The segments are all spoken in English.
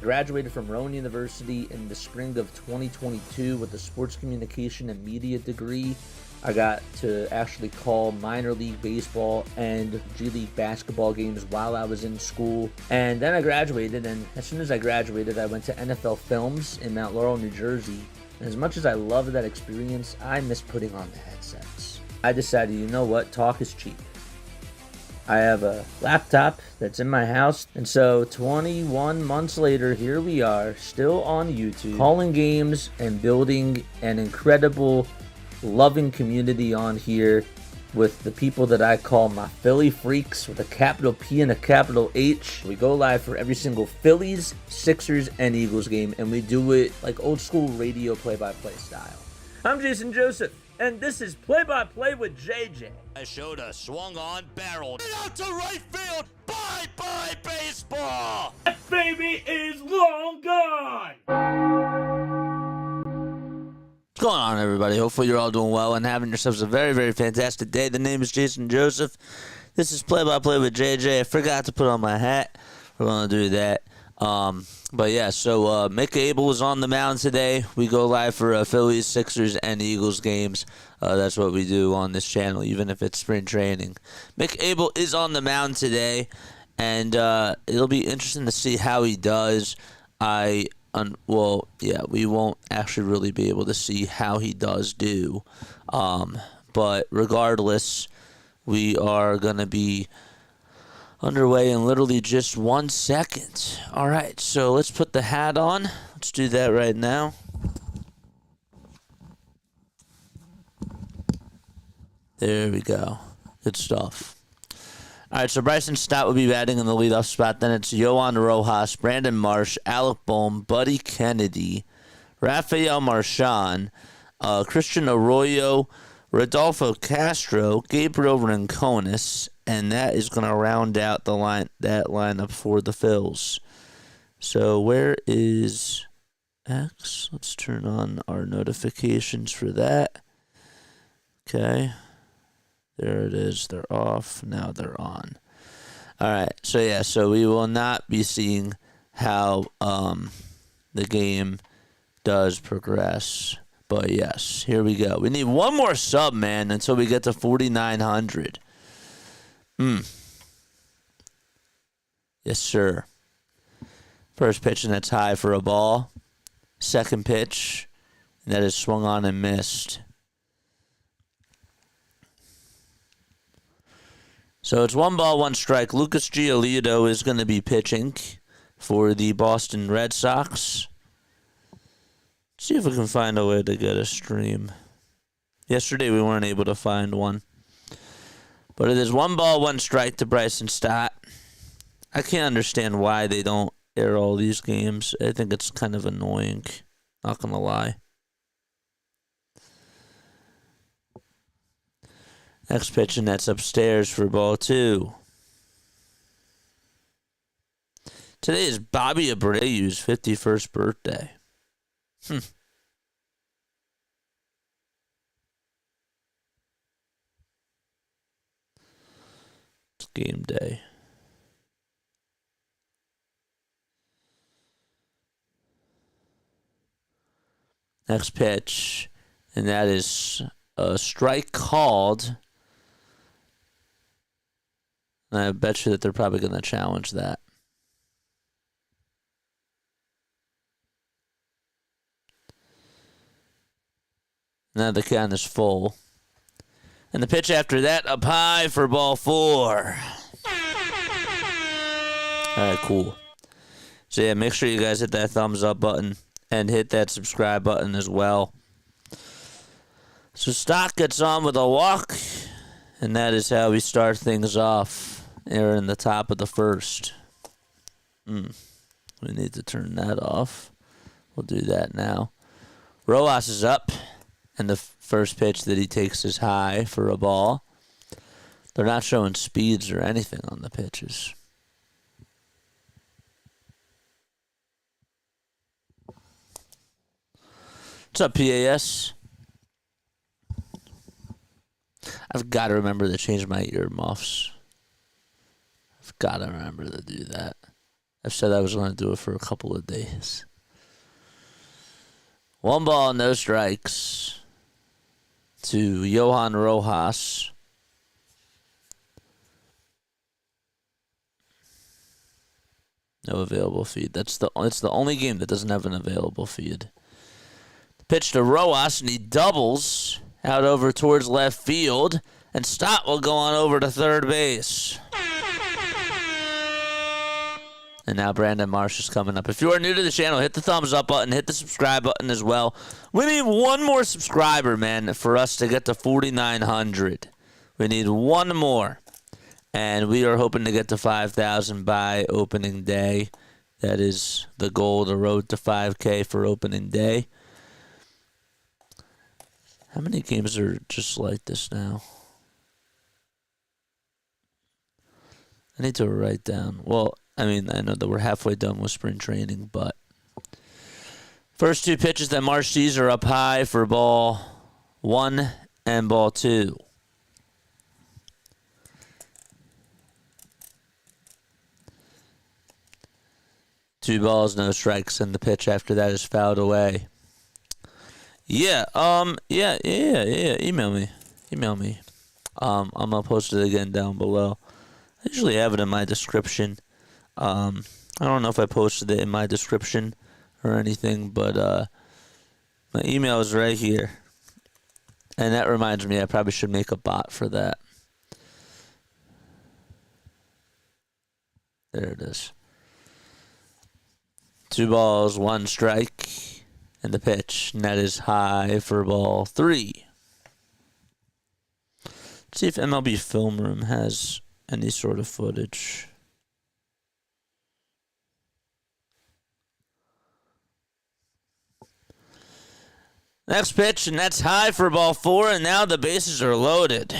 graduated from Rowan University in the spring of 2022 with a sports communication and media degree. I got to actually call minor league baseball and G League basketball games while I was in school. And then I graduated, and as soon as I graduated, I went to NFL Films in Mount Laurel, New Jersey. And as much as I loved that experience, I miss putting on the headsets. I decided, you know what, talk is cheap. I have a laptop that's in my house, and so 21 months later, here we are, still on YouTube, calling games and building an incredible, loving community on here with the people that I call my Philly freaks with a capital P and a capital H. We go live for every single Phillies, Sixers, and Eagles game, and we do it like old school radio play-by-play style. I'm Jason Joseph, and this is Play-by-Play with JJ. I showed a swung on barrel. Out to right field. Bye-bye baseball. That baby is long gone. What's going on, everybody? Hopefully you're all doing well and having yourselves a very, very fantastic day. The name is Jason Joseph. This is Play-by-Play with JJ. I forgot to put on my hat. We're going to do that. But yeah, so Mick Abel was on the mound today. We go live for Phillies, Sixers, and Eagles games. That's what we do on this channel, even if it's spring training. Mick Abel is on the mound today, and it'll be interesting to see how he does. We won't actually really be able to see how he does do. But regardless, we are going to be underway in literally just 1 second. All right, so let's put the hat on. Let's do that right now. There we go. Good stuff. All right, so Bryson Stott will be batting in the leadoff spot. Then it's Yohan Rojas, Brandon Marsh, Alec Bohm, Buddy Kennedy, Rafael Marchand, Christian Arroyo, Rodolfo Castro, Gabriel Rincones, and that is going to round out the lineup for the Phils. So where is X? Let's turn on our notifications for that. Okay. There it is. They're off. Now they're on. All right. So, yeah. So, we will not be seeing how the game does progress. But, yes. Here we go. We need one more sub, man, until we get to 4,900. Yes, sir. First pitch, and that's high for a ball. Second pitch, and that is swung on and missed. So it's 1 ball, 1 strike. Lucas Giolito is going to be pitching for the Boston Red Sox. Let's see if we can find a way to get a stream. Yesterday we weren't able to find one. But it is 1 ball, 1 strike to Bryson Stott. I can't understand why they don't air all these games. I think it's kind of annoying. Not going to lie. Next pitch, and that's upstairs for ball 2. Today is Bobby Abreu's 51st birthday. It's game day. Next pitch, and that is a strike called. And I bet you that they're probably going to challenge that. Now the count is full. And the pitch after that, up high for ball 4. All right, cool. So, yeah, make sure you guys hit that thumbs up button and hit that subscribe button as well. So, Stock gets on with a walk, and that is how we start things off here in the top of the first. We need to turn that off. We'll do that now. Rojas is up, and the first pitch that he takes is high for a ball. They're not showing speeds or anything on the pitches. What's up, PAS? I've got to remember to change my earmuffs. I've got to remember to do that. I've said I was going to do it for a couple of days. 1 ball, no strikes to Johan Rojas. No available feed. It's the only game that doesn't have an available feed. Pitch to Rojas, and he doubles out over towards left field. And Stott will go on over to third base. And now Brandon Marsh is coming up. If you are new to the channel, hit the thumbs up button, hit the subscribe button as well. We need one more subscriber, man, for us to get to 4,900. We need one more. And we are hoping to get to 5,000 by opening day. That is the goal, the road to 5K for opening day. How many games are just like this now? I need to write down. Well, I mean, I know that we're halfway done with spring training, but first 2 pitches that Marsh sees are up high for ball 1 and ball 2. Two balls, no strikes, and the pitch after that is fouled away. Yeah. Email me. I'm gonna post it again down below. I usually have it in my description. I don't know if I posted it in my description or anything, but my email is right here. And that reminds me, I probably should make a bot for that. There it is. 2 balls, 1 strike, and the pitch. And that is high for ball 3. Let's see if MLB Film Room has any sort of footage. Next pitch, and that's high for ball 4, and now the bases are loaded.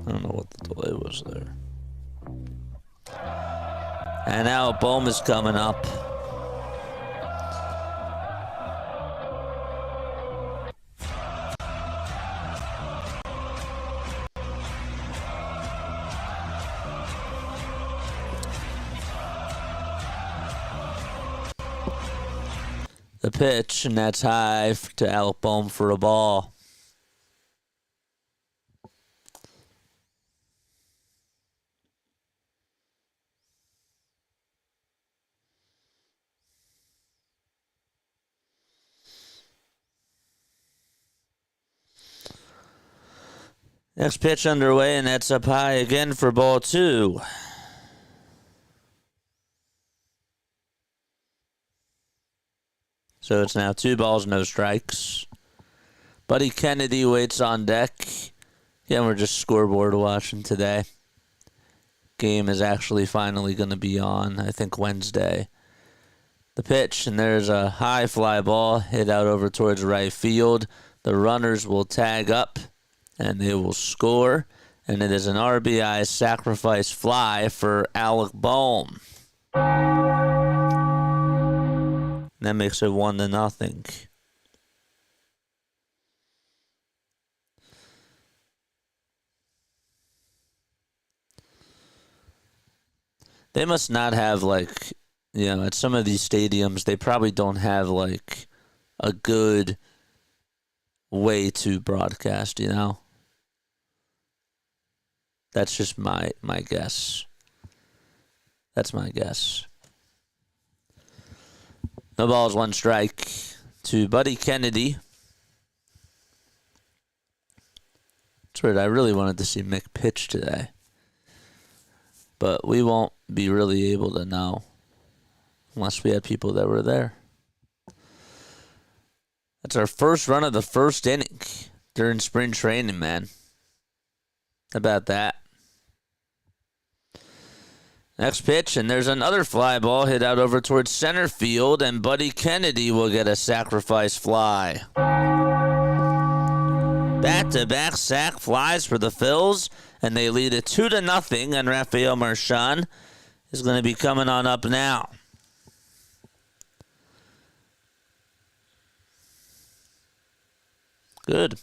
I don't know what the delay was there. And now Bohm is coming up. The pitch, and that's high to Alec Bohm for a ball. Next pitch underway, and that's up high again for ball 2. So it's now 2 balls, no strikes. Buddy Kennedy waits on deck. Again, we're just scoreboard watching today. Game is actually finally going to be on, I think, Wednesday. The pitch, and there's a high fly ball hit out over towards right field. The runners will tag up, and they will score. And it is an RBI sacrifice fly for Alec Bohm. That makes it 1-0. They must not have, like, you know, at some of these stadiums, they probably don't have, like, a good way to broadcast, you know? That's just my guess. That's my guess. No balls, 1 strike to Buddy Kennedy. It's weird. I really wanted to see Mick pitch today. But we won't be really able to know unless we had people that were there. That's our first run of the first inning during spring training, man. How about that? Next pitch, and there's another fly ball hit out over towards center field, and Buddy Kennedy will get a sacrifice fly. Back-to-back sac flies for the Phils, and they lead it 2-0, and Rafael Marchand is going to be coming on up now. Good.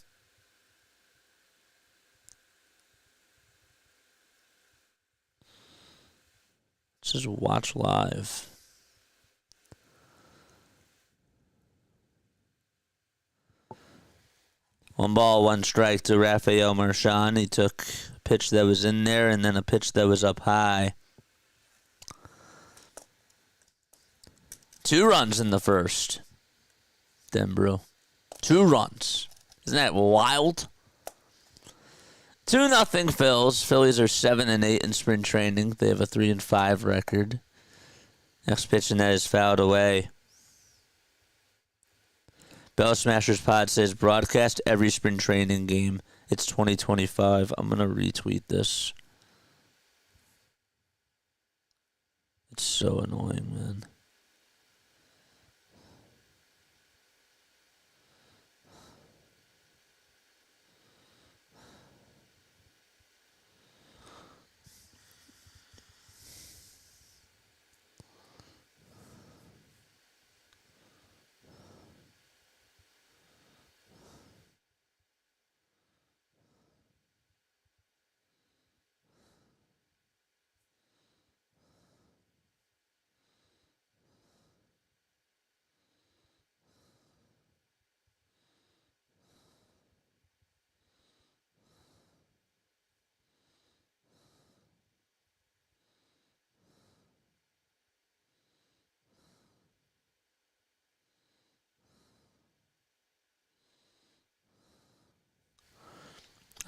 This is watch live. One ball, one strike to Rafael Marchand. He took a pitch that was in there and then a pitch that was up high. 2 runs in the first. Denbrew. 2 runs. Isn't that wild? 2-0 Phils. Phillies are 7-8 in spring training. They have a 3-5 record. Next pitch and that is fouled away. Bell Smashers Pod says, broadcast every spring training game. It's 2025. I'm going to retweet this. It's so annoying, man.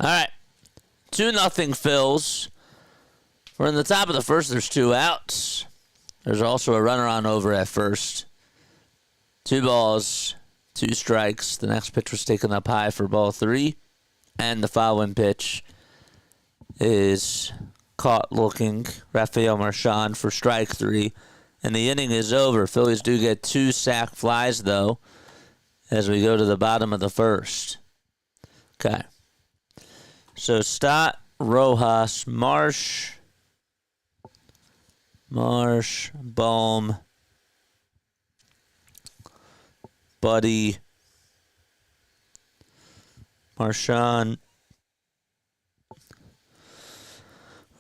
All right. 2-0 Phils. We're in the top of the first. There's 2 outs. There's also a runner on over at first. 2 balls, 2 strikes. The next pitch was taken up high for ball 3. And the following pitch is caught looking. Rafael Marchand for strike 3. And the inning is over. Phillies do get 2 sac flies, though, as we go to the bottom of the first. Okay. So Stott, Rojas, Marsh, Bohm, Buddy, Marchand,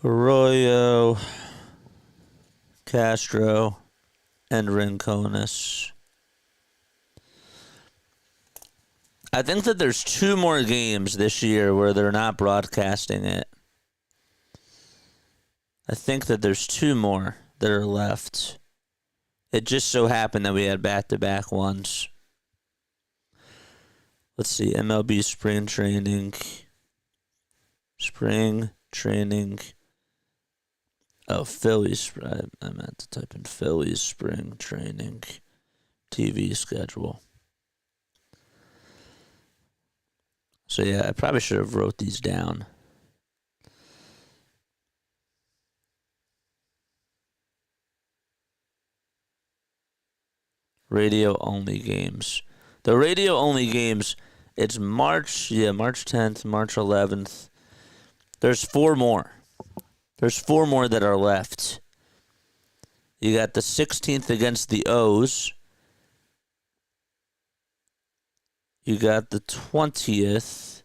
Arroyo, Castro, and Rincones. I think that there's 2 more games this year where they're not broadcasting it. I think that there's 2 more that are left. It just so happened that we had back-to-back ones. Let's see, MLB spring training. Oh, Phillies. I meant to type in Phillies spring training TV schedule. So yeah, I probably should have wrote these down. Radio only games. The radio only games, it's March 10th, March 11th. There's 4 more. There's 4 more that are left. You got the 16th against the O's. You got the 20th,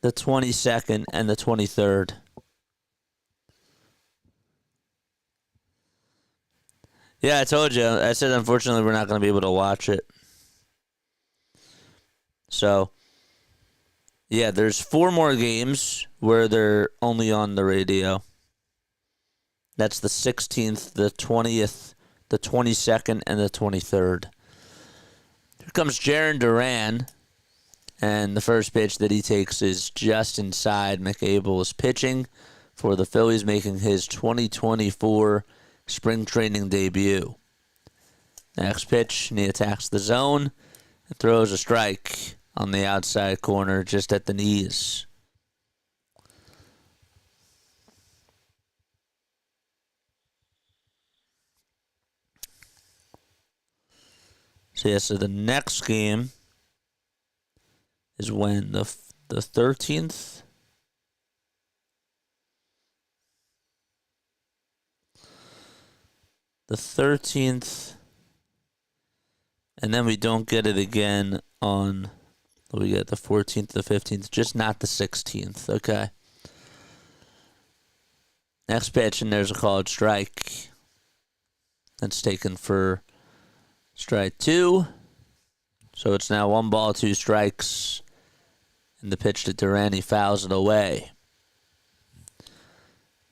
the 22nd, and the 23rd. Yeah, I told you. I said, unfortunately, we're not going to be able to watch it. So, yeah, there's 4 more games where they're only on the radio. That's the 16th, the 20th, the 22nd, and the 23rd. Here comes Jarren Duran, and the first pitch that he takes is just inside. Mick Abel is pitching for the Phillies, making his 2024 spring training debut. Next pitch, and he attacks the zone and throws a strike on the outside corner just at the knees. So the next game is when? The 13th? The 13th. And then we don't get it again on, we get the 14th, the 15th, just not the 16th. Okay. Next pitch, and there's a called strike. That's taken for strike 2. So it's now 1 ball, 2 strikes. And the pitch to Durant, he fouls it away.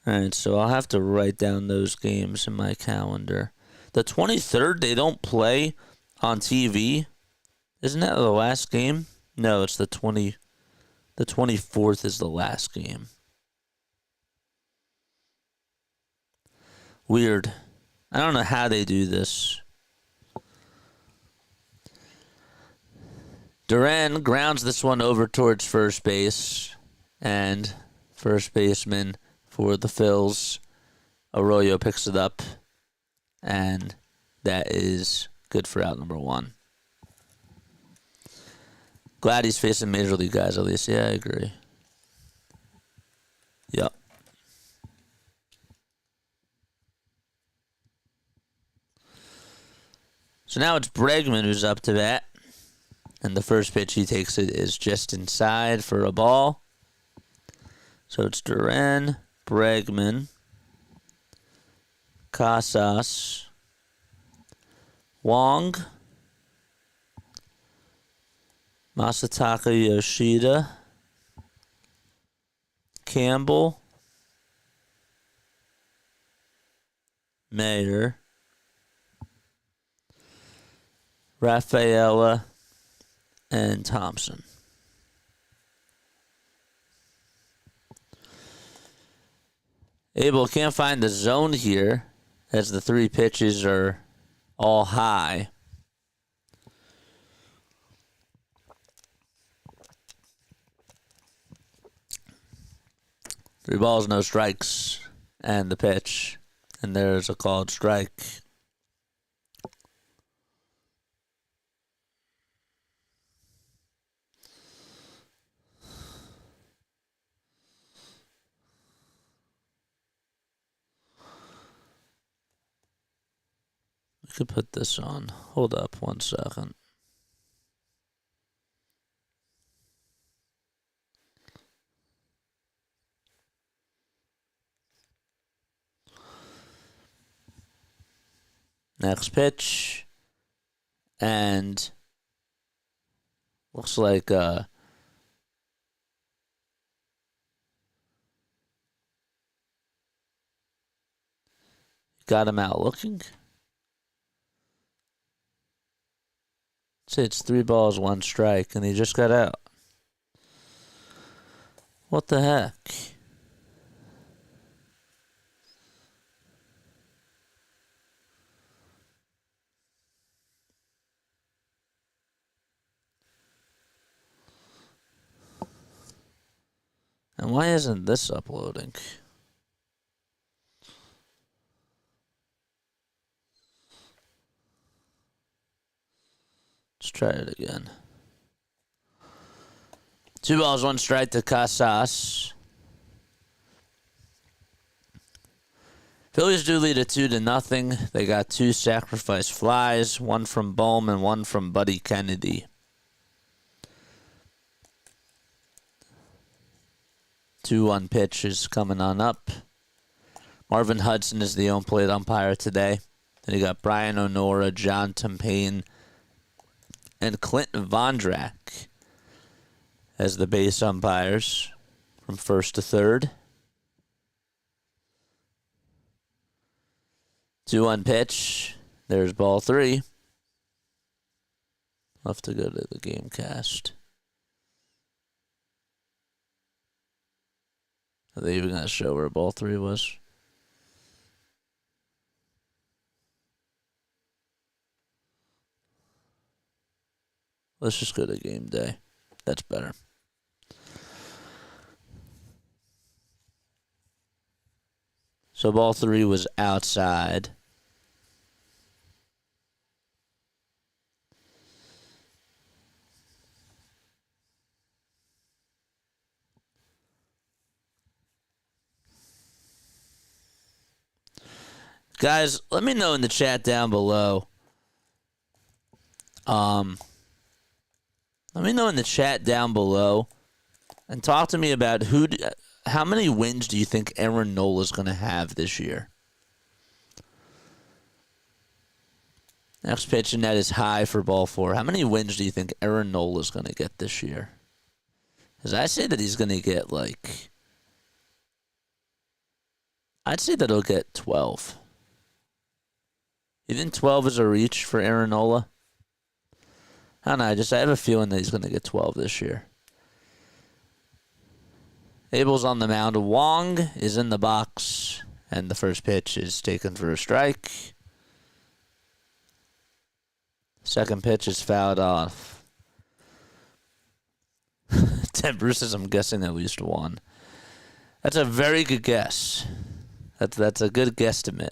All right, so I'll have to write down those games in my calendar. The 23rd, they don't play on TV. Isn't that the last game? No, it's the 24th is the last game. Weird. I don't know how they do this. Duran grounds this one over towards first base, and first baseman for the Phils, Arroyo, picks it up, and that is good for out number 1. Glad he's facing major league guys at least. Yeah, I agree. Yep. So now it's Bregman who's up to bat. And the first pitch he takes it is just inside for a ball. So it's Duran, Bregman, Casas, Wong, Masataka Yoshida, Campbell, Mayer, Rafaela, and Thompson. Abel can't find the zone here as the 3 pitches are all high. Three balls, no strikes, and the pitch. And there's a called strike. We could put this on. Hold up 1 second. Next pitch. And looks like got him out looking. Say it's 3 balls, 1 strike, and he just got out. What the heck? And why isn't this uploading? Let's try it again. 2 balls, 1 strike to Casas. Phillies do lead it 2-0. They got 2 sacrifice flies, 1 from Bohm and 1 from Buddy Kennedy. 2-1 pitch is coming on up. Marvin Hudson is the home plate umpire today. Then you got Brian Onora, John Tumpane, and Clinton Vondrak as the base umpires from first to third. 2-1 pitch. There's ball 3. I'll have to go to the game cast. Are they even going to show where ball 3 was? Let's just go to game day. That's better. So ball 3 was outside. Guys, let me know in the chat down below. Let me know in the chat down below and talk to me about how many wins do you think Aaron Nola's going to have this year? Next pitch, and that is high for ball 4. How many wins do you think Aaron Nola's going to get this year? Because I say that he's going to get I'd say that he'll get 12. You think 12 is a reach for Aaron Nola? I don't know. I have a feeling that he's going to get 12 this year. Abel's on the mound. Wong is in the box, and the first pitch is taken for a strike. Second pitch is fouled off. Ted Bruce says, I'm guessing at least 1. That's a very good guess. That's a good guesstimate.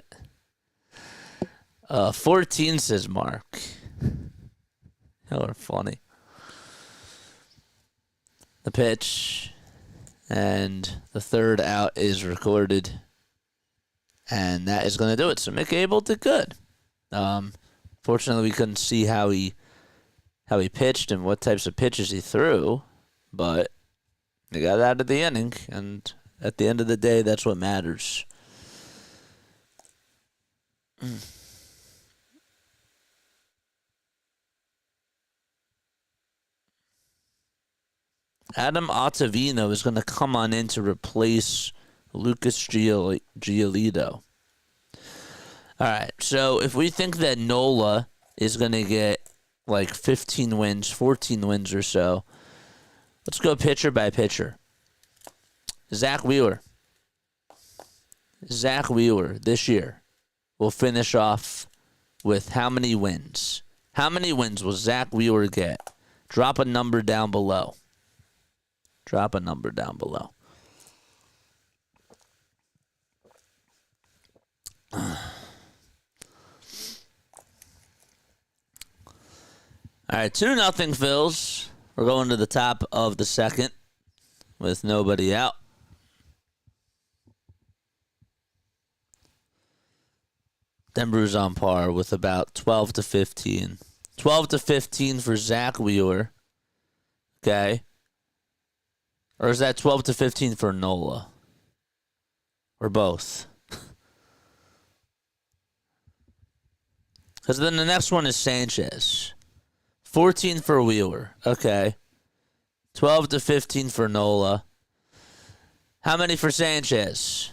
14 says Mark. Y'all are funny. The pitch and the third out is recorded, and that is going to do it. So Mick Abel did good. Fortunately, we couldn't see how he pitched and what types of pitches he threw, but he got out of the inning, and at the end of the day, that's what matters. Adam Ottavino is going to come on in to replace Lucas Giolito. All right, so if we think that Nola is going to get 15 wins, 14 wins or so, let's go pitcher by pitcher. Zach Wheeler. Zach Wheeler this year will finish off with how many wins? How many wins will Zach Wheeler get? Drop a number down below. Drop a number down below. All right, 2-0 Phils. We're going to the top of the second with nobody out. Denver's on par with about 12 to 15. 12 to 15 for Zach Wheeler. Okay. Or is that 12 to 15 for Nola? Or both? Because then the next one is Sanchez. 14 for Wheeler. Okay. 12 to 15 for Nola. How many for Sanchez?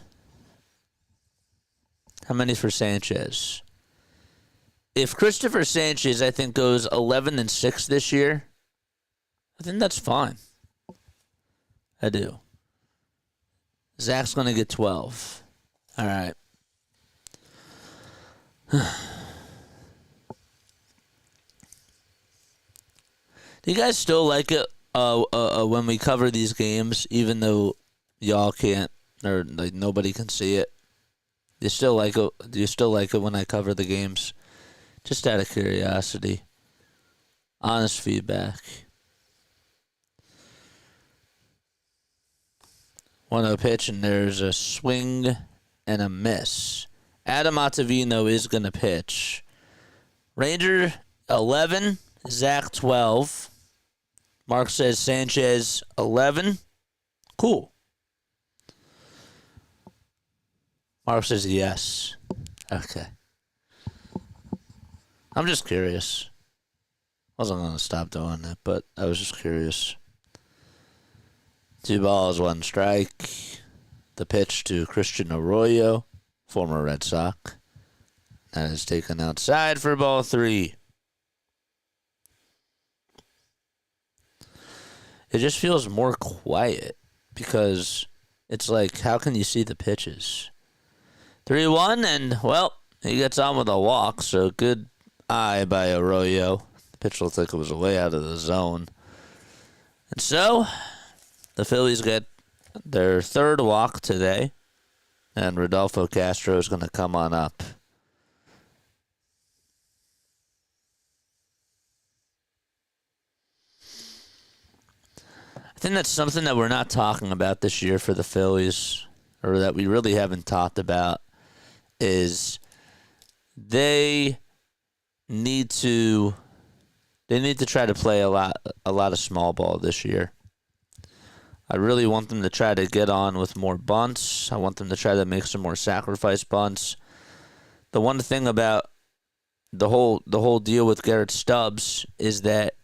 How many for Sanchez? If Christopher Sanchez, I think, goes 11-6 this year, I think that's fine. I do. Zach's going to get 12. All right. Do you guys still like it when we cover these games, even though y'all can't, or nobody can see it? Do you still like it? Do you still like it when I cover the games? Just out of curiosity. Honest feedback. 1-0 pitch, and there's a swing and a miss. Adam Ottavino is going to pitch. Ranger 11, Zach 12. Mark says Sanchez 11. Cool. Mark says yes. Okay. I'm just curious. I wasn't going to stop doing it, but I was just curious. 2 balls, 1 strike. The pitch to Christian Arroyo, former Red Sox. That is taken outside for ball 3. It just feels more quiet because it's like, how can you see the pitches? 3-1, and, well, he gets on with a walk, so good eye by Arroyo. The pitch looked like it was way out of the zone. And so, the Phillies get their 3rd walk today, and Rodolfo Castro is going to come on up. I think that's something that we're not talking about this year for the Phillies, or that we really haven't talked about, is they need to try to play a lot of small ball this year. I really want them to try to get on with more bunts. I want them to try to make some more sacrifice bunts. The one thing about the whole deal with Garrett Stubbs is that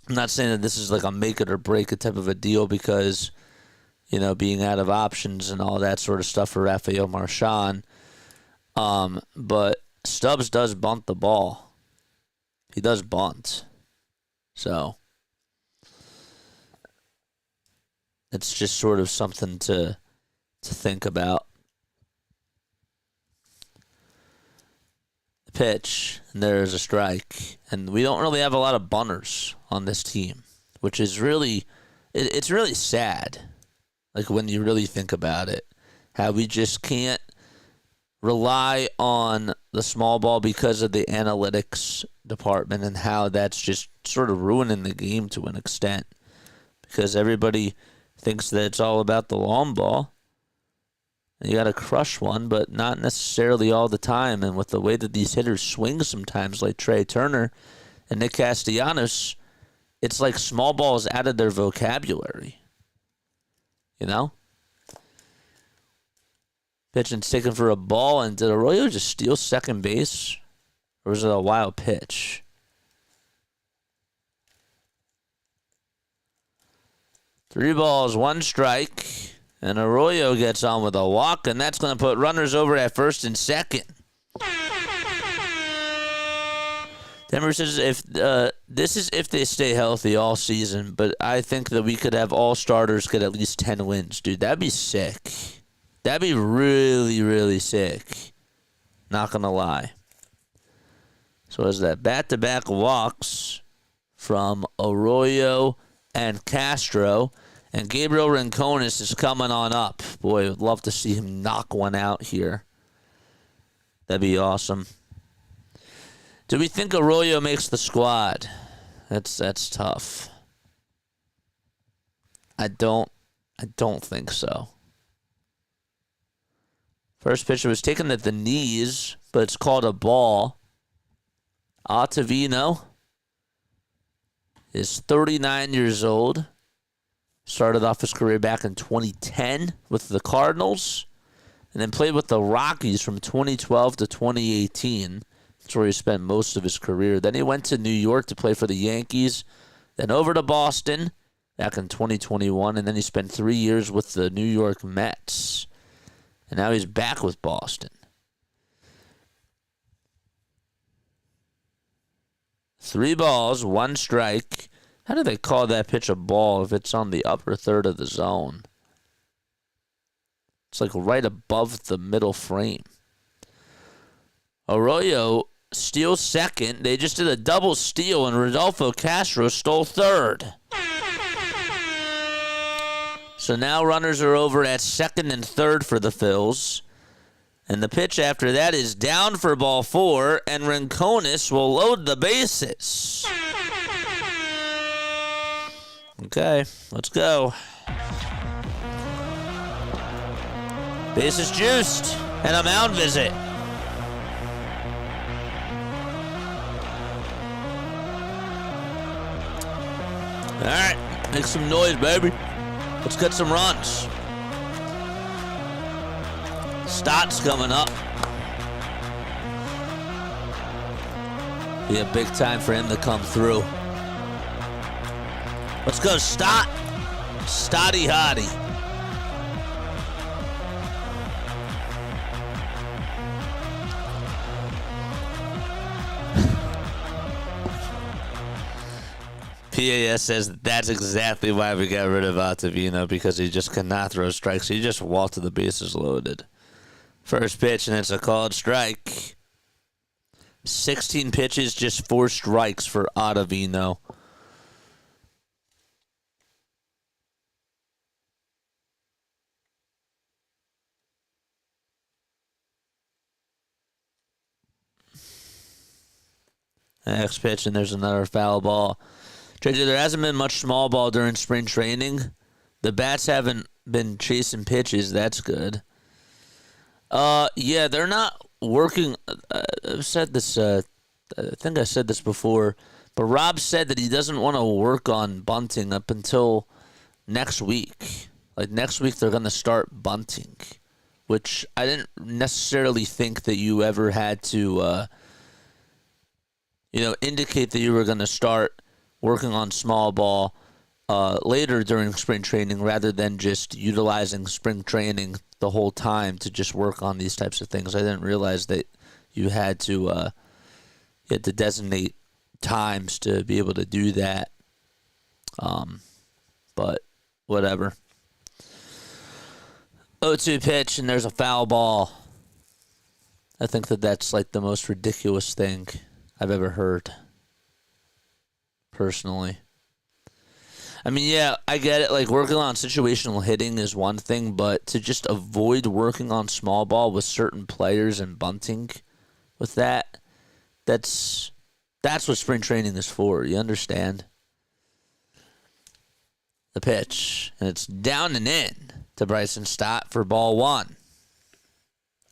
I'm not saying that this is like a make it or break it type of a deal because, being out of options and all that sort of stuff for Rafael Marchand. But Stubbs does bunt the ball. He does bunt. So it's just sort of something to think about. The pitch, and there's a strike. And we don't really have a lot of bunters on this team, which is really, it's really sad. Like when you really think about it, how we just can't rely on the small ball because of the analytics department and how that's just sort of ruining the game to an extent. Because everybody thinks that it's all about the long ball. You got to crush one, but not necessarily all the time. And with the way that these hitters swing sometimes, like Trey Turner and Nick Castellanos, it's like small ball is out of their vocabulary. Pitching's taken for a ball, and did Arroyo just steal second base? Or was it a wild pitch? Three balls, one strike. And Arroyo gets on with a walk, and that's going to put runners over at first and second. Denver says this is if they stay healthy all season, but I think that we could have all starters get at least 10 wins. Dude, that'd be sick. That'd be really, really sick. Not going to lie. So as that back-to-back walks from Arroyo and Castro, and Gabriel Rincones is coming on up. Boy, I'd love to see him knock one out here. That'd be awesome. Do we think Arroyo makes the squad? That's tough. I don't think so. First pitch was taken at the knees, but it's called a ball. Ottavino is 39 years old. Started off his career back in 2010 with the Cardinals, and then played with the Rockies from 2012 to 2018. That's where he spent most of his career. Then he went to New York to play for the Yankees, then over to Boston back in 2021, and then he spent 3 years with the New York Mets. And now he's back with Boston. 3 balls, 1 strike. How do they call that pitch a ball if it's on the upper third of the zone? It's like right above the middle frame. Arroyo steals second. They just did a double steal, and Rodolfo Castro stole third. So now runners are over at second and third for the Phils. And the pitch after that is down for ball 4, and Rincones will load the bases. Okay, let's go. Bases juiced, and a mound visit. All right, make some noise, baby. Let's get some runs. Stott's coming up. Be a big time for him to come through. Let's go, Stott. Stotty Hottie. PAS says that's exactly why we got rid of Ottavino, because he just cannot throw strikes. He just walked to the bases loaded. First pitch, and it's a called strike. 16 pitches, just 4 strikes for Ottavino. Next pitch, and there's another foul ball. JJ, there hasn't been much small ball during spring training. The bats haven't been chasing pitches. That's good. Yeah, they're not working. I've said this. I think I said this before, but Rob said that he doesn't want to work on bunting up until next week. Like, next week they're going to start bunting, which I didn't necessarily think that you ever had to, indicate that you were going to start working on small ball later during spring training rather than just utilizing spring training the whole time to just work on these types of things. I didn't realize that you had to designate times to be able to do that. But whatever. 0-2 pitch, and there's a foul ball. I think that's like the most ridiculous thing I've ever heard, personally. I mean, yeah, I get it. Like, working on situational hitting is one thing, but to just avoid working on small ball with certain players and bunting with that's what spring training is for. You understand? The pitch, and it's down and in to Bryson Stott for ball one.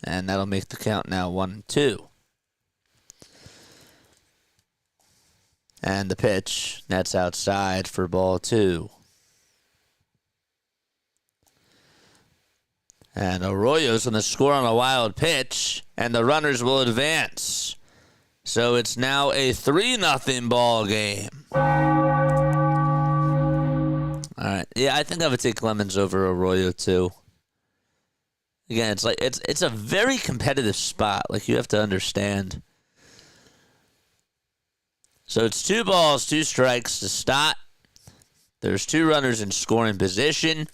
And that'll make the count now 1-2. And the pitch, that's outside for ball two. And Arroyo's going to score on a wild pitch, and the runners will advance. So it's now a 3-0 ball game. All right. Yeah, I think I would take Clemens over Arroyo too. Again, it's a very competitive spot. Like, you have to understand. So it's 2 balls, 2 strikes to Stott. There's 2 runners in scoring position.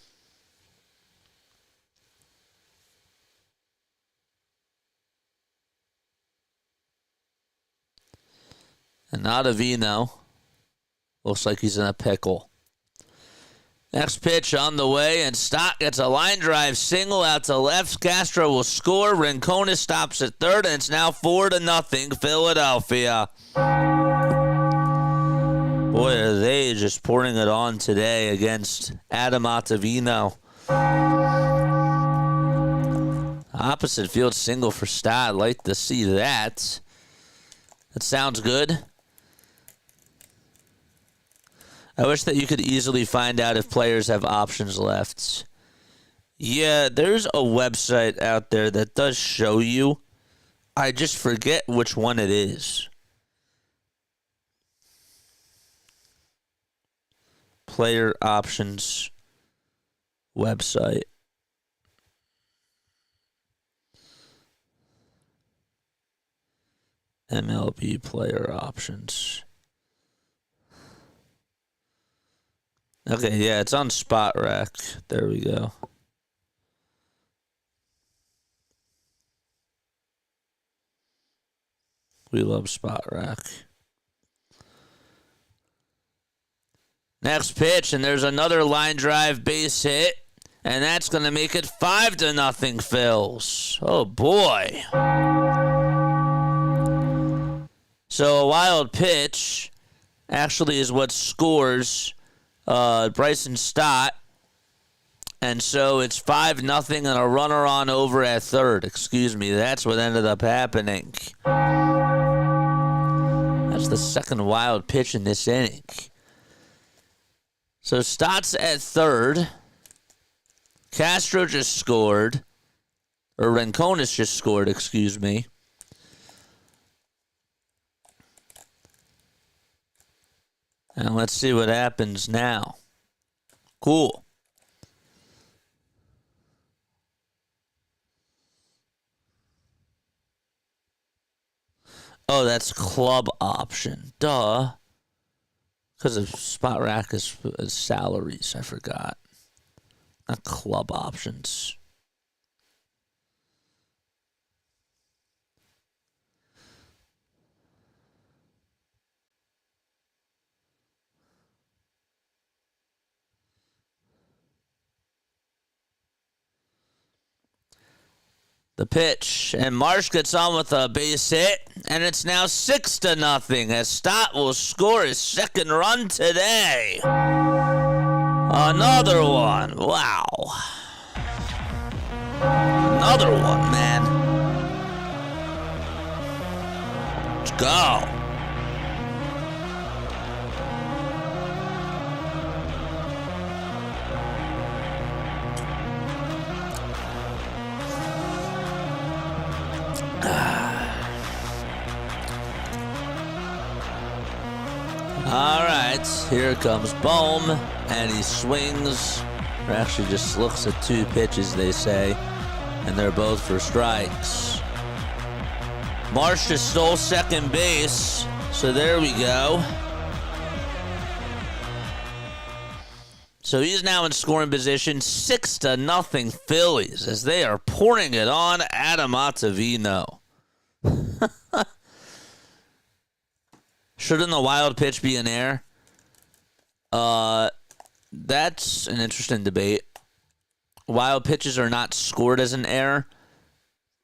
And Ottavino looks like he's in a pickle. Next pitch on the way, and Stott gets a line drive single out to left. Castro will score. Rincona stops at third, and it's now 4-0 Philadelphia. Boy, are they just pouring it on today against Adam Ottavino. Opposite field single for Stott. I'd like to see that. That sounds good. I wish that you could easily find out if players have options left. Yeah, there's a website out there that does show you. I just forget which one it is. Player options website. MLB player options. Okay, yeah, it's on Spot Rack. There we go. We love Spot Rack. Next pitch, and there's another line drive base hit, and that's going to make it 5-0 Phils. Oh, boy. So a wild pitch actually is what scores Bryson Stott. And so it's 5-0 and a runner on over at third. Excuse me, that's what ended up happening. That's the second wild pitch in this inning. So Stott's at third. Castro just scored. Or Rincones just scored, excuse me. And let's see what happens now. Cool. Oh, that's club option. Duh. Because of Spot Rack is salaries, I forgot. Not club options. The pitch, and Marsh gets on with a base hit, and it's now 6-0 as Stott will score his second run today. Another one. Wow. Another one, man. Let's go. right, here comes Bohm, and he swings, or actually just looks at 2 pitches, they say, and they're both for strikes. Marsh just stole second base, so there we go. So he's now in scoring position, 6-0 Phillies, as they are pouring it on Adam Ottavino. Shouldn't the wild pitch be in air? That's an interesting debate. Wild pitches are not scored as an error,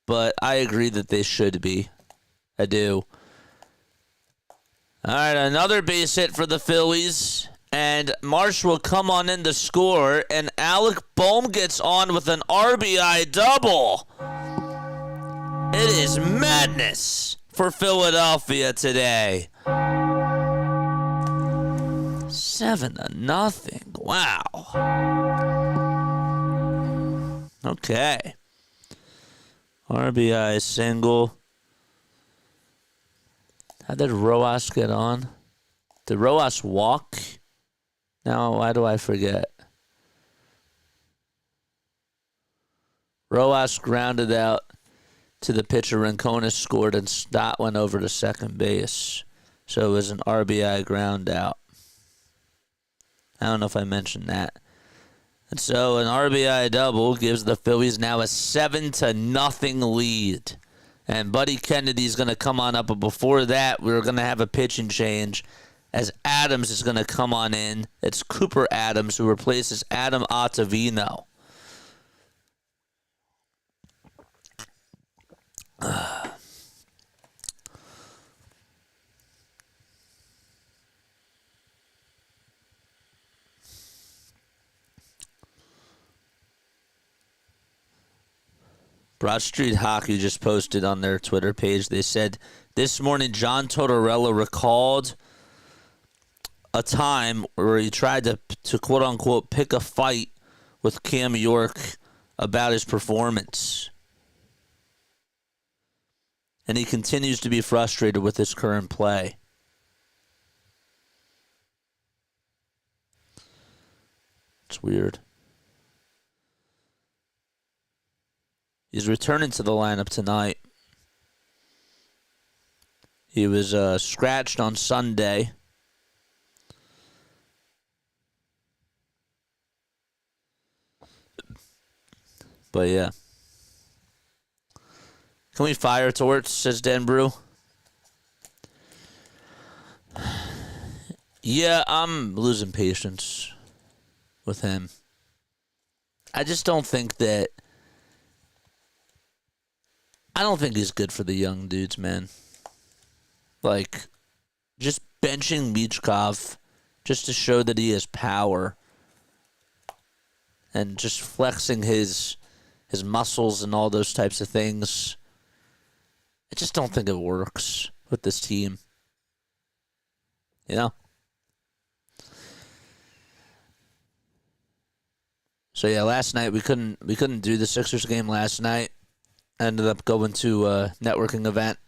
but I agree that they should be. I do. All right, another base hit for the Phillies, and Marsh will come on in to score, and Alec Bohm gets on with an RBI double. It is madness for Philadelphia today. 7-0. Wow. Okay. RBI single. How did Rojas get on? Did Rojas walk? Now, why do I forget? Rojas grounded out to the pitcher. Rincones scored, and Stott went over to second base. So it was an RBI ground out. I don't know if I mentioned that. And so an RBI double gives the Phillies now a 7-0 lead. And Buddy Kennedy's going to come on up. But before that, we're going to have a pitching change as Adams is going to come on in. It's Cooper Adams who replaces Adam Ottavino. Broad Street Hockey just posted on their Twitter page. They said, this morning John Tortorella recalled a time where he tried to quote-unquote pick a fight with Cam York about his performance. And he continues to be frustrated with his current play. It's weird. He's returning to the lineup tonight. He was scratched on Sunday. But yeah. Can we fire Torts, says Dan Brew? Yeah, I'm losing patience with him. I just don't think that... I don't think he's good for the young dudes, man. Like, just benching Michkov just to show that he has power and just flexing his muscles and all those types of things. I just don't think it works with this team. You know? So yeah, last night we couldn't do the Sixers game last night. I ended up going to a networking event.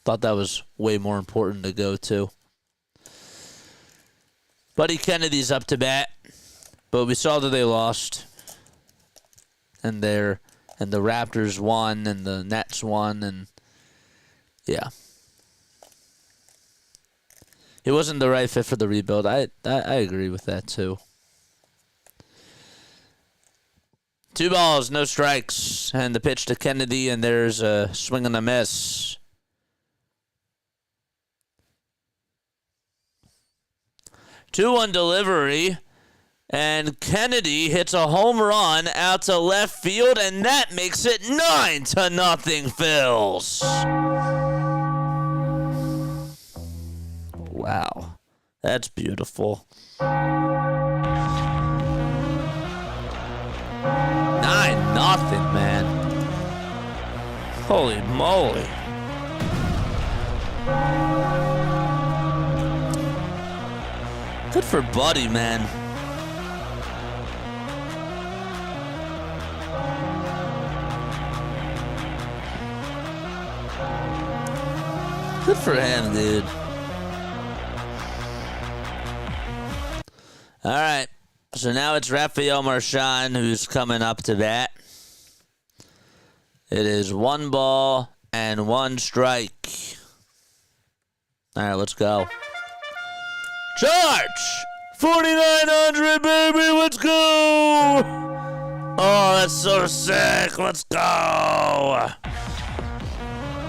Thought that was way more important to go to. Buddy Kennedy's up to bat, but we saw that they lost. And the Raptors won, and the Nets won, and yeah. He wasn't the right fit for the rebuild. I agree with that too. 2 balls, no strikes, and the pitch to Kennedy, and there's a swing and a miss. Two-one delivery, and Kennedy hits a home run out to left field, and that makes it 9-0 Phils. Wow, that's beautiful. 9-0, man. Holy moly. Good for Buddy, man. Good for him, dude. So now it's Rafael Marchand who's coming up to bat. It is 1 ball and 1 strike. All right, let's go. Charge! 4,900, baby, let's go! Oh, that's so sick. Let's go. I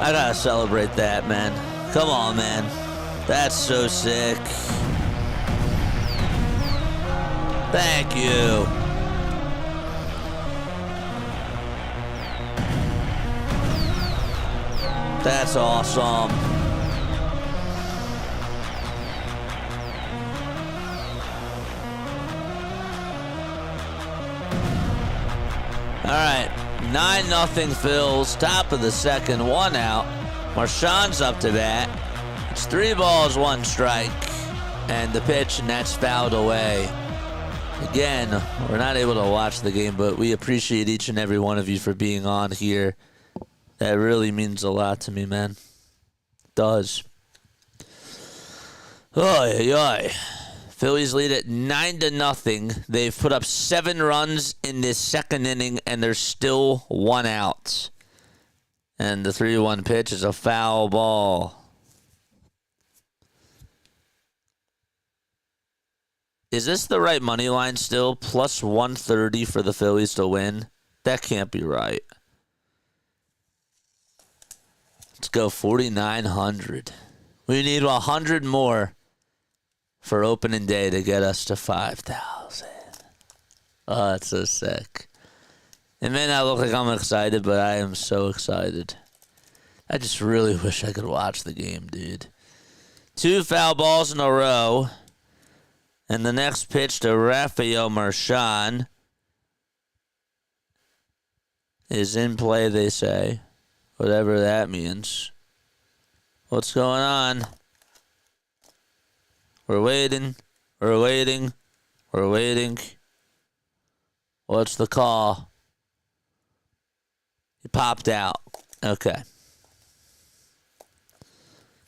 gotta celebrate that, man. Come on, man. That's so sick. Thank you. That's awesome. All right, 9-0 Phils, top of the second, 1 out. Marchand's up to bat. It's 3 balls, 1 strike, and the pitch, and that's fouled away. Again, we're not able to watch the game, but we appreciate each and every one of you for being on here. That really means a lot to me, man. It does. Oy, oy. Phillies lead at 9-0. They've put up 7 runs in this second inning, and there's still 1 out. And the 3-1 pitch is a foul ball. Is this the right money line still? Plus 130 for the Phillies to win? That can't be right. Let's go 4,900. We need 100 more for opening day to get us to 5,000. Oh, that's so sick. It may not look like I'm excited, but I am so excited. I just really wish I could watch the game, dude. 2 foul balls in a row. And the next pitch to Rafael Marchand is in play, they say. Whatever that means. What's going on? We're waiting. We're waiting. We're waiting. What's the call? He popped out. Okay.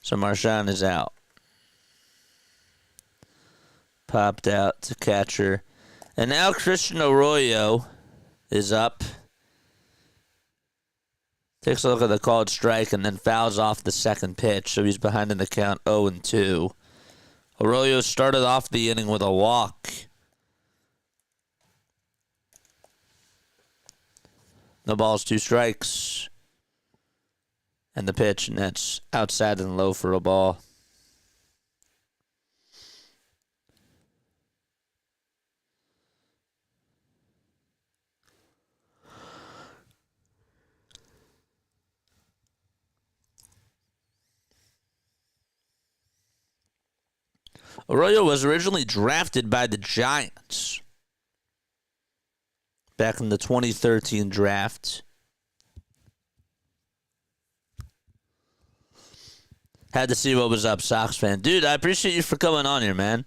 So Marchand is out. Popped out to catcher. And now Christian Arroyo is up. Takes a look at the called strike and then fouls off the second pitch. So he's behind in the count 0-2. Arroyo started off the inning with a walk. No balls, 2 strikes. And the pitch, and that's outside and low for a ball. Arroyo was originally drafted by the Giants back in the 2013 draft. Had to see what was up, Sox fan. Dude, I appreciate you for coming on here, man.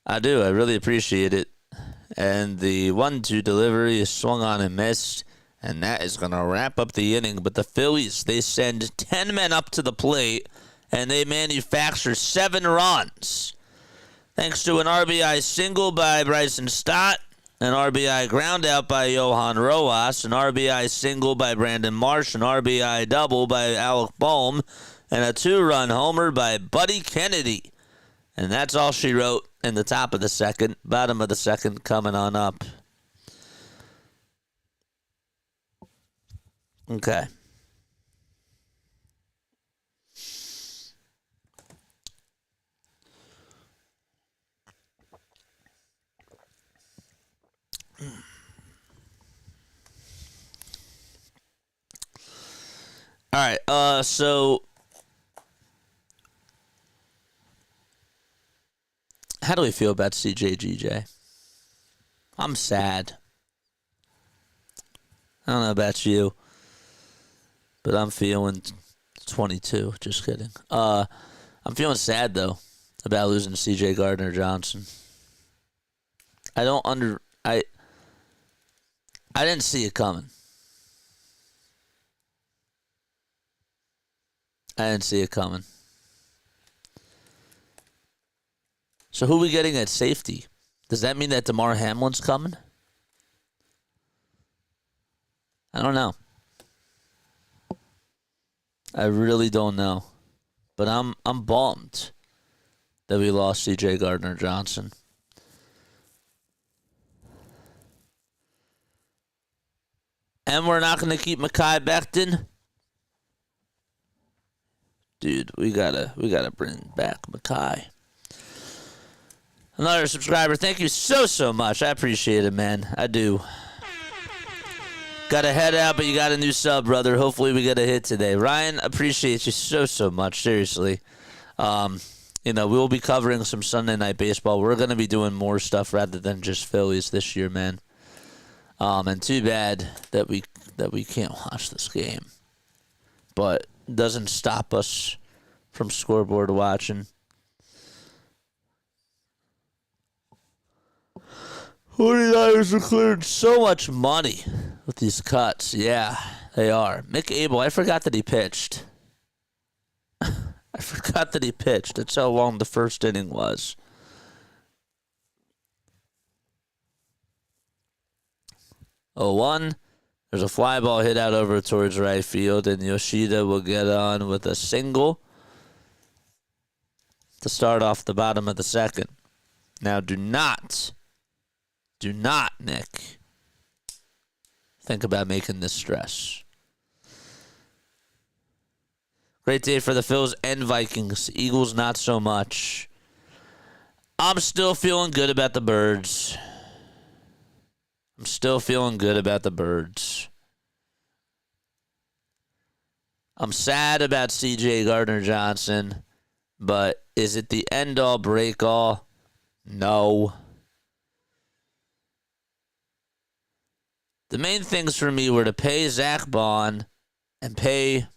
I do. I really appreciate it. And the 1-2 delivery is swung on and missed. And that is going to wrap up the inning. But the Phillies, they send 10 men up to the plate, and they manufacture 7 runs. Thanks to an RBI single by Bryson Stott, an RBI ground out by Johan Rojas, an RBI single by Brandon Marsh, an RBI double by Alec Bohm, and a 2-run homer by Buddy Kennedy. And that's all she wrote in the top of the second. Bottom of the second coming on up. Okay. All right, so how do we feel about CJGJ? I'm sad. I don't know about you, but I'm feeling 22. Just kidding. I'm feeling sad though about losing to CJ Gardner Johnson. I didn't see it coming. I didn't see it coming. So who are we getting at safety? Does that mean that DeMar Hamlin's coming? I don't know. I really don't know. But I'm bummed that we lost C.J. Gardner-Johnson. And we're not going to keep Mekhi Becton. Dude, we gotta bring back Mekhi. Another subscriber. Thank you so much. I appreciate it, man. I do. Got to head out, but you got a new sub, brother. Hopefully we get a hit today. Ryan, appreciate you so much. Seriously. We'll be covering some Sunday Night Baseball. We're going to be doing more stuff rather than just Phillies this year, man. And too bad that we can't watch this game. But it doesn't stop us from scoreboard watching. 49ers are clearing so much money with these cuts. Yeah, they are. Mick Abel, I forgot that he pitched. That's how long the first inning was. 0-1. There's a fly ball hit out over towards right field, and Yoshida will get on with a single to start off the bottom of the second. Now, do not, Nick, think about making this stress. Great day for the Phils and Vikings. Eagles, not so much. I'm still feeling good about the Birds. I'm sad about C.J. Gardner-Johnson, but is it the end-all, break-all? No. The main things for me were to pay Zach Bond and pay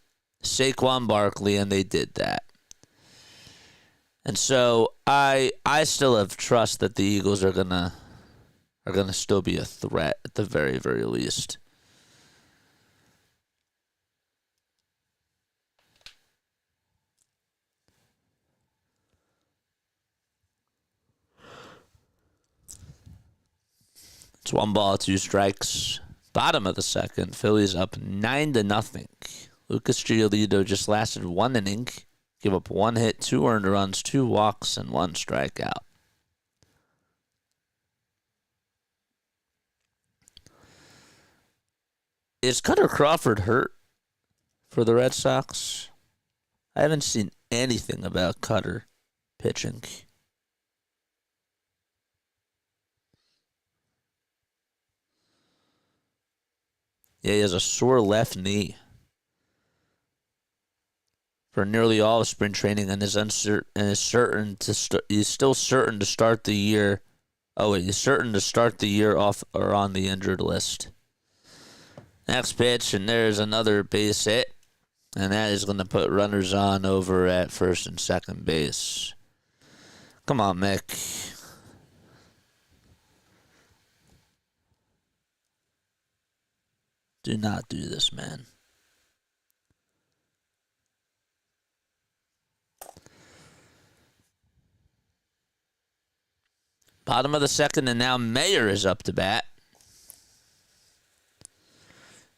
Saquon Barkley, and they did that. And so I still have trust that the Eagles are gonna still be a threat at the very, very least. It's 1 ball, 2 strikes. Bottom of the second. Phillies up 9-0. Lucas Giolito just lasted 1 inning. Give up 1 hit, 2 earned runs, 2 walks, and 1 strikeout. Is Cutter Crawford hurt for the Red Sox? I haven't seen anything about Cutter pitching. Yeah, he has a sore left knee for nearly all of spring training, and is certain to he's still certain to start the year. Oh wait, he's certain to start the year off or on the injured list. Next pitch, and there's another base hit, and that is going to put runners on over at first and second base. Come on, Mick. Do not do this, man. Bottom of the second, and now Mayer is up to bat.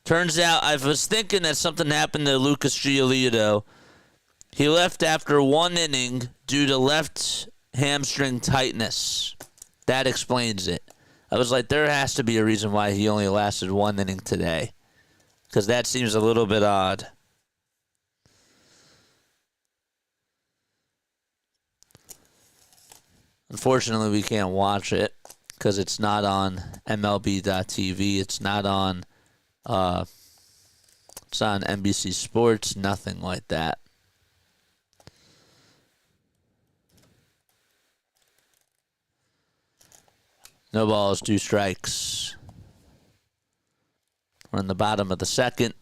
Turns out, I was thinking that something happened to Lucas Giolito. He left after 1 inning due to left hamstring tightness. That explains it. I was like, there has to be a reason why he only lasted 1 inning today, because that seems a little bit odd. Unfortunately, we can't watch it because it's not on MLB.TV. It's not on NBC Sports, nothing like that. No balls, 2 strikes. We're in the bottom of the second.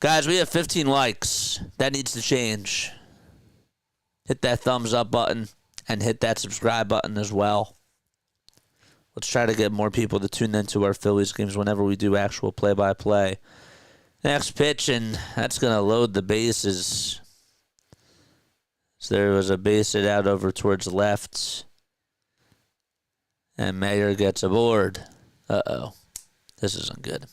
Guys, we have 15 likes. That needs to change. Hit that thumbs up button and hit that subscribe button as well. Let's try to get more people to tune into our Phillies games whenever we do actual play-by-play. Next pitch, and that's going to load the bases. So there was a base hit out over towards left. And Mayer gets aboard. Uh-oh. This isn't good.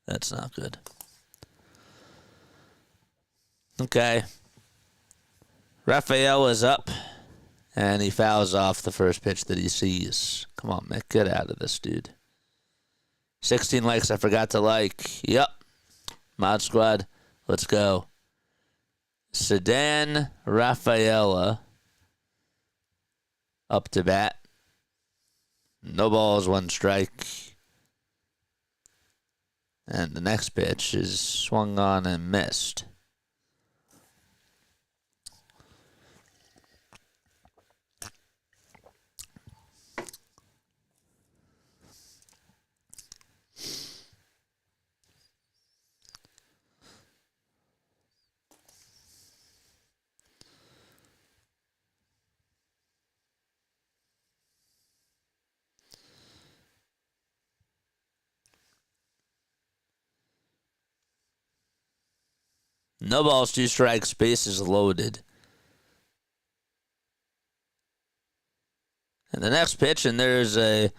That's not good. Okay. Raphael is up, and he fouls off the first pitch that he sees. Come on, Mick. Get out of this, dude. 16 likes I forgot to like. Yep. Mod Squad. Let's go. Sedan Rafaela up to bat. No balls, one strike. And the next pitch is swung on and missed. No balls, two strikes, bases loaded. And the next pitch, and there's a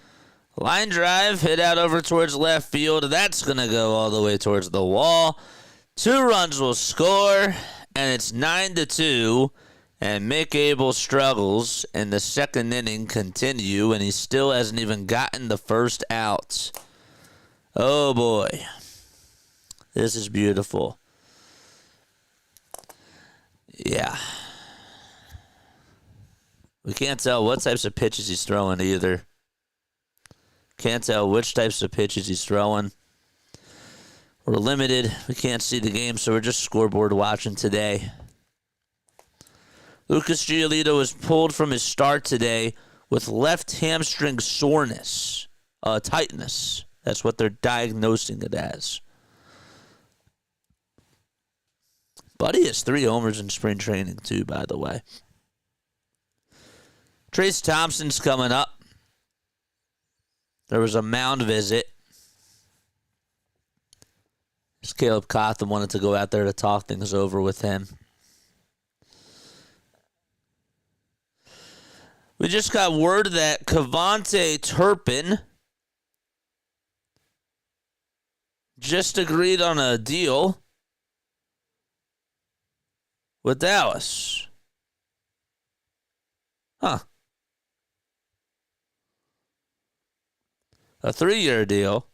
line drive hit out over towards left field. That's going to go all the way towards the wall. 2 runs will score, and it's 9-2. And Mick Abel struggles, and the second inning continue, and he still hasn't even gotten the first out. Oh, boy. This is beautiful. Yeah. We can't tell what types of pitches he's throwing either. Can't tell which types of pitches he's throwing. We're limited. We can't see the game, so we're just scoreboard watching today. Lucas Giolito was pulled from his start today with left hamstring soreness, tightness. That's what they're diagnosing it as. Buddy has 3 homers in spring training, too, by the way. Trace Thompson's coming up. There was a mound visit. Caleb Cotham wanted to go out there to talk things over with him. We just got word that Cavante Turpin just agreed on a deal with Dallas. Huh. A 3-year deal.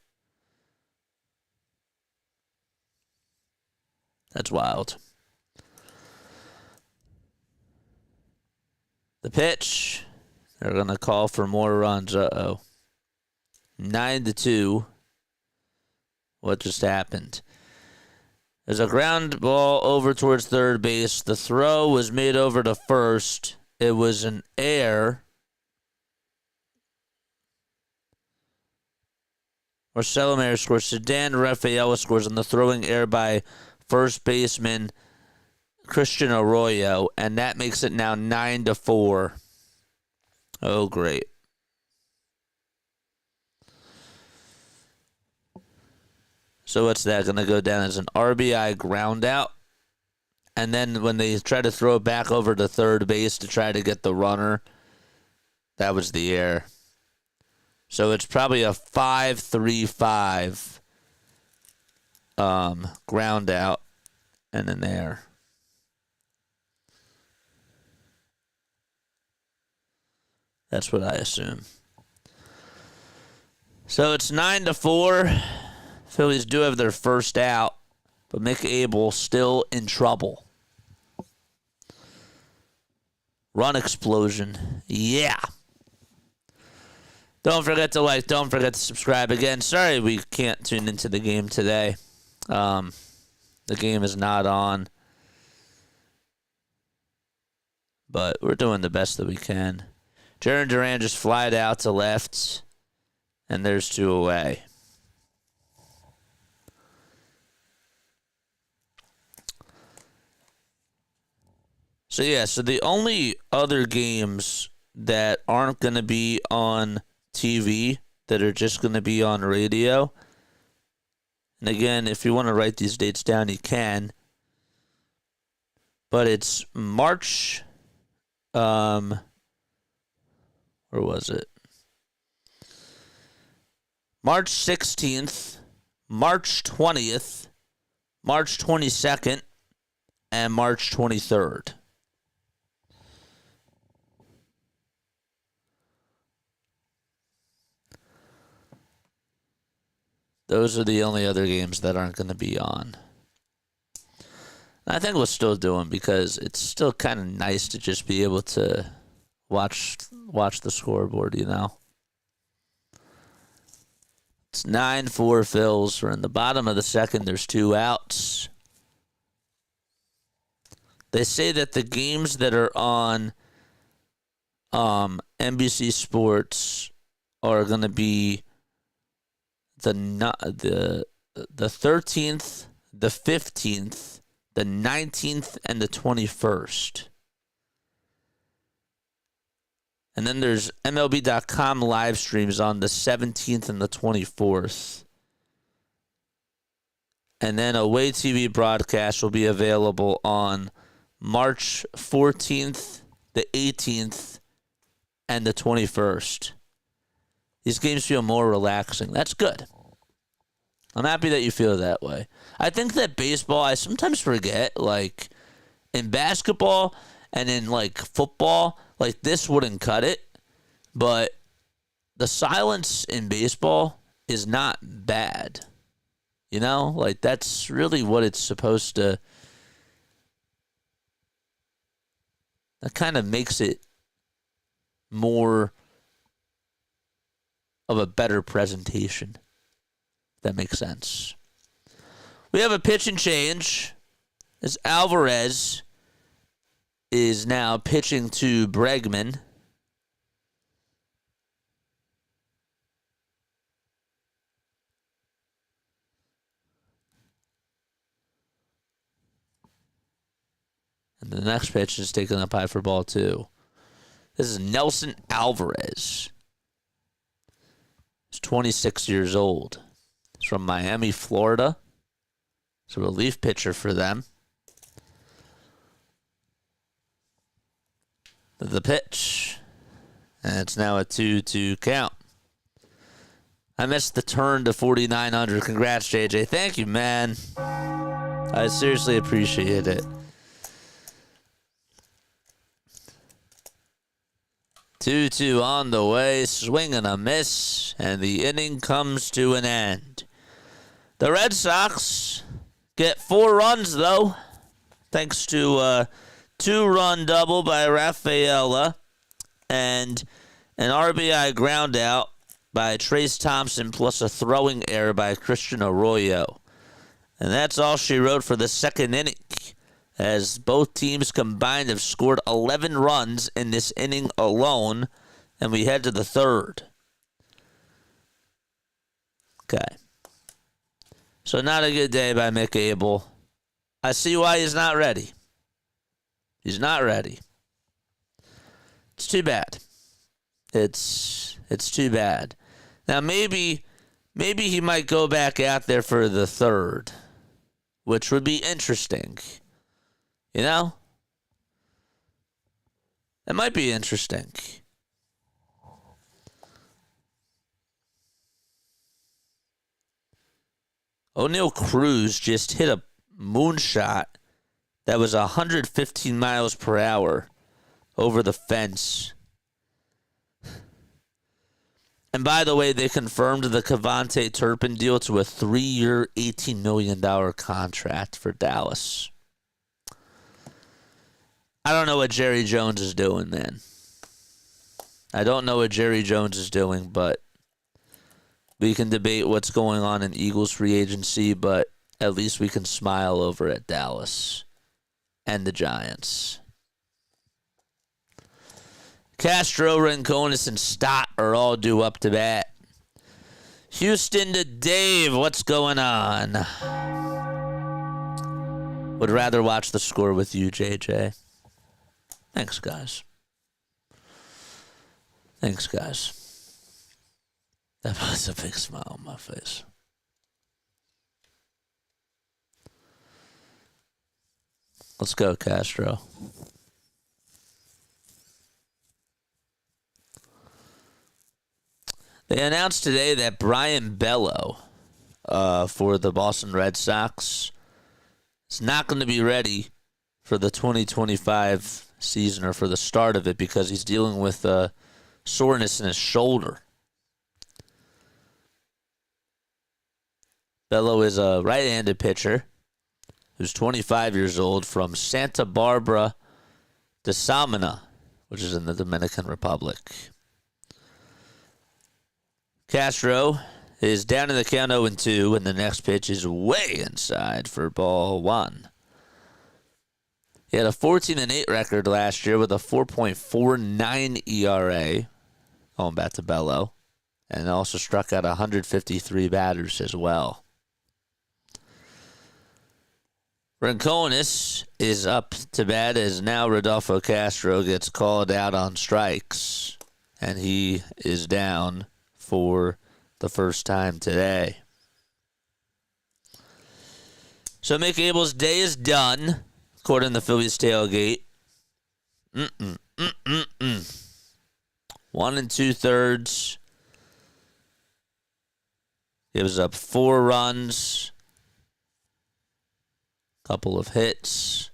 That's wild. The pitch. They're going to call for more runs. Uh-oh. 9-2. What just happened? There's a ground ball over towards third base. The throw was made over to first. It was an error. Marcelo Mayer scores. Sedan Rafaela scores on the throwing error by first baseman Christian Arroyo, and that makes it now 9-4. Oh, great. So what's that going to go down as an RBI ground out? And then when they try to throw it back over to third base to try to get the runner, that was the error. So it's probably a 5-3-5 ground out and an error. That's what I assume. So it's 9-4. Phillies do have their first out, but Mick Abel still in trouble. Run explosion. Yeah. Don't forget to like. Don't forget to subscribe. Again, sorry we can't tune into the game today. The game is not on. But we're doing the best that we can. Jaron Duran just flied out to left, and there's 2 away. So, yeah, so the only other games that aren't going to be on TV, that are just going to be on radio, and again, if you want to write these dates down, you can. but it's March. Where was it? March 16th, March 20th, March 22nd, and March 23rd. Those are the only other games that aren't going to be on. And I think we'll still do them because it's still kind of nice to just be able to watch the scoreboard, you know? It's 9-4 Phils. We're in the bottom of the second. There's 2 outs. They say that the games that are on NBC Sports are going to be the 13th, the 15th, the 19th, and the 21st. And then there's MLB.com live streams on the 17th and the 24th. And then away TV broadcast will be available on March 14th, the 18th, and the 21st. These games feel more relaxing. That's good. I'm happy that you feel that way. I think that baseball, I sometimes forget, like, in basketball and in, like, football, like, this wouldn't cut it. But the silence in baseball is not bad. You know? Like, that's really what it's supposed to... That kind of makes it more of a better presentation. If that makes sense. We have a pitch and change. As Alvarez is now pitching to Bregman. And the next pitch is taken up high for ball 2. This is Nelson Alvarez. He's 26 years old. He's from Miami, Florida. He's a relief pitcher for them. The pitch. And it's now a 2-2 count. I missed the turn to 4,900. Congrats, JJ. Thank you, man. I seriously appreciate it. 2-2 on the way, swing and a miss, and the inning comes to an end. The Red Sox get 4 runs, though, thanks to a 2-run double by Rafaela and an RBI ground out by Trace Thompson, plus a throwing error by Christian Arroyo. And that's all she wrote for the second inning, as both teams combined have scored 11 runs in this inning alone, and we head to the third. Okay. So not a good day by Mick Abel. I see why he's not ready. He's not ready. It's too bad. It's too bad. Now maybe he might go back out there for the third, which would be interesting. You know? It might be interesting. O'Neal Cruz just hit a moonshot that was 115 miles per hour over the fence. And by the way, they confirmed the Cavante Turpin deal to a 3-year, $18 million contract for Dallas. I don't know what Jerry Jones is doing, man. I don't know what Jerry Jones is doing, but we can debate what's going on in Eagles free agency, but at least we can smile over at Dallas and the Giants. Castro, Rinconis, and Stott are all due up to bat. Houston to Dave, what's going on? Would rather watch the score with you, JJ. Thanks, guys. Thanks, guys. That puts a big smile on my face. Let's go, Castro. They announced today that Brian Bello for the Boston Red Sox is not going to be ready for the 2025 season or for the start of it because he's dealing with soreness in his shoulder. Bello is a right-handed pitcher who's 25 years old from Santa Barbara de Samana, which is in the Dominican Republic. Castro is down in the count 0-2, and the next pitch is way inside for ball one. He had a 14-8 record last year with a 4.49 ERA, going back to Bello, and also struck out 153 batters as well. Rincones is up to bat as now Rodolfo Castro gets called out on strikes, and he is down for the first time today. So Mick Abel's day is done, according to the Phillies tailgate. 1 2/3. Gives up 4 runs. Couple of hits.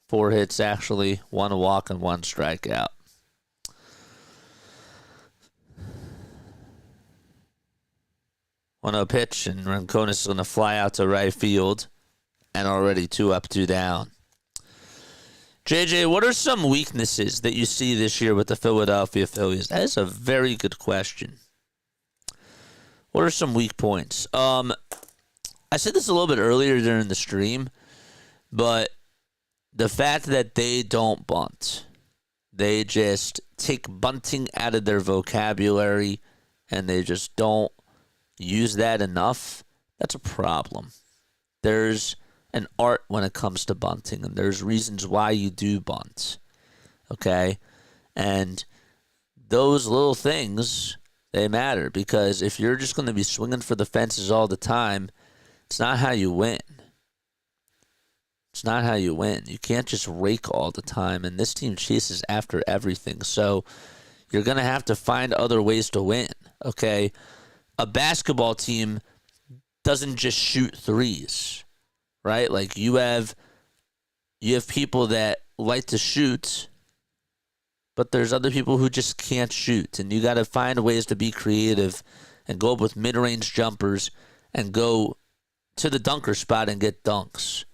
4 hits, actually. 1 walk and 1 strikeout. On a pitch, and Rincones is going to fly out to right field. And already 2 up, 2 down. JJ, what are some weaknesses that you see this year with the Philadelphia Phillies? That is a very good question. What are some weak points? I said this a little bit earlier during the stream, but the fact that they don't bunt, they just take bunting out of their vocabulary, and they just don't use that enough, that's a problem. There's an art when it comes to bunting, and there's reasons why you do bunt, okay? And those little things, they matter, because if you're just going to be swinging for the fences all the time, it's not how you win. It's not how you win. You can't just rake all the time, and this team chases after everything. So you're going to have to find other ways to win, okay? A basketball team doesn't just shoot threes, right? Like you have people that like to shoot, but there's other people who just can't shoot, and you got to find ways to be creative and go up with mid-range jumpers and go to the dunker spot and get dunks,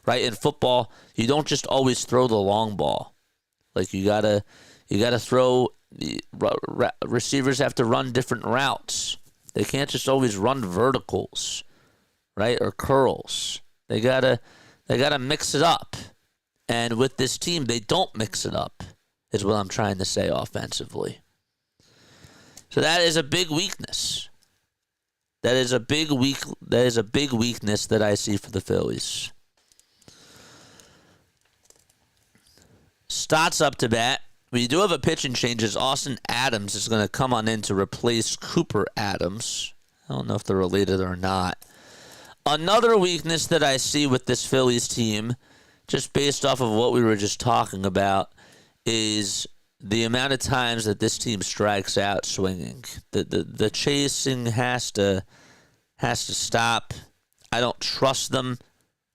right? In football, you don't just always throw the long ball. Like you gotta throw. Receivers have to run different routes. They can't just always run verticals, right? Or curls. They gotta mix it up. And with this team, they don't mix it up, is what I'm trying to say offensively. So that is a big weakness. That is a big weakness that I see for the Phillies. Stott's up to bat. We do have a pitching change as Austin Adams is going to come on in to replace Cooper Adams. I don't know if they're related or not. Another weakness that I see with this Phillies team, just based off of what we were just talking about, is the amount of times that this team strikes out swinging. The chasing has to stop. I don't trust them.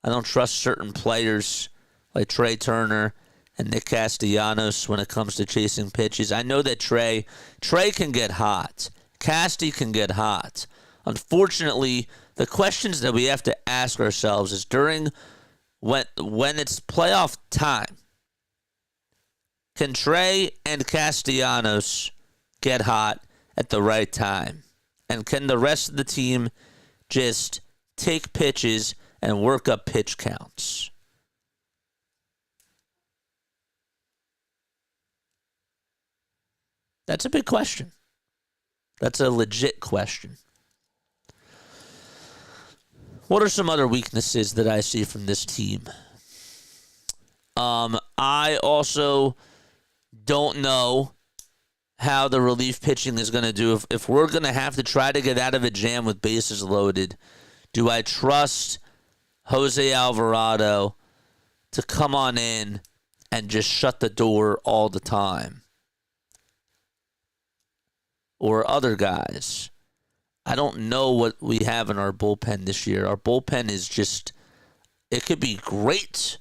I don't trust certain players like Trey Turner and Nick Castellanos when it comes to chasing pitches. I know that Trey can get hot. Casty can get hot. Unfortunately, the questions that we have to ask ourselves is during when it's playoff time, can Trey and Castellanos get hot at the right time? And can the rest of the team just take pitches and work up pitch counts? That's a big question. That's a legit question. What are some other weaknesses that I see from this team? I also don't know how the relief pitching is going to do. If we're going to have to try to get out of a jam with bases loaded, do I trust Jose Alvarado to come on in and just shut the door all the time. Or other guys. I don't know what we have in our bullpen this year. Our bullpen is just, it could be great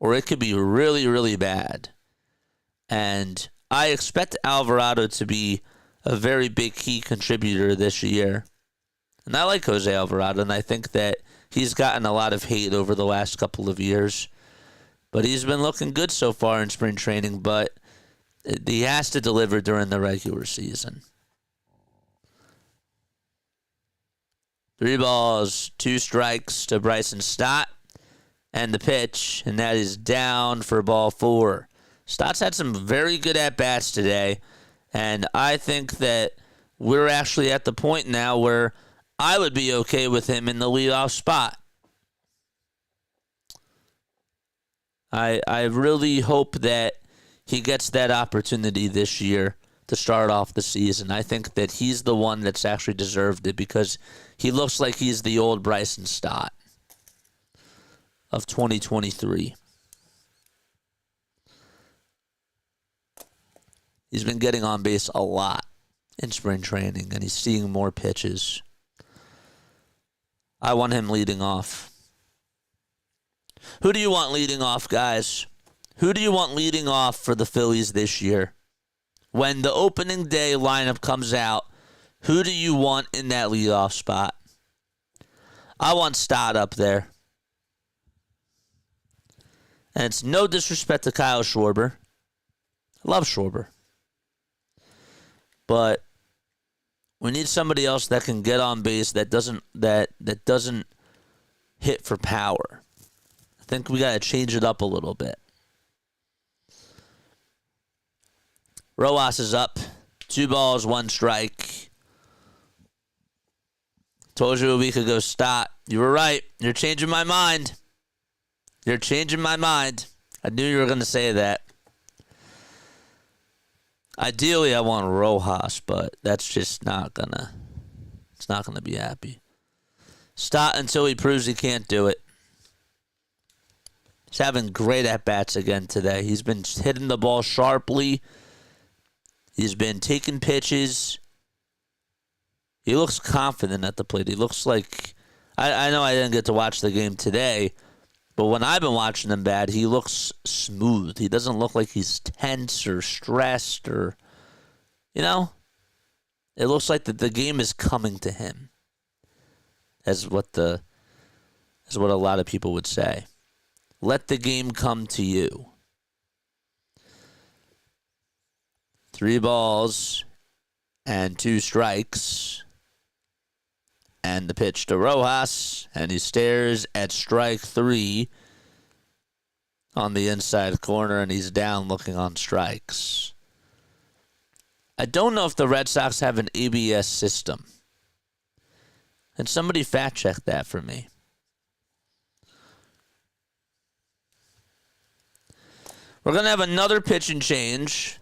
or it could be really, really bad. And I expect Alvarado to be a very big key contributor this year. And I like Jose Alvarado, and I think that he's gotten a lot of hate over the last couple of years. But he's been looking good so far in spring training, but he has to deliver during the regular season. 3 balls, 2 strikes to Bryson Stott, and the pitch, and that is down for ball 4. Stott's had some very good at-bats today, and I think that we're actually at the point now where I would be okay with him in the leadoff spot. I really hope that he gets that opportunity this year to start off the season. I think that he's the one that's actually deserved it because he looks like he's the old Bryson Stott of 2023. He's been getting on base a lot in spring training, and he's seeing more pitches. I want him leading off. Who do you want leading off, guys? Who do you want leading off for the Phillies this year? When the opening day lineup comes out, who do you want in that leadoff spot? I want Stott up there. And it's no disrespect to Kyle Schwarber. I love Schwarber. But we need somebody else that can get on base that doesn't hit for power. I think we got to change it up a little bit. Rojas is up. 2 balls, 1 strike. Told you a week ago, Stott. You were right. You're changing my mind. You're changing my mind. I knew you were going to say that. Ideally, I want Rojas, but that's just not gonna. It's not gonna be happy. Stott until he proves he can't do it. He's having great at bats again today. He's been hitting the ball sharply. He's been taking pitches. He looks confident at the plate. He looks like I know I didn't get to watch the game today, but when I've been watching him bad, he looks smooth. He doesn't look like he's tense or stressed or, you know, it looks like the game is coming to him. As what a lot of people would say. Let the game come to you. 3 balls and 2 strikes. And the pitch to Rojas, and he stares at strike 3 on the inside corner, and he's down looking on strikes. I don't know if the Red Sox have an ABS system. And somebody fact check that for me. We're going to have another pitch and change.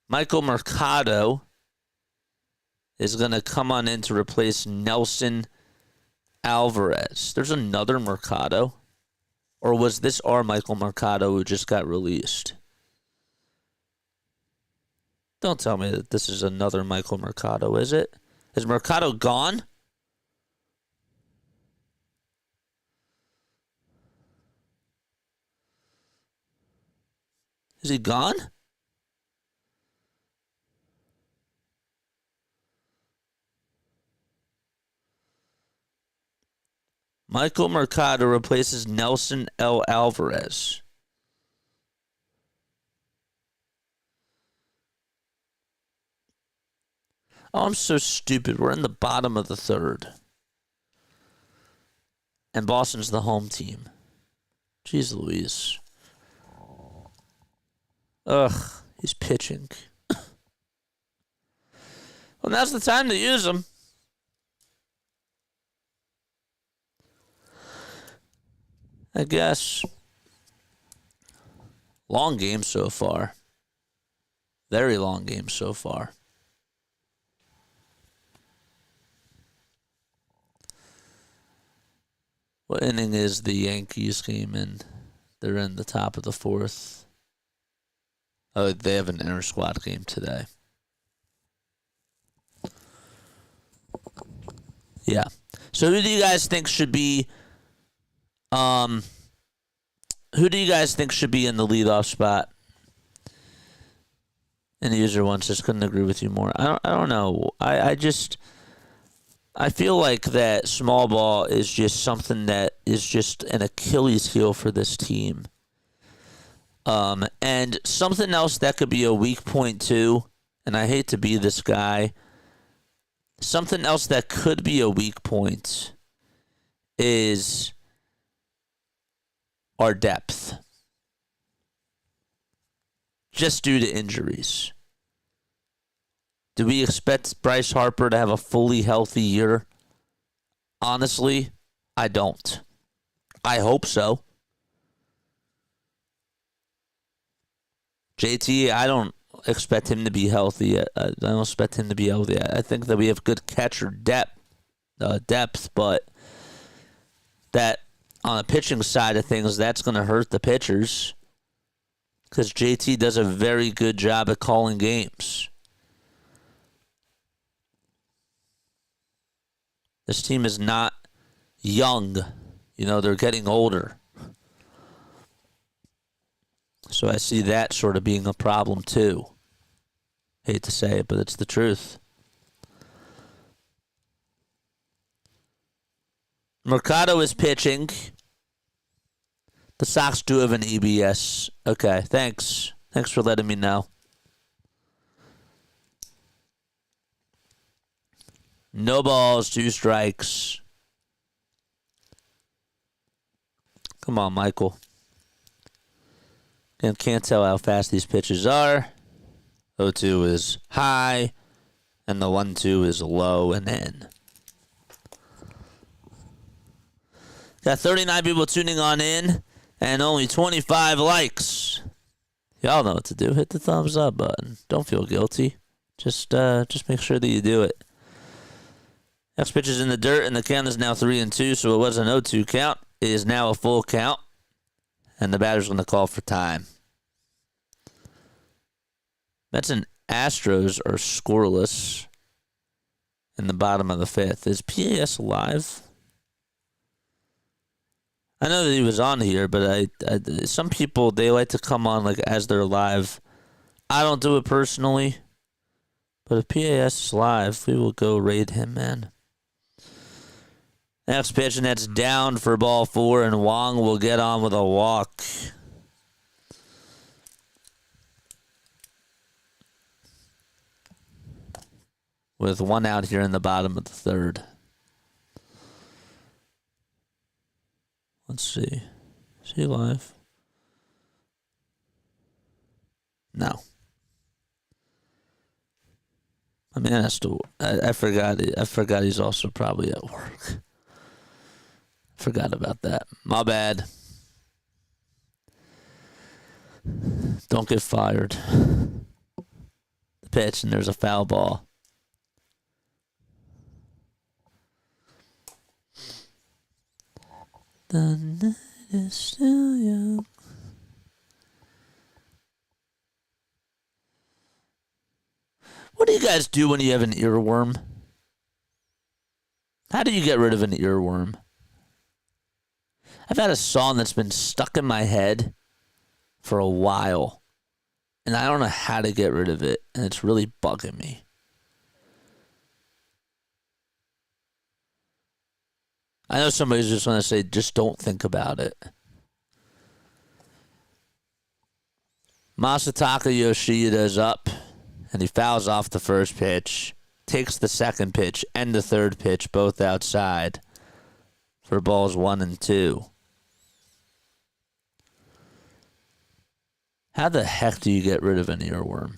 Michael Mercado is going to come on in to replace Nelson Alvarez. There's another Mercado? Or was this our Michael Mercado who just got released? Don't tell me that this is another Michael Mercado, is it? Is Mercado gone? Is he gone? Michael Mercado replaces Nelson L. Alvarez. Oh, I'm so stupid. We're in the bottom of the 3rd. And Boston's the home team. Jeez Louise. Ugh, he's pitching. Well, now's the time to use him. I guess. Long game so far. Very long game so far. What inning is the Yankees game in? They're in the top of the 4th. Oh, they have an inter-squad game today. Yeah. So who do you guys think should be in the leadoff spot? And the user one says couldn't agree with you more. I don't know. I feel like that small ball is just something that is just an Achilles heel for this team. And something else that could be a weak point too, and I hate to be this guy, something else that could be a weak point is our depth. Just due to injuries. Do we expect Bryce Harper to have a fully healthy year? Honestly, I don't. I hope so. JT, I don't expect him to be healthy. I don't expect him to be healthy. I think that we have good catcher depth, but that on the pitching side of things, that's going to hurt the pitchers because JT does a very good job at calling games. This team is not young. They're getting older. So I see that sort of being a problem too. Hate to say it, but it's the truth. Mercado is pitching. The Sox do have an EBS. Okay, thanks. Thanks for letting me know. No balls, 2 strikes. Come on, Michael. And can't tell how fast these pitches are. 0-2 is high, and the 1-2 is low and in. Got 39 people tuning on in, and only 25 likes. Y'all know what to do. Hit the thumbs up button. Don't feel guilty. Just make sure that you do it. Next pitch is in the dirt, and the count is now 3-2, so it was an 0-2 count. It is now a full count, and the batter's going to call for time. Mets and Astros are scoreless in the bottom of the 5th. Is PAS alive? I know that he was on here, but some people, they like to come on like as they're live. I don't do it personally, but if PAS is live, we will go raid him, man. Next pitch, and that's down for ball 4, and Wong will get on with a walk. With 1 out here in the bottom of the 3rd. Let's see. Is he live? No. I mean, I forgot he's also probably at work. Forgot about that. My bad. Don't get fired. The pitch, and there's a foul ball. The night is still young. What do you guys do when you have an earworm? How do you get rid of an earworm? I've had a song that's been stuck in my head for a while, and I don't know how to get rid of it, and it's really bugging me. I know somebody's just going to say, just don't think about it. Masataka Yoshida is up, and he fouls off the first pitch, takes the second pitch and the third pitch, both outside, for balls 1 and 2. How the heck do you get rid of an earworm?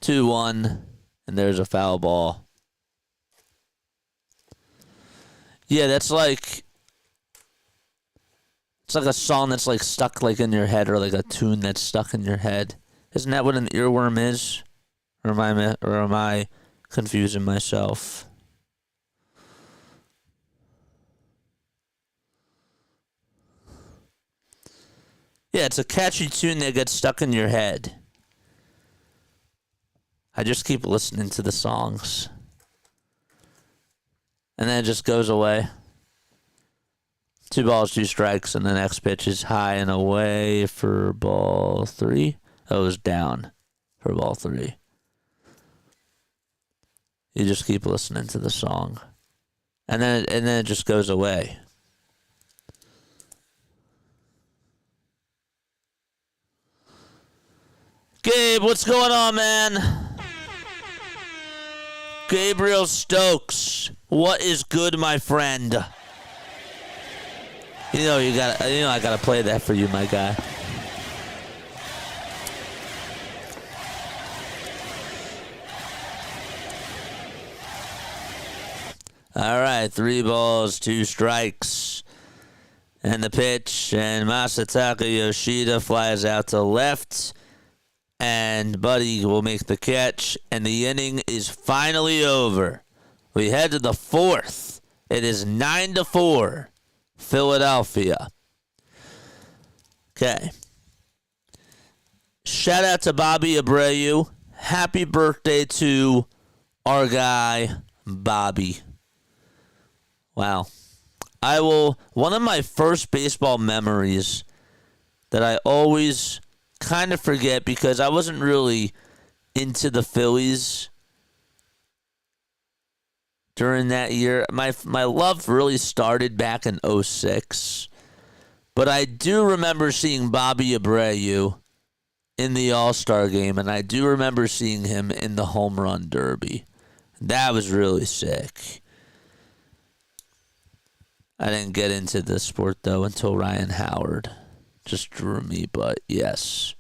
Two, 1, and there's a foul ball. Yeah, that's like, it's like a song that's like stuck like in your head, or like a tune that's stuck in your head. Isn't that what an earworm is? Or am I confusing myself? Yeah, it's a catchy tune that gets stuck in your head. I just keep listening to the songs. And then it just goes away. 2 balls, 2 strikes, and the next pitch is high and away for ball 3. Oh, it was down for ball 3. You just keep listening to the song. And then it just goes away. Gabe, what's going on, man? Gabriel Stokes, what is good, my friend? I gotta play that for you, my guy. All right, 3 balls, 2 strikes. And the pitch, and Masataka Yoshida flies out to left. And Buddy will make the catch, and the inning is finally over. We head to the 4th. It is 9-4, Philadelphia. Okay. Shout out to Bobby Abreu. Happy birthday to our guy, Bobby. Wow. One of my first baseball memories that I always kind of forget because I wasn't really into the Phillies during that year. My love really started back in 2006. But I do remember seeing Bobby Abreu in the All-Star game, and I do remember seeing him in the Home Run Derby. That was really sick. I didn't get into the sport, though, until Ryan Howard just drew me, but yes.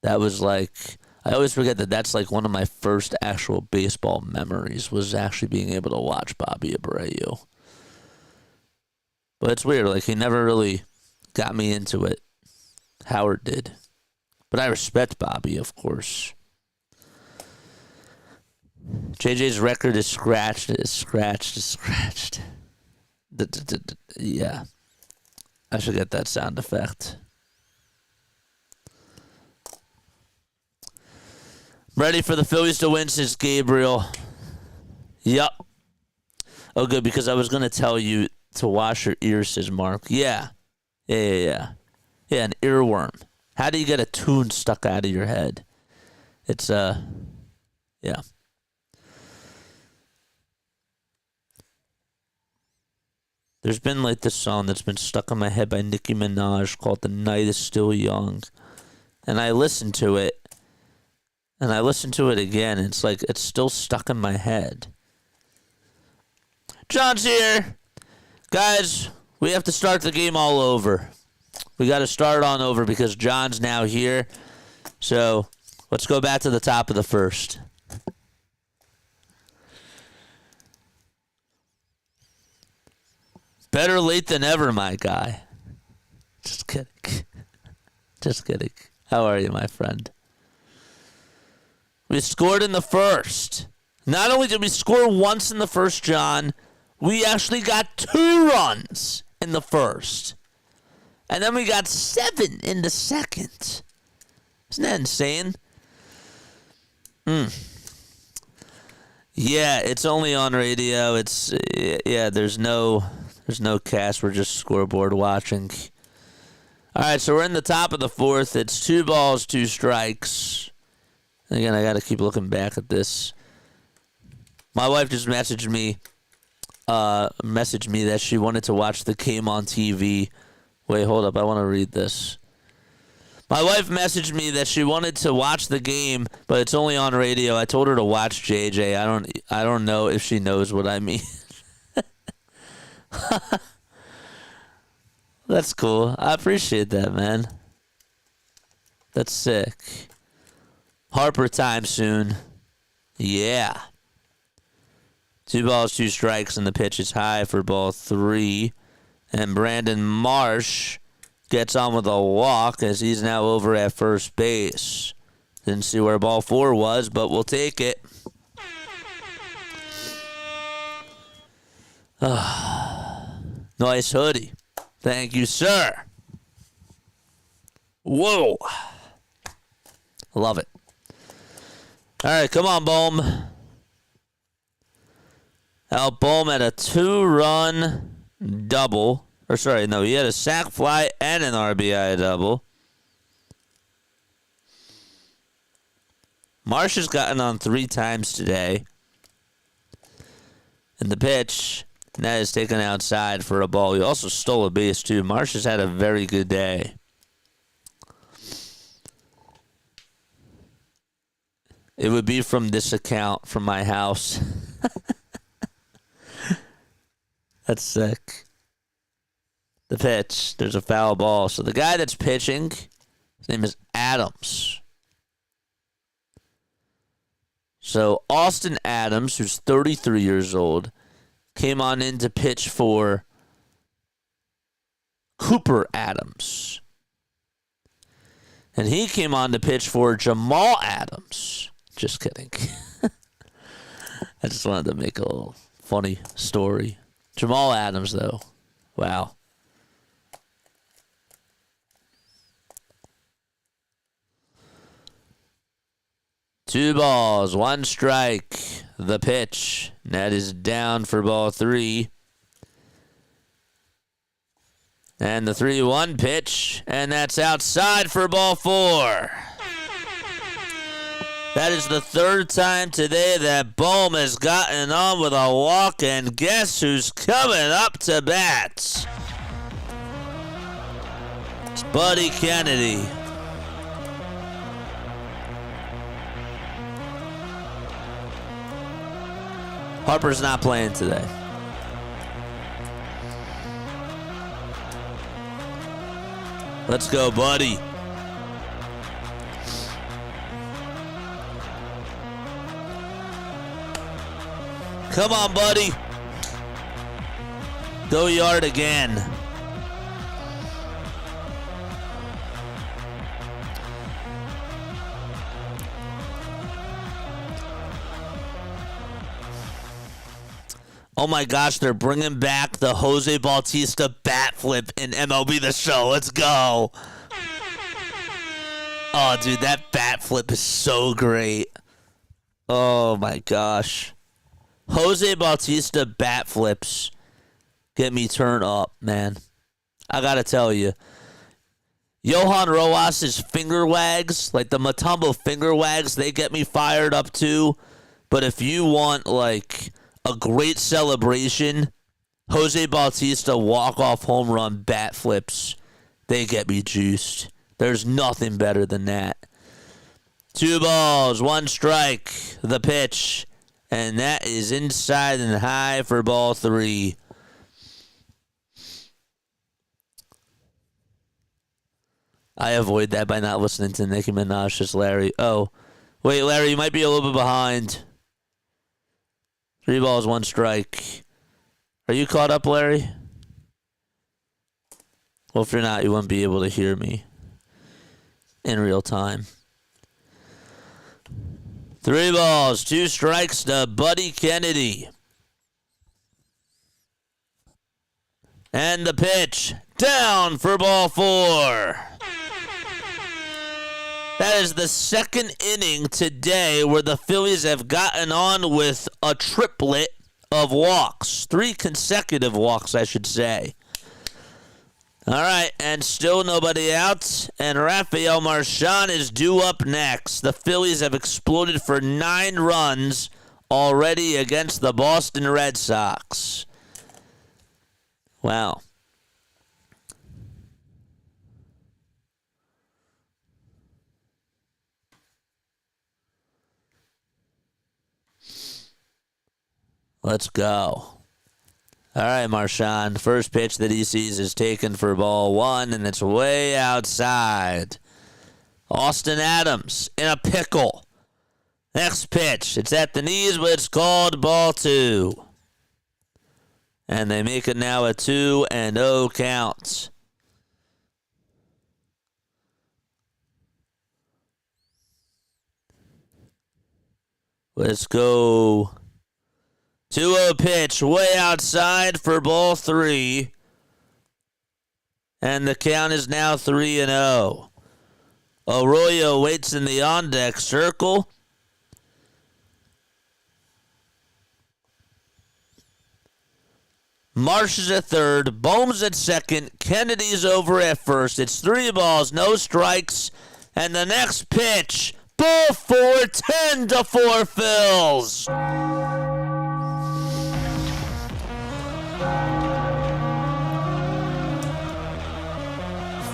That was like, I always forget that that's like one of my first actual baseball memories was actually being able to watch Bobby Abreu. But it's weird, like he never really got me into it. Howard did. But I respect Bobby, of course. JJ's record is scratched. Yeah. I should get that sound effect. Ready for the Phillies to win, says Gabriel. Yup. Oh, good, because I was going to tell you to wash your ears, says Mark. Yeah. Yeah, an earworm. How do you get a tune stuck out of your head? It's, yeah. There's been like this song that's been stuck in my head by Nicki Minaj called The Night Is Still Young. And I listened to it. And I listened to it again. And it's like, it's still stuck in my head. John's here. Guys, we have to start the game all over. We got to start on over because John's now here. So let's go back to the top of the first. Better late than ever, my guy. Just kidding. Just kidding. How are you, my friend? We scored in the first. Not only did we score once in the first, John, we actually got 2 runs in the first. And then we got 7 in the second. Isn't that insane? Yeah, it's only on radio. There's no cast. We're just scoreboard watching. All right, so we're in the top of the 4th. It's 2 balls, 2 strikes. Again, I got to keep looking back at this. My wife just messaged me that she wanted to watch the game on TV. Wait, hold up. I want to read this. My wife messaged me that she wanted to watch the game, but it's only on radio. I told her to watch JJ. I don't know if she knows what I mean. That's cool. I appreciate that, man. That's sick. Harper time soon. Yeah. 2 balls, 2 strikes, and the pitch is high for ball 3. And Brandon Marsh gets on with a walk as he's now over at first base. Didn't see where ball 4 was, but we'll take it. Nice hoodie. Thank you, sir. Whoa. I love it. All right, come on, Bohm. Out Bohm had a 2-run double. Or sorry, no, he had a sac fly and an RBI double. Marsh has gotten on 3 times today. And the pitch, that is taken outside for a ball. He also stole a base, too. Marsh has had a very good day. It would be from this account from my house. That's sick. The pitch. There's a foul ball. So the guy that's pitching, his name is Adams. So Austin Adams, who's 33 years old, came on in to pitch for Cooper Adams. And he came on to pitch for Jamal Adams. Just kidding. I just wanted to make a little funny story. Jamal Adams, though. Wow. Two balls, 1 strike. The pitch. That is down for ball 3. And the 3-1 pitch. And that's outside for ball 4. That is the 3rd time today that Bohm has gotten on with a walk. And guess who's coming up to bat? It's Buddy Kennedy. Harper's not playing today. Let's go, Buddy. Come on, Buddy. Go yard again. Oh my gosh, they're bringing back the Jose Bautista bat flip in MLB The Show. Let's go. Oh, dude, that bat flip is so great. Oh my gosh. Jose Bautista bat flips get me turned up, man. I gotta tell you. Johan Rojas' finger wags, like the Matumbo finger wags, they get me fired up too. But if you want, like, a great celebration, Jose Bautista walk-off home run bat flips, they get me juiced. There's nothing better than that. 2 balls, 1 strike, the pitch, and that is inside and high for ball 3. I avoid that by not listening to Nicki Minaj's Larry. Oh, wait, Larry, you might be a little bit behind. 3 balls, 1 strike. Are you caught up, Larry? Well, if you're not, you won't be able to hear me in real time. 3 balls, 2 strikes to Buddy Kennedy. And the pitch, down for ball 4. That is the 2nd inning today where the Phillies have gotten on with a triplet of walks. 3 consecutive walks, I should say. All right, and still nobody out. And Rafael Marchand is due up next. The Phillies have exploded for 9 runs already against the Boston Red Sox. Wow. Let's go. All right, Marchand. First pitch that he sees is taken for ball 1, and it's way outside. Austin Adams in a pickle. Next pitch. It's at the knees, but it's called ball 2. And they make it now a 2-0 count. Let's go. 2-0 pitch way outside for ball 3. And the count is now 3-0. Arroyo waits in the on-deck circle. Marsh is at third. Bohm's at second. Kennedy's over at first. It's 3 balls, no strikes. And the next pitch, ball 4, 10-4 Phils.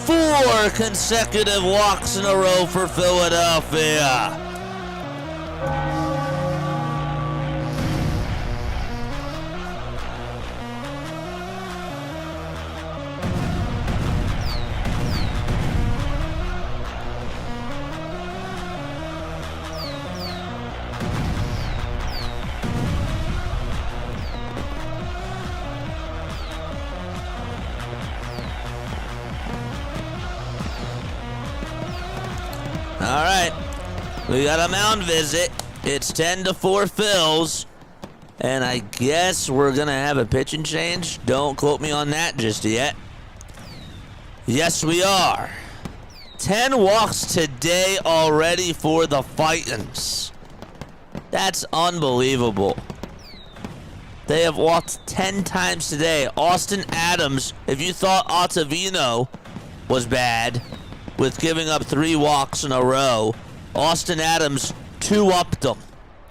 Four consecutive walks in a row for Philadelphia. All right, we got a mound visit. It's 10-4 Phils, and I guess we're gonna have a pitching change. Don't quote me on that just yet. Yes, we are. 10 walks today already for the Fightins. That's unbelievable. They have walked 10 times today. Austin Adams, if you thought Ottavino was bad with giving up 3 walks in a row, Austin Adams 2-upped them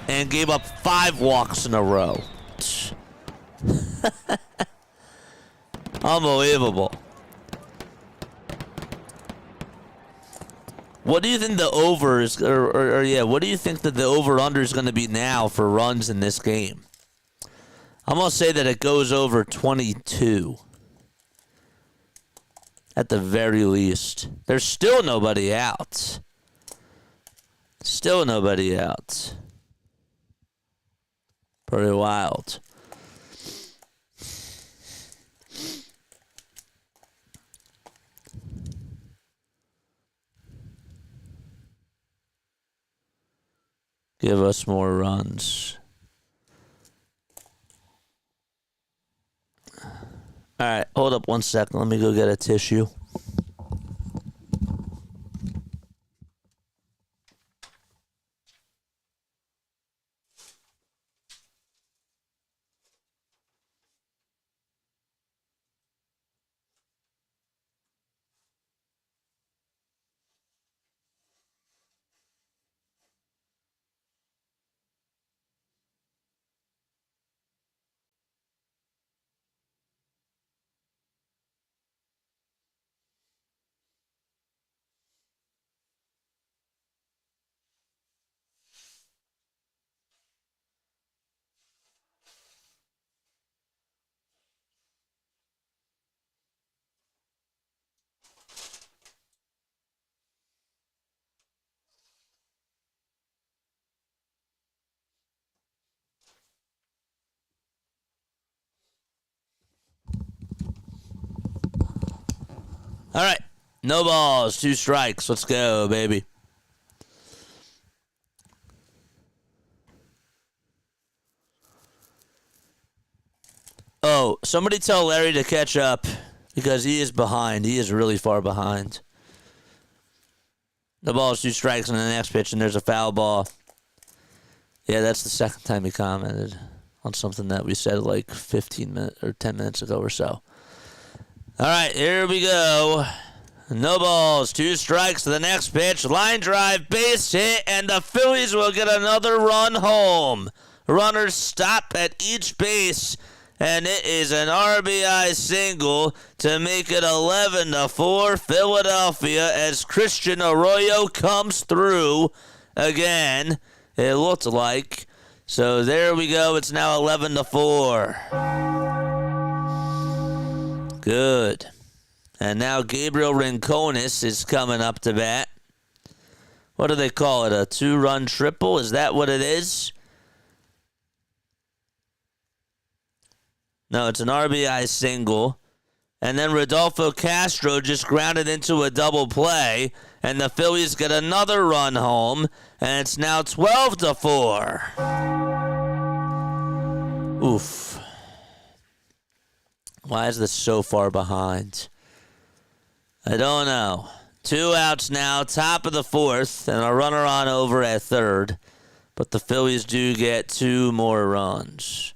and gave up 5 walks in a row. Unbelievable. What do you think the over is, what do you think that the over-under is going to be now for runs in this game? I'm going to say that it goes over 22. At the very least. There's still nobody out. Still nobody out. Pretty wild. Give us more runs. All right, hold up 1 second. Let me go get a tissue. All right. No balls, 2 strikes. Let's go, baby. Oh, somebody tell Larry to catch up because he is behind. He is really far behind. The ball is 2 strikes on the next pitch, and there's a foul ball. Yeah, that's the second time he commented on something that we said like 15 minutes or 10 minutes ago or so. All right, here we go. No balls, 2 strikes to the next pitch. Line drive, base hit, and the Phillies will get another run home. Runners stop at each base, and it is an RBI single to make it 11-4 Philadelphia as Christian Arroyo comes through again. It looked like. So there we go. It's now 11-4. Good. And now Gabriel Rincones is coming up to bat. What do they call it? A 2-run triple? Is that what it is? No, it's an RBI single. And then Rodolfo Castro just grounded into a double play, and the Phillies get another run home, and it's now 12-4. Oof. Why is this so far behind? I don't know. 2 outs now, top of the 4th, and a runner on over at 3rd. But the Phillies do get 2 more runs.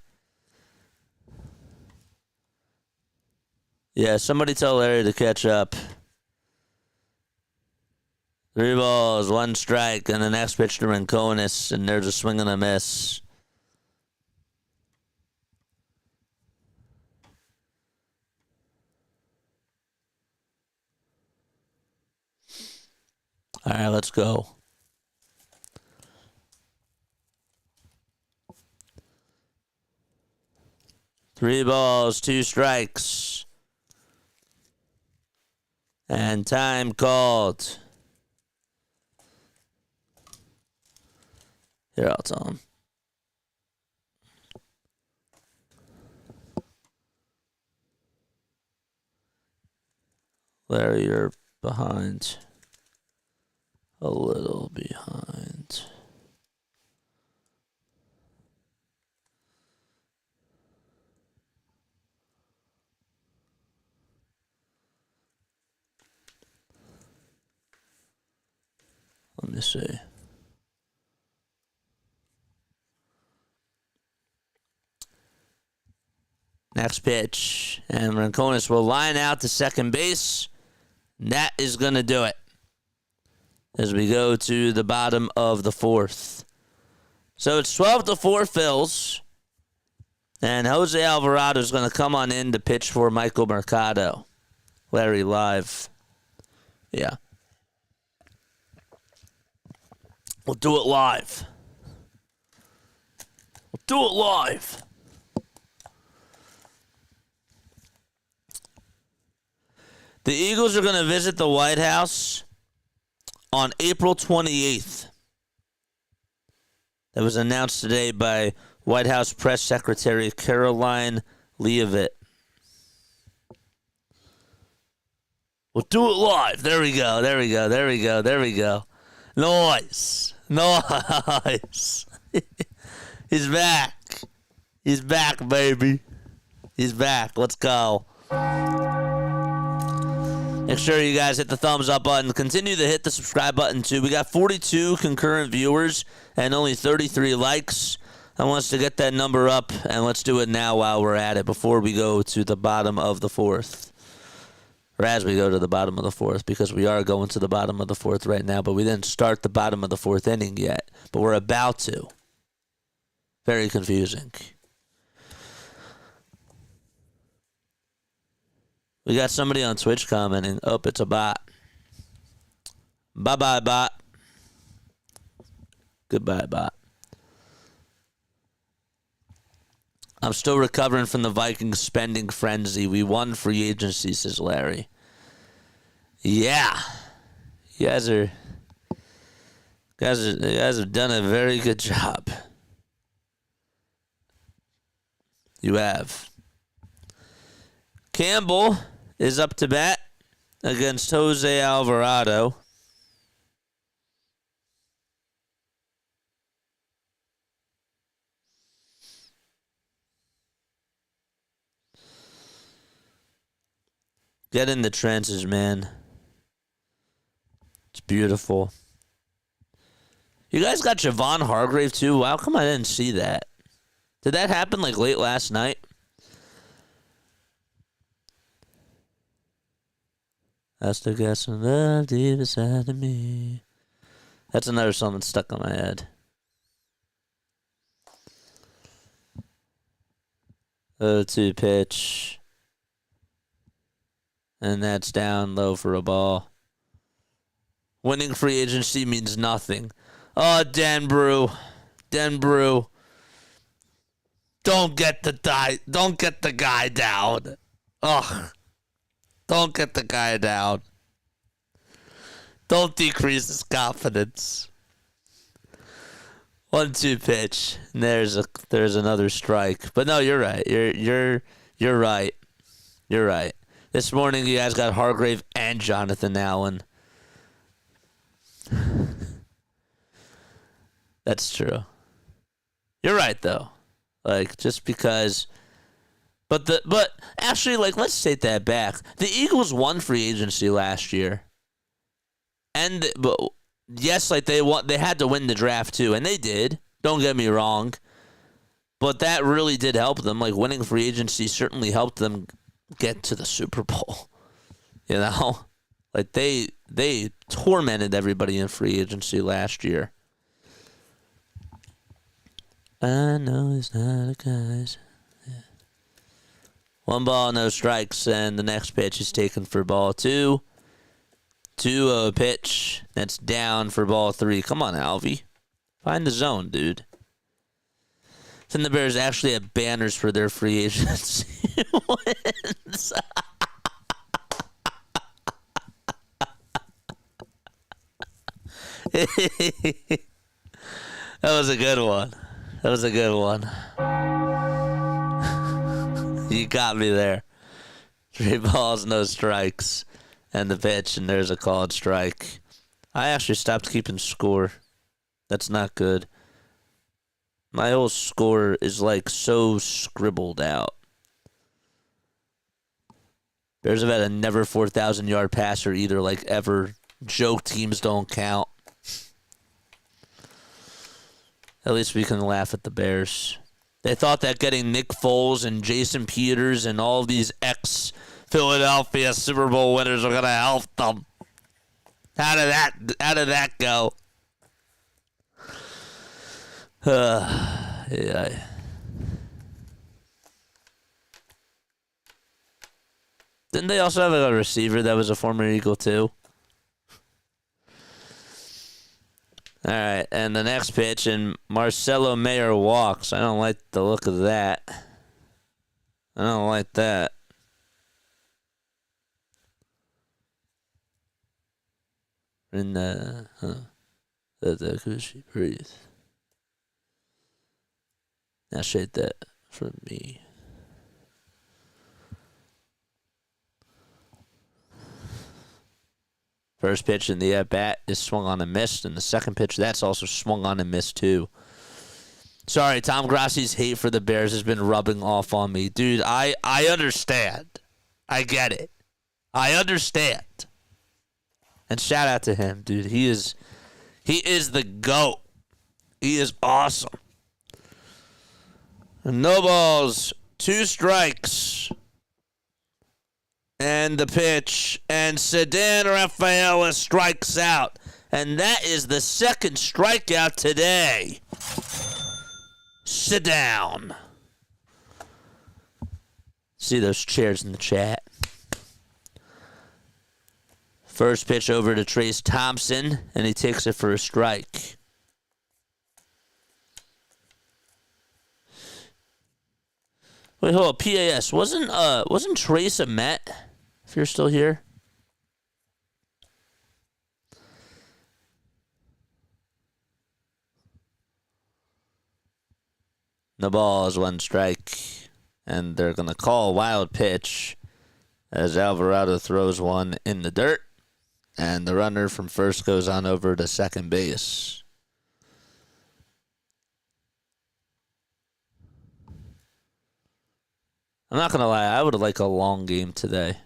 Yeah, somebody tell Larry to catch up. 3 balls, 1 strike, and the next pitch to Rincones, and there's a swing and a miss. All right, let's go. Three balls, 2 strikes. And time called. Here, I'll tell him. Larry, you're behind. A little behind. Let me see. Next pitch. And Rincones will line out to second base. And that is going to do it as we go to the bottom of the 4th. So it's 12-4 Phils. And Jose Alvarado is going to come on in to pitch for Michael Mercado. Larry live. Yeah. We'll do it live. We'll do it live. The Eagles are going to visit the White House on April 28th. That was announced today by White House Press Secretary Caroline Leavitt. We'll do it live. There we go. There we go. There we go. There we go. Nice. Nice. He's back. He's back, baby. He's back. Let's go. Make sure you guys hit the thumbs up button. Continue to hit the subscribe button, too. We got 42 concurrent viewers and only 33 likes. I want us to get that number up, and let's do it now while we're at it before we go to the bottom of the 4th. Or as we go to the bottom of the 4th, because we are going to the bottom of the 4th right now, but we didn't start the bottom of the 4th inning yet. But we're about to. Very confusing. We got somebody on Twitch commenting. Oh, it's a bot. Bye-bye, bot. Goodbye, bot. I'm still recovering from the Vikings spending frenzy. We won free agency, says Larry. Yeah. You guys have done a very good job. You have. Campbell is up to bat against Jose Alvarado. Get in the trenches, man. It's beautiful. You guys got Javon Hargrave, too? Wow, how come I didn't see that? Did that happen, like, late last night? I still got some love deep inside of me. That's another song that's stuck on my head. 0-2 pitch. And that's down low for a ball. Winning free agency means nothing. Oh, Denbrew. Denbrew. Don't get the guy down. Ugh. Don't get the guy down. Don't decrease his confidence. 1-2 pitch. And there's another strike. But no, you're right. You're right. You're right. This morning, you guys got Hargrave and Jonathan Allen. That's true. You're right, though. Like, just because... But actually, like, let's take that back. The Eagles won free agency last year. But yes, like, they had to win the draft, too, and they did. Don't get me wrong. But that really did help them. Like, winning free agency certainly helped them get to the Super Bowl. You know? Like, they tormented everybody in free agency last year. I know he's not a guy's. Yeah. 1 ball, no strikes, and the next pitch is taken for ball 2. 2-0 pitch. That's down for ball 3. Come on, Alvy. Find the zone, dude. Then the Bears actually have banners for their free agency wins. That was a good one. That was a good one. You got me there. 3 balls, no strikes. And the pitch, and there's a called strike. I actually stopped keeping score. That's not good. My whole score is like so scribbled out. Bears have had a never 4,000-yard passer either, like ever. Joke teams don't count. At least we can laugh at the Bears. They thought that getting Nick Foles and Jason Peters and all these ex-Philadelphia Super Bowl winners are going to help them. How did that go? Yeah. Didn't they also have a receiver that was a former Eagle too? All right, and the next pitch, and Marcelo Mayer walks. I don't like the look of that. I don't like that. In the could she breathe? Now shade that from me. First pitch in the at-bat is swung on and missed, and the second pitch, that's also swung on and missed, too. Sorry, Tom Grassi's hate for the Bears has been rubbing off on me. Dude, I understand. I get it. I understand. And shout out to him, dude. He is the GOAT. He is awesome. No balls, 2 strikes. And the pitch, and Sedan Rafaela strikes out. And that is the second strikeout today. Sit down. See those chairs in the chat. First pitch over to Trace Thompson, and he takes it for a strike. Wait, hold on. PAS. Wasn't Trace a Met? If you're still here. The ball is 1 strike. And they're going to call a wild pitch as Alvarado throws one in the dirt. And the runner from first goes on over to second base. I'm not going to lie. I would like a long game today.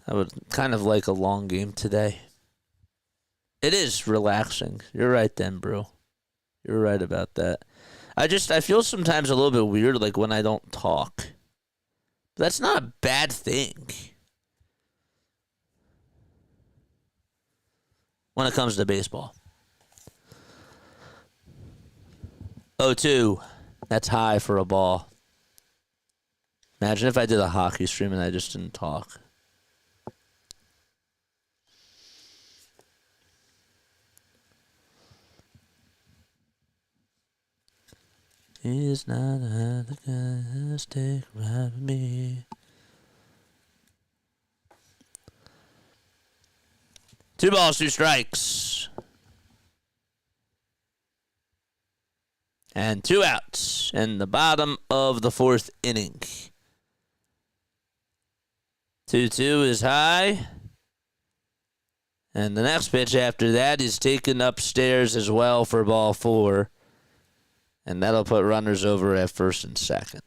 I would kind of like a long game today. It is relaxing. You're right then, bro. You're right about that. I feel sometimes a little bit weird like when I don't talk. But that's not a bad thing. When it comes to baseball. 0-2. That's high for a ball. Imagine if I did a hockey stream and I just didn't talk. He's not the guy that's take right with me. 2 balls, 2 strikes. And 2 outs in the bottom of the 4th inning. 2-2 is high. And the next pitch after that is taken upstairs as well for ball 4. And that'll put runners over at first and second.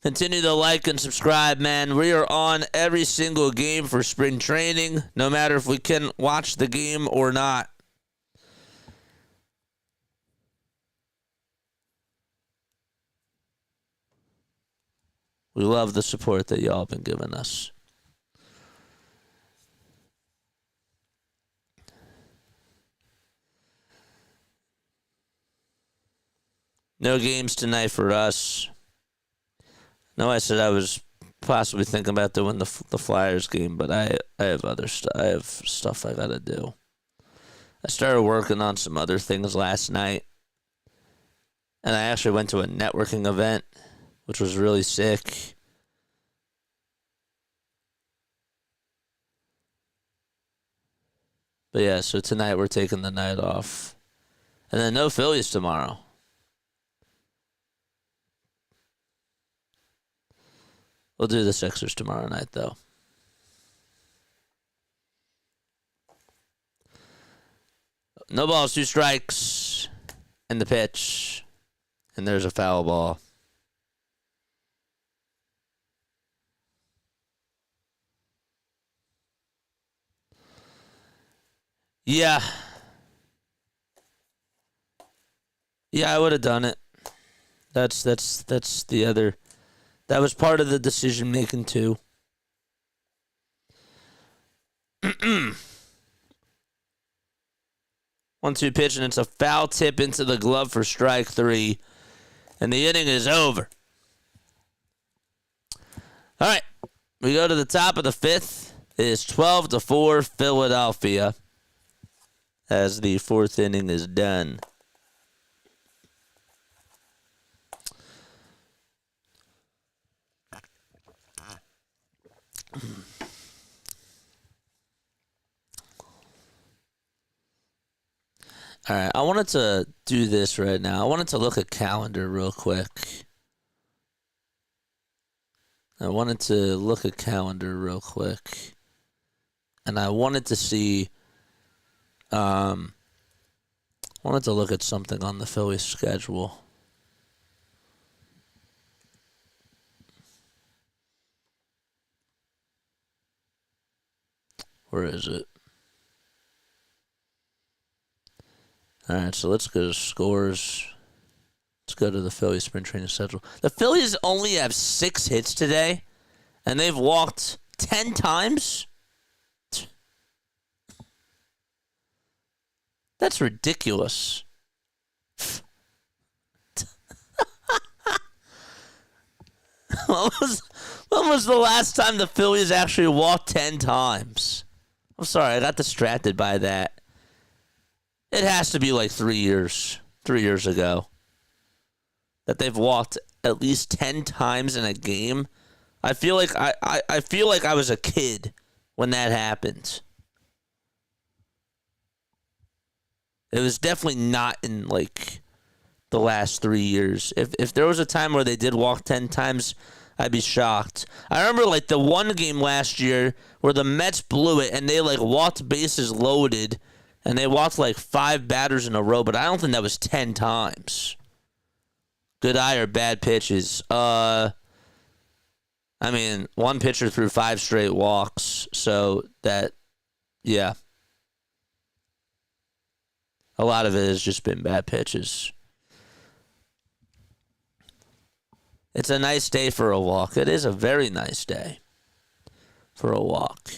Continue to like and subscribe, man. We are on every single game for spring training, no matter if we can watch the game or not. We love the support that y'all have been giving us. No games tonight for us. No, I said I was possibly thinking about doing the Flyers game, but I have other stuff. I have stuff I gotta do. I started working on some other things last night, and I actually went to a networking event, which was really sick. But yeah, so tonight we're taking the night off, and then no Phillies tomorrow. We'll do the Sixers tomorrow night, though. No balls, 2 strikes, and the pitch. And there's a foul ball. Yeah. Yeah, I would have done it. That's the other... That was part of the decision making too. 1-2 pitch, and it's a foul tip into the glove for strike 3. And the inning is over. All right. We go to the top of the 5th. It is 12-4 Philadelphia as the 4th inning is done. All right, I wanted to do this right now. I wanted to look at calendar real quick. And I wanted to see, wanted to look at something on the Phillies schedule. Where is it? All right, so let's go to scores. Let's go to the Phillies spring training schedule. The Phillies only have 6 hits today, and they've walked 10 times? That's ridiculous. When was the last time the Phillies actually walked 10 times? I'm sorry, I got distracted by that. It has to be like 3 years. 3 years ago. That they've walked at least 10 times in a game. I feel like I feel like I was a kid when that happened. It was definitely not in like the last 3 years. If there was a time where they did walk 10 times, I'd be shocked. I remember like the one game last year where the Mets blew it and they like walked bases loaded and they walked like 5 batters in a row, but I don't think that was 10 times. Good eye or bad pitches? I mean, one pitcher threw 5 straight walks, so that, yeah. A lot of it has just been bad pitches. It's a nice day for a walk. It is a very nice day for a walk.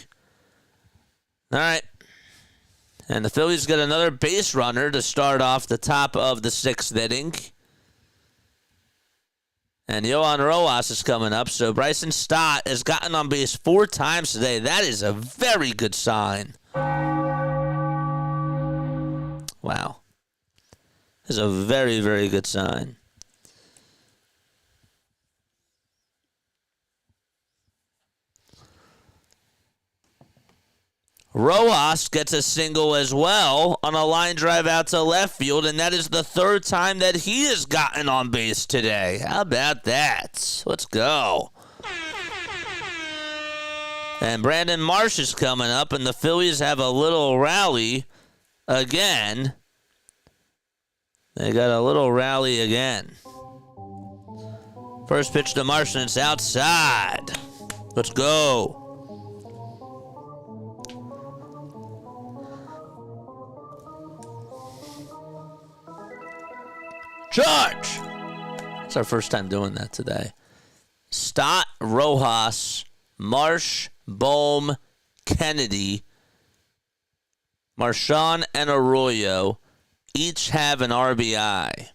All right. And the Phillies get another base runner to start off the top of the 6th inning. And Yohan Rojas is coming up. So Bryson Stott has gotten on base 4 times today. That is a very good sign. Wow. That's a very, very good sign. Rojas gets a single as well on a line drive out to left field, and that is the third time that he has gotten on base today. How about that? Let's go. And Brandon Marsh is coming up, and the Phillies have a little rally again. They got a little rally again. First pitch to Marsh, and it's outside. Let's go. Charge! It's our first time doing that today. Stott, Rojas, Marsh, Bohm, Kennedy, Marchand, and Arroyo each have an RBI.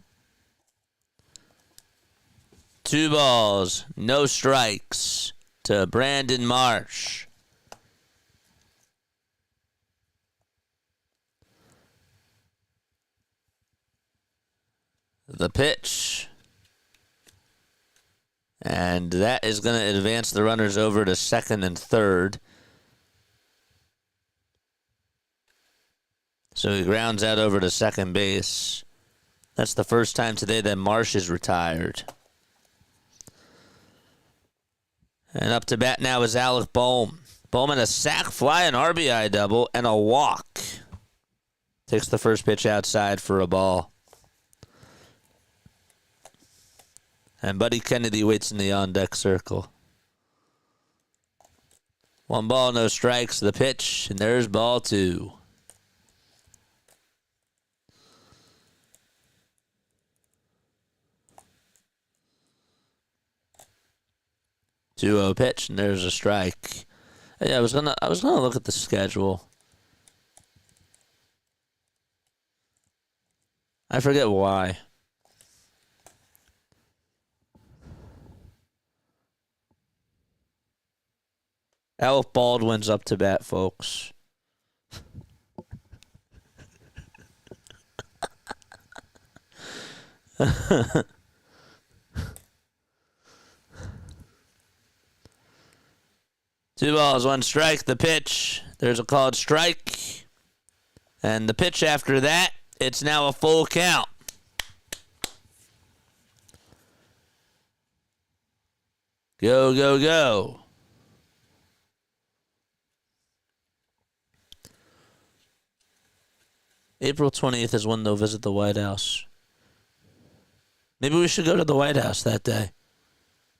2 balls, no strikes to Brandon Marsh. The pitch. And that is going to advance the runners over to second and third. So he grounds out over to second base. That's the first time today that Marsh is retired. And up to bat now is Alec Bohm. Bohm in a sac fly, an RBI double, and a walk. Takes the first pitch outside for a ball. And Buddy Kennedy waits in the on-deck circle. 1 ball, no strikes. The pitch, and there's ball 2. Two-0 pitch, and there's a strike. Yeah, I was gonna look at the schedule. I forget why. Alec Baldwin's up to bat, folks. Two balls, 1 strike. The pitch. There's a called strike. And the pitch after that, it's now a full count. Go, go, go. April 20th is when they'll visit the White House. Maybe we should go to the White House that day.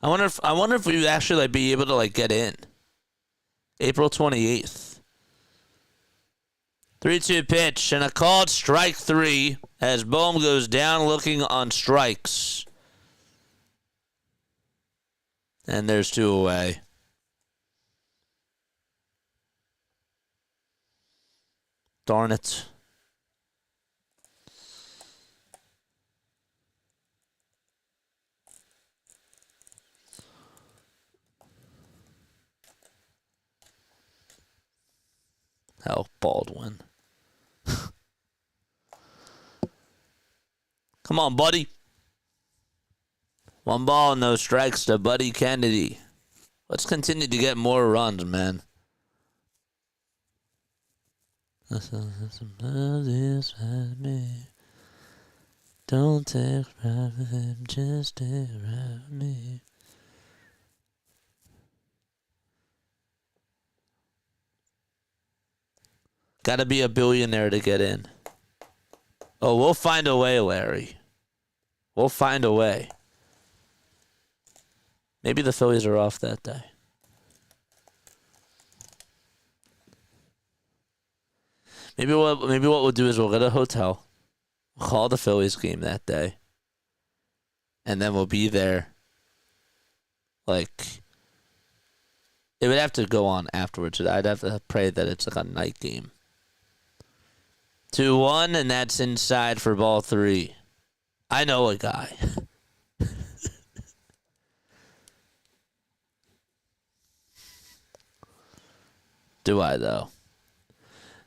I wonder if we would actually be able to get in. April 28th. 3-2 pitch and a called strike 3 as Bohm goes down looking on strikes. And there's 2 away. Darn it. Alec Baldwin. Come on, buddy. 1 ball, no strikes to Buddy Kennedy. Let's continue to get more runs, man. Don't take right with him, just take right with me. Gotta be a billionaire to get in. Oh, we'll find a way, Larry. We'll find a way. Maybe the Phillies are off that day. Maybe what we'll do is we'll go to a hotel, we'll call the Phillies game that day, and then we'll be there. It would have to go on afterwards. I'd have to pray that it's a night game. 2-1, and that's inside for ball 3. I know a guy. Do I, though?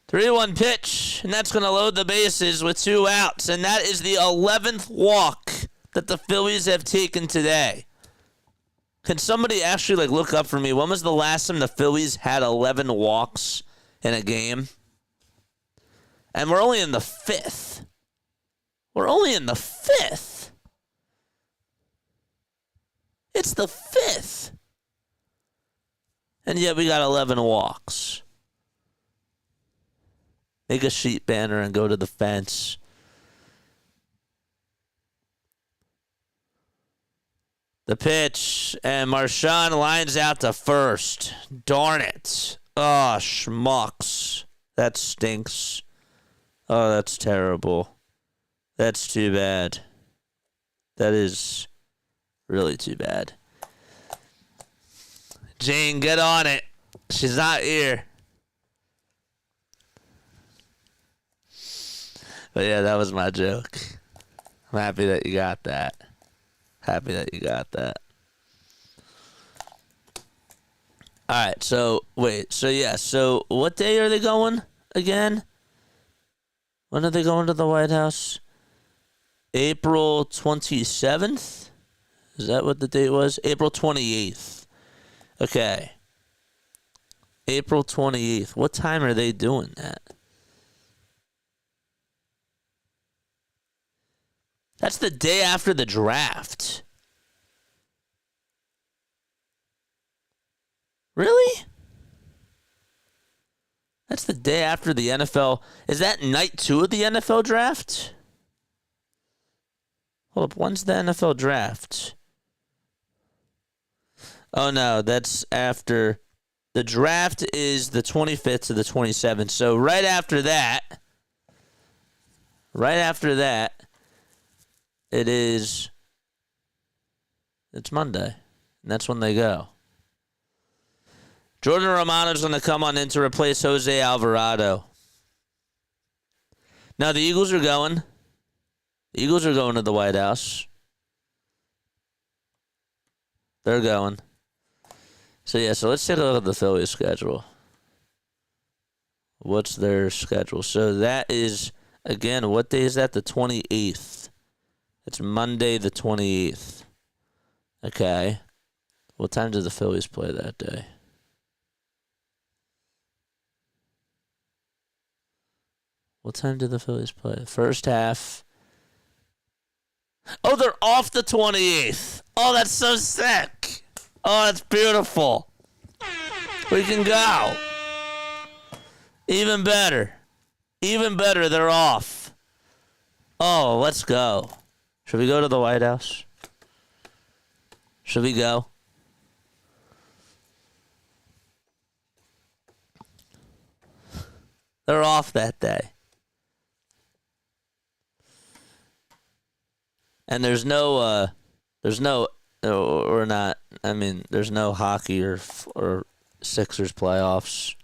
3-1 pitch, and that's going to load the bases with 2 outs, and that is the 11th walk that the Phillies have taken today. Can somebody actually look up for me? When was the last time the Phillies had 11 walks in a game. And we're only in the 5th. We're only in the 5th. It's the 5th. And yet we got 11 walks. Make a sheet banner and go to the fence. The pitch, and Marchand lines out to first. Darn it. Oh, schmucks. That stinks. Oh, that's terrible. That's too bad. That is really too bad. Jane, get on it. She's not here. But yeah, that was my joke. I'm happy that you got that. Happy that you got that. All right, so wait, so what day are they going again? When are they going to the White House? April 27th? Is that what the date was? April 28th. Okay. April 28th. What time are they doing that? That's the day after the draft. Really? That's the day after the NFL. Is that night 2 of the NFL draft? Hold up. When's the NFL draft? Oh, no. That's after. The draft is the 25th to the 27th. So right after that, it's Monday. And that's when they go. Jordan Romano's going to come on in to replace Jose Alvarado. Now, the Eagles are going. The Eagles are going to the White House. They're going. So, yeah, so let's take a look at the Phillies schedule. What's their schedule? So, that is, again, what day is that? The 28th. It's Monday the 28th. Okay. What time do the Phillies play that day? What time do the Phillies play? First half. Oh, they're off the 28th. Oh, that's so sick. Oh, that's beautiful. We can go. Even better. Even better, they're off. Oh, let's go. Should we go to the White House? Should we go? They're off that day. And there's no hockey or Sixers playoffs.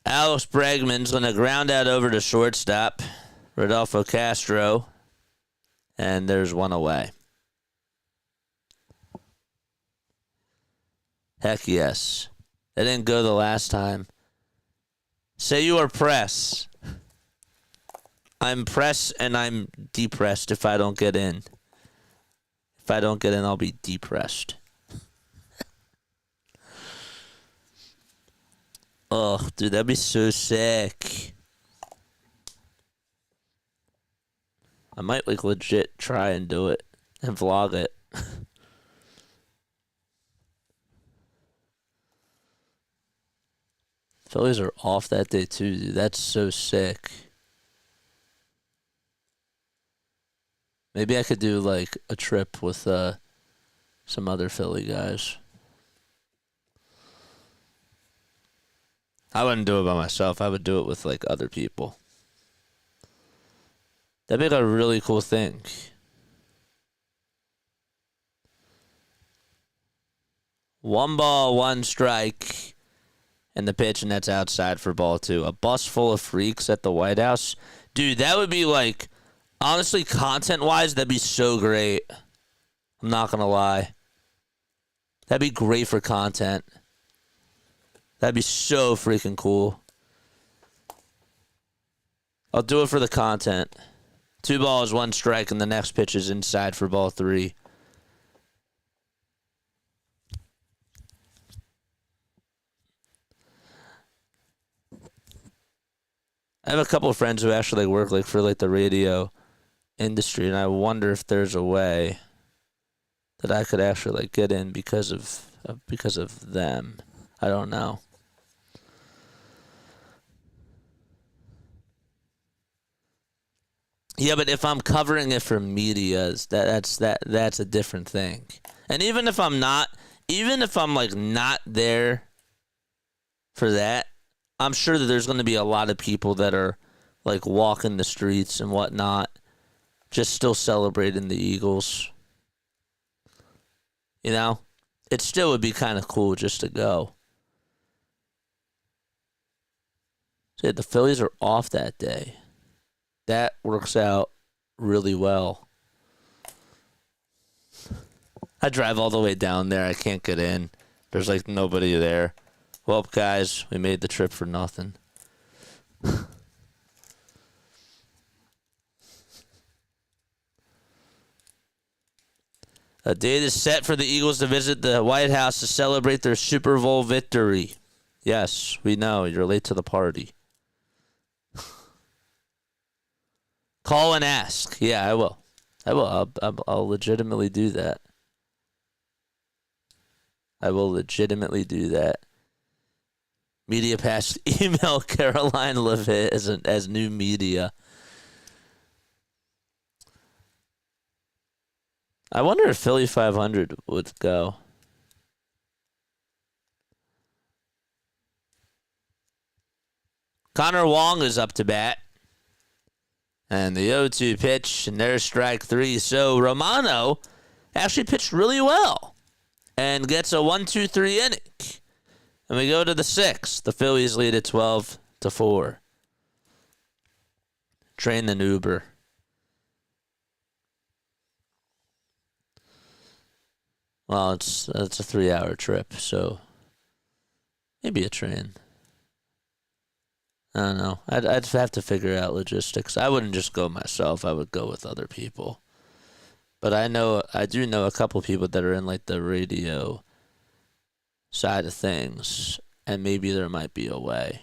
Alex Bregman's going to ground out over to shortstop, Rodolfo Castro, and there's one away. Heck yes. They didn't go the last time. Say you are press. I'm press and I'm depressed if I don't get in. If I don't get in, I'll be depressed. Oh, dude, that'd be so sick. I might legit try and do it and vlog it. Phillies are off that day too, dude. That's so sick. Maybe I could do like a trip with some other Philly guys. I wouldn't do it by myself. I would do it with like other people. That'd be like a really cool thing. One ball, one strike, and the pitch, and that's outside for ball 2. A bus full of freaks at the White House. Dude, that would be like, honestly, content-wise, that'd be so great. I'm not going to lie. That'd be great for content. That'd be so freaking cool. I'll do it for the content. 2 balls, 1 strike, and the next pitch is inside for ball 3. I have a couple of friends who actually like, work like for like the radio industry, and I wonder if there's a way that I could actually like get in because of them. I don't know. Yeah, but if I'm covering it for media, that's a different thing. And even if I'm like not there for that, I'm sure that there's going to be a lot of people that are like walking the streets and whatnot, just still celebrating the Eagles. You know, it still would be kind of cool just to go. So the Phillies are off that day. That works out really well. I drive all the way down there. I can't get in. There's like nobody there. Well, guys, we made the trip for nothing. A date is set for the Eagles to visit the White House to celebrate their Super Bowl victory. Yes, we know. You're late to the party. Call and ask. Yeah, I will. I'll legitimately do that. I will legitimately do that. Media pass. Email Caroline Levitt as new media. I wonder if Philly 500 would go. Connor Wong is up to bat. And the 0-2 pitch, and there's strike three. So Romano actually pitched really well and gets a 1-2-3 inning. And we go to the sixth. The Phillies lead at 12-4. Train the Uber. Well, it's a 3-hour trip, so maybe a train. I don't know. I'd have to figure out logistics. I wouldn't just go myself. I would go with other people. But I do know a couple people that are in like the radio side of things, and maybe there might be a way.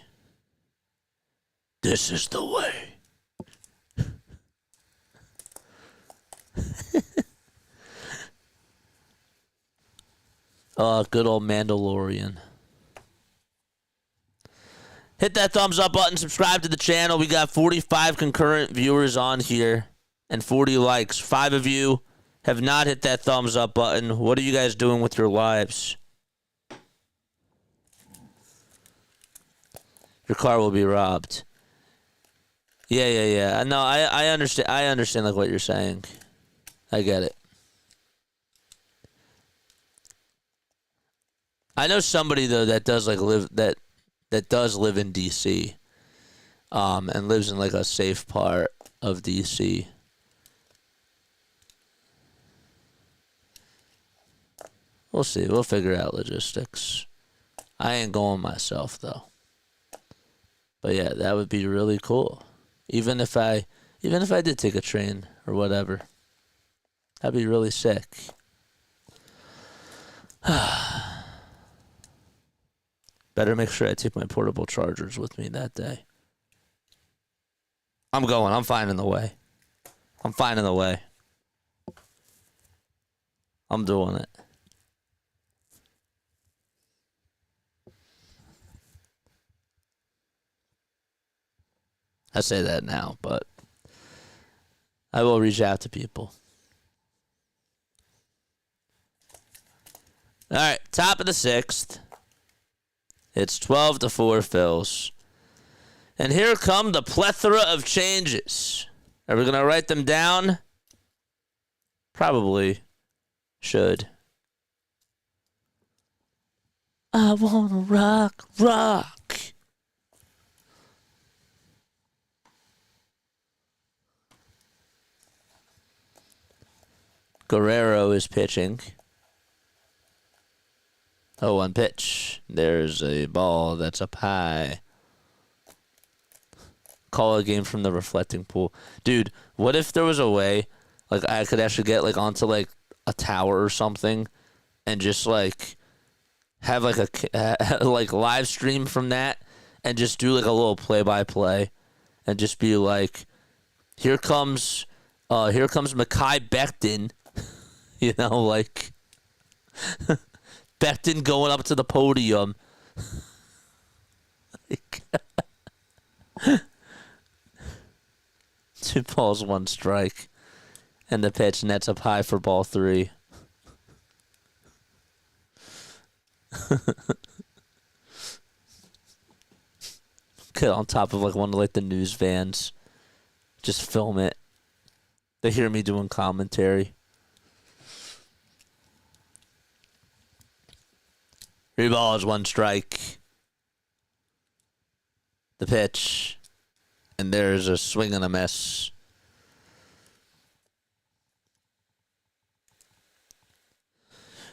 This is the way. Oh, good old Mandalorian. Hit that thumbs up button. Subscribe to the channel. We got 45 concurrent viewers on here and 40 likes. 5 of you have not hit that thumbs up button. What are you guys doing with your lives? Your car will be robbed. Yeah. No, I understand. I understand like what you're saying. I get it. I know somebody though that does like that does live in DC, and lives in like a safe part of DC. We'll see. We'll figure out logistics. I ain't going myself though. But yeah, that would be really cool. Even if I did take a train or whatever, that'd be really sick. Better make sure I take my portable chargers with me that day. I'm going. I'm finding the way. I'm finding the way. I'm doing it. I say that now, but I will reach out to people. All right, top of the sixth. It's 12-4 Phils. And here come the plethora of changes. Are we going to write them down? Probably should. I want to rock. Guerrero is pitching. 0-1 pitch. There's a ball that's up high. Call a game from the reflecting pool. Dude, what if there was a way, like, I could actually get, like, onto, like, a tower or something and just, like, have, like, a, like, live stream from that and just do, like, a little play-by-play and just be like, here comes Mekhi Becton, you know, like Becton going up to the podium. Like, 2 balls, 1 strike. And the pitch, and that's up high for ball 3. Get on top of like one of like the news vans. Just film it. They hear me doing commentary. 3 balls, 1 strike. The pitch. And there's a swing and a miss.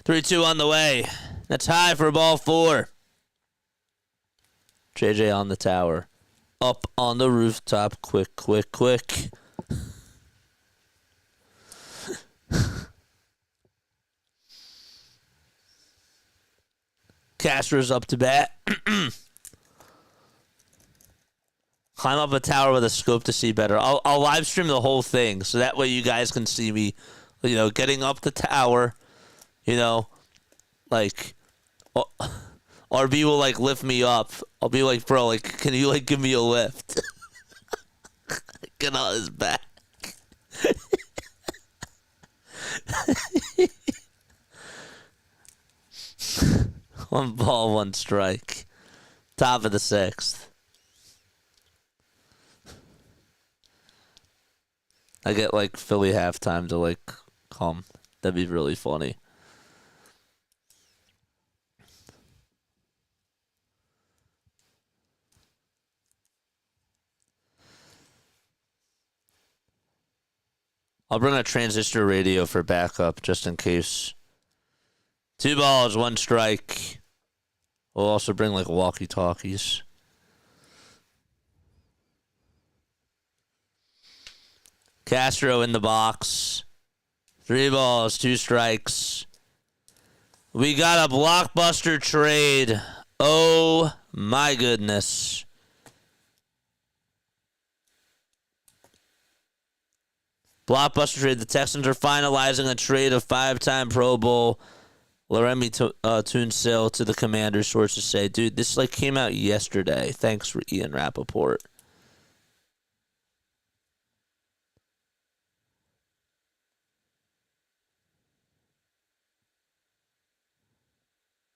Three, 2 on the way. That's high for ball 4. JJ on the tower. Up on the rooftop. Quick, quick, quick. Castro's up to bat. Climb up a tower with a scope to see better. I'll live stream the whole thing so that way you guys can see me, you know, getting up the tower. You know, like, RB will, like, lift me up. I'll be like, bro, like, can you, like, give me a lift? Get on his back. 1 ball, 1 strike. Top of the 6th. I get, like, Philly halftime to, like, come. That'd be really funny. I'll bring a transistor radio for backup just in case. 2 balls, 1 strike. We'll also bring like walkie-talkies. Castro in the box. 3 balls, 2 strikes. We got a blockbuster trade. Oh my goodness. Blockbuster trade. The Texans are finalizing a trade of 5-time Pro Bowl Laramie Tunsil to the Commanders. Sources say, dude, this like came out yesterday. Thanks for Ian Rappaport.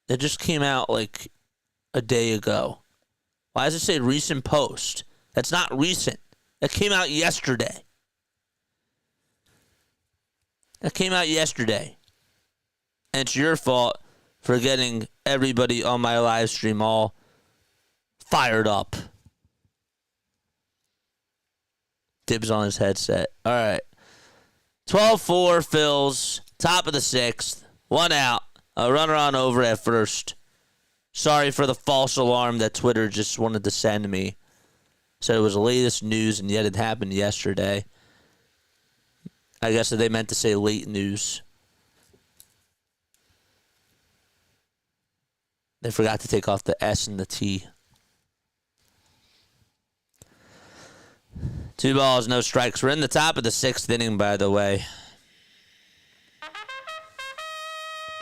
It just came out like a day ago. Why does it say recent post? That's not recent. That came out yesterday. That came out yesterday. And it's your fault for getting everybody on my live stream all fired up. Dibs on his headset. All right. 12-4 Phils. Top of the 6th. 1 out. A runner on over at first. Sorry for the false alarm that Twitter just wanted to send me. Said it was the latest news, and yet it happened yesterday. I guess they meant to say late news. They forgot to take off the S and the T. 2 balls, no strikes. We're in the top of the 6th inning, by the way.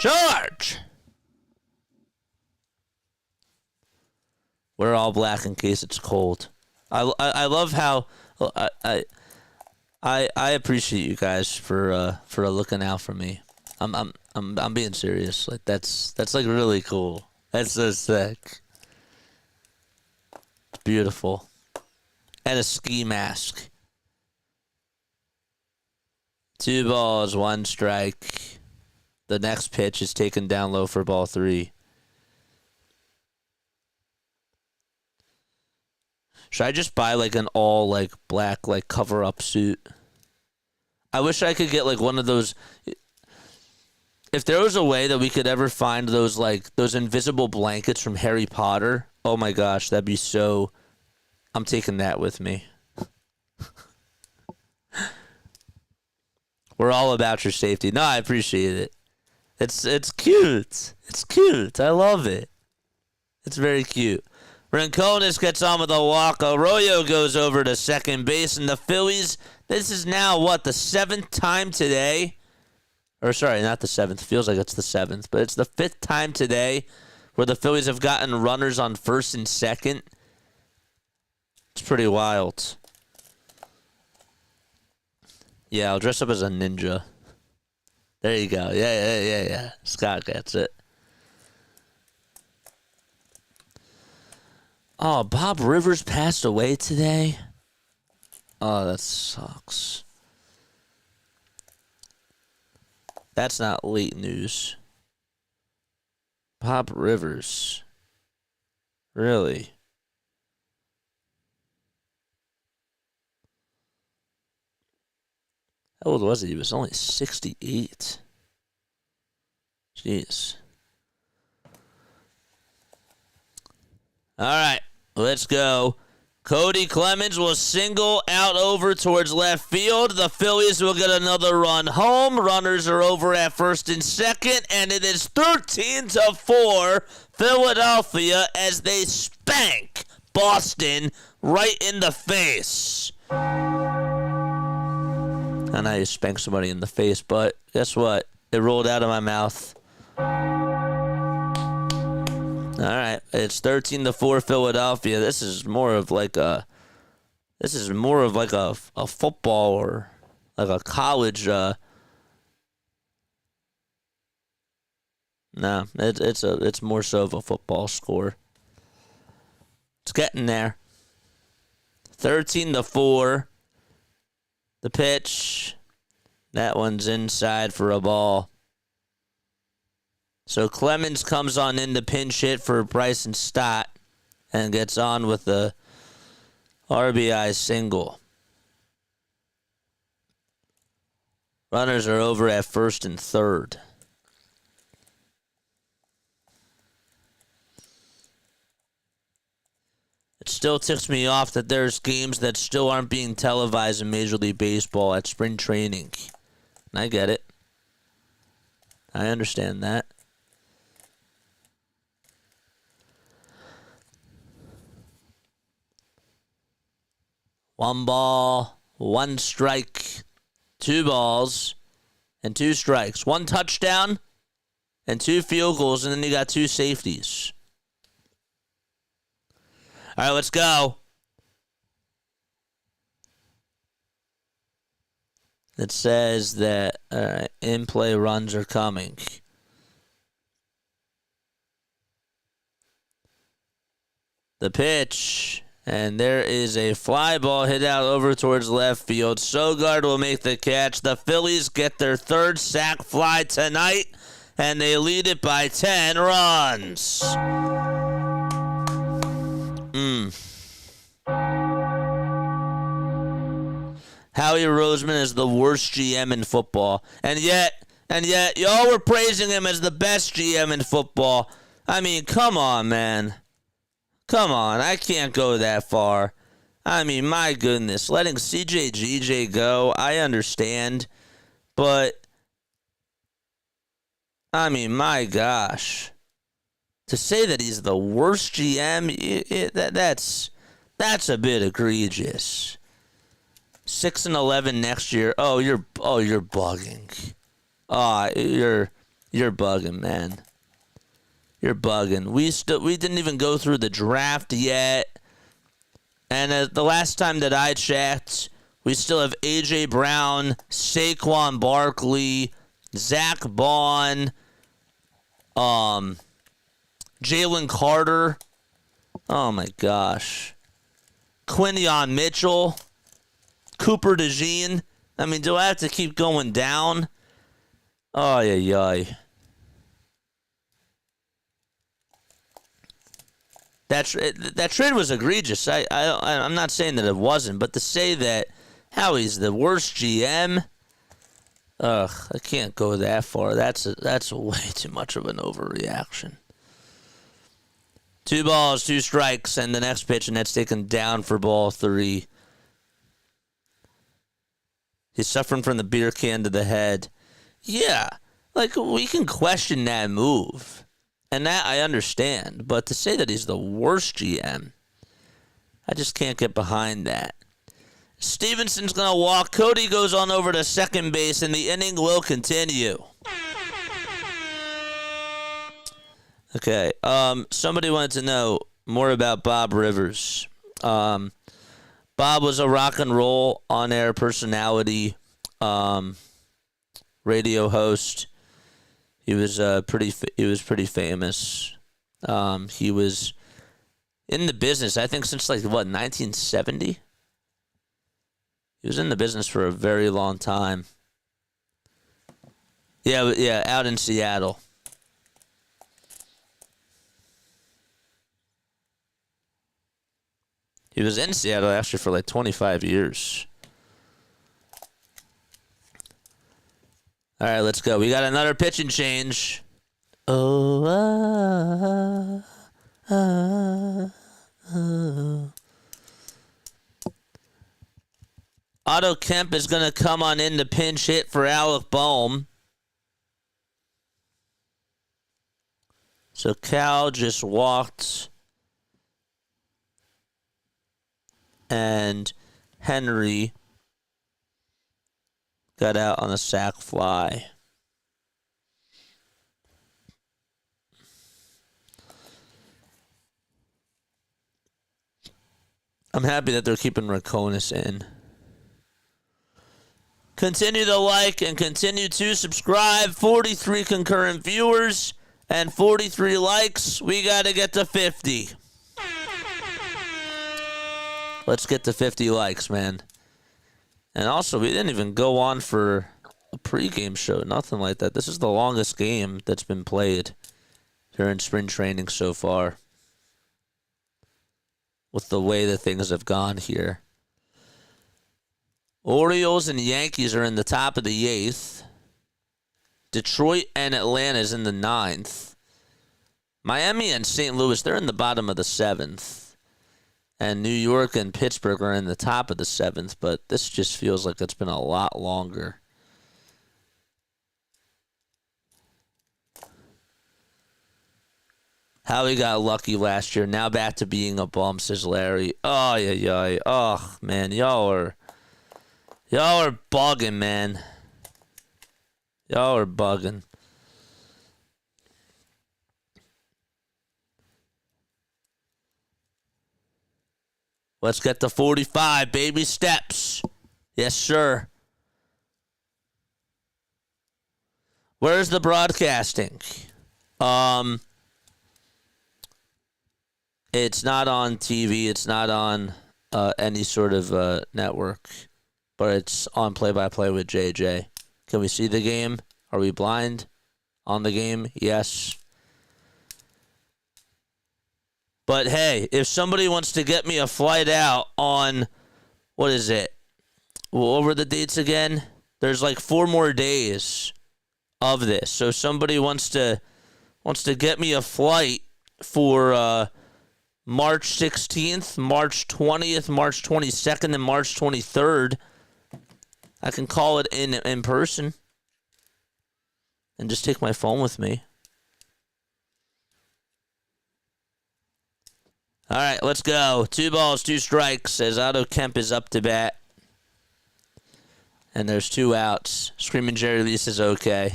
Charge! We're all black in case it's cold. I love how I appreciate you guys for looking out for me. I'm being serious. Like that's like really cool. That's so sick. It's beautiful. And a ski mask. 2 balls, 1 strike. The next pitch is taken down low for ball 3. Should I just buy like an all like black like cover up suit? I wish I could get like one of those. If there was a way that we could ever find those like those invisible blankets from Harry Potter, oh my gosh, that'd be so. I'm taking that with me. We're all about your safety. No, I appreciate it. It's cute. It's cute. I love it. It's very cute. Rincones gets on with a walk. Arroyo goes over to second base, and the Phillies, this is now, the 7th time today? Or, sorry, not the 7th. Feels like it's the 7th, but it's the 5th time today where the Phillies have gotten runners on first and second. It's pretty wild. Yeah, I'll dress up as a ninja. There you go. Yeah. Scott gets it. Oh, Bob Rivers passed away today? Oh, that sucks. That's not late news. Bob Rivers. Really? How old was he? He was only 68. Jeez. All right, let's go. Cody Clemens will single out over towards left field. The Phillies will get another run home. Runners are over at first and second, and it is 13-4 Philadelphia as they spank Boston right in the face. I know you spank somebody in the face, but guess what? It rolled out of my mouth. All right, it's 13-4 Philadelphia. This is more of like a football or like a college. No, it's more so of a football score. It's getting there. 13-4. The pitch. That one's inside for a ball. So Clemens comes on in to pinch hit for Bryson Stott and gets on with the RBI single. Runners are over at first and third. It still ticks me off that there's games that still aren't being televised in Major League Baseball at spring training. And I get it. I understand that. One ball, one strike, 2 balls, and 2 strikes. 1 touchdown and 2 field goals, and then you got 2 safeties. All right, let's go. It says that in-play runs are coming. The pitch. And there is a fly ball hit out over towards left field. Sogard will make the catch. The Phillies get their 3rd sac fly tonight, and they lead it by 10 runs. Howie Roseman is the worst GM in football. And yet, y'all were praising him as the best GM in football. I mean, come on, man. Come on, I can't go that far. I mean, my goodness, letting CJ GJ go, I understand. But, I mean, my gosh. To say that he's the worst GM, that's a bit egregious. 6-11 next year. Oh, you're bugging. You're bugging, man. You're bugging. We didn't even go through the draft yet. And the last time that I checked, we still have A.J. Brown, Saquon Barkley, Zach Bond, Jalen Carter. Oh, my gosh. Quinion Mitchell, Cooper DeJean. I mean, do I have to keep going down? Oh, yeah. That trade was egregious. I'm not saying that it wasn't, but to say that Howie's the worst GM, I can't go that far. That's way too much of an overreaction. 2 balls, 2 strikes, and the next pitch, and that's taken down for ball 3. He's suffering from the beer can to the head. Yeah, like we can question that move. And that I understand. But to say that he's the worst GM, I just can't get behind that. Stevenson's going to walk. Cody goes on over to second base, and the inning will continue. Okay. Somebody wanted to know more about Bob Rivers. Bob was a rock and roll on-air personality, radio host. He was pretty famous. He was in the business, I think, since 1970. He was in the business for a very long time. Yeah, out in Seattle. He was in Seattle actually for 25 years. All right, let's go. We got another pitching change. Oh, Otto Kemp is going to come on in to pinch hit for Alec Bohm. So Cal just walked. And Henry got out on a sac fly. I'm happy that they're keeping Rakonis in. Continue to like and continue to subscribe. 43 concurrent viewers and 43 likes. We got to get to 50. Let's get to 50 likes, man. And also, we didn't even go on for a pregame show. Nothing like that. This is the longest game that's been played during spring training so far. With the way that things have gone here. Orioles and Yankees are in the top of the 8th. Detroit and Atlanta is in the 9th. Miami and St. Louis, they're in the bottom of the 7th. And New York and Pittsburgh are in the top of the 7th, but this just feels like it's been a lot longer. Howie got lucky last year. Now back to being a bum, says Larry. Oh, yeah. Oh, man, y'all are bugging, man. Y'all are bugging. Let's get to 45, baby steps. Yes, sir. Where's the broadcasting? It's not on TV. It's not on any sort of network. But it's on play-by-play with JJ. Can we see the game? Are we blind on the game? Yes. But hey, if somebody wants to get me a flight out on, what is it? Well, over the dates again? There's 4 more days of this. So somebody wants to get me a flight for March 16th, March 20th, March 22nd, and March 23rd. I can call it in person and just take my phone with me. All right, let's go. 2 balls, 2 strikes as Otto Kemp is up to bat. And there's 2 outs. Screaming Jerry Lee says okay.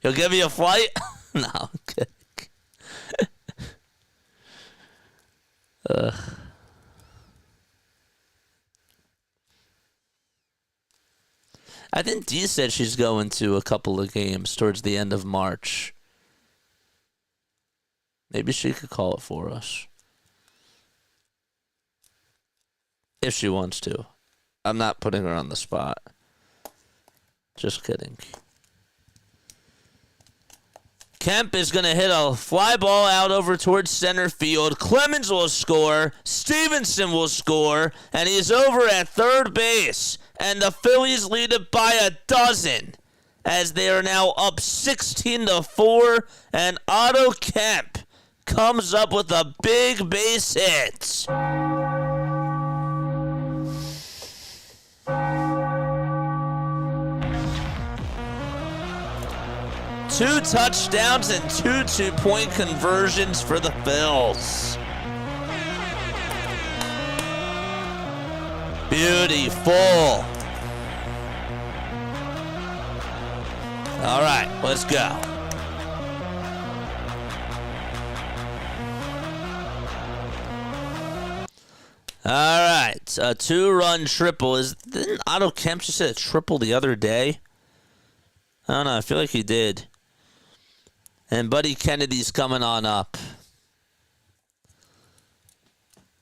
He'll give you a flight? No, okay. I think Dee said she's going to a couple of games towards the end of March. Maybe she could call it for us. If she wants to. I'm not putting her on the spot. Just kidding. Kemp is going to hit a fly ball out over towards center field. Clemens will score. Stevenson will score. And he's over at third base. And the Phillies lead it by a dozen. As they are now up 16-4. And Otto Kemp comes up with a big base hit. 2 touchdowns and 2 two-point conversions for the Phils. Beautiful. All right, let's go. All right, a 2-run triple. Didn't Otto Kemp just hit a triple the other day? I don't know. I feel like he did. And Buddy Kennedy's coming on up.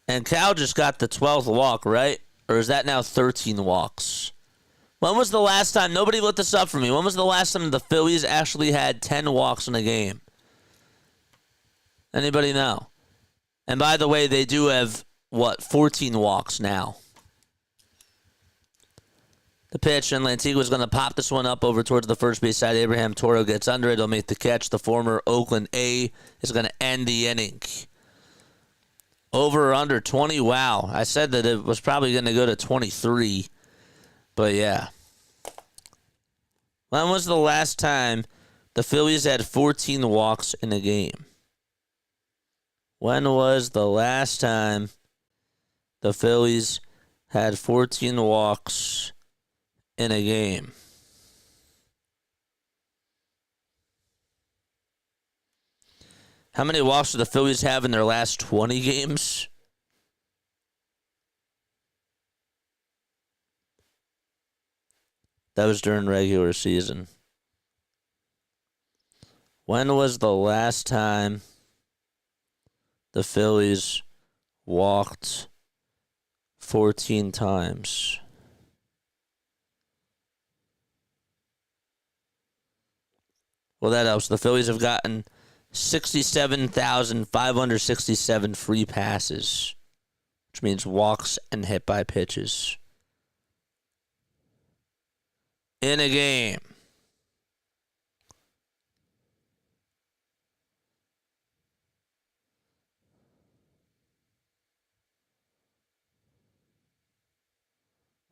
And Cal just got the 12th walk, right? Or is that now 13 walks? When was the last time? Nobody looked this up for me. When was the last time the Phillies actually had 10 walks in a game? Anybody know? And by the way, they do have, 14 walks now. The pitch, and Lantigua's going to pop this one up over towards the first base side. Abraham Toro gets under it. He'll make the catch. The former Oakland A is going to end the inning. Over or under 20? Wow. I said that it was probably going to go to 23. But yeah. When was the last time the Phillies had 14 walks in a game? When was the last time the Phillies had 14 walks in a game? How many walks do the Phillies have in their last 20 games? That was during regular season. When was the last time the Phillies walked 14 times? Well, that helps. The Phillies have gotten 67,567 free passes, which means walks and hit by pitches in a game.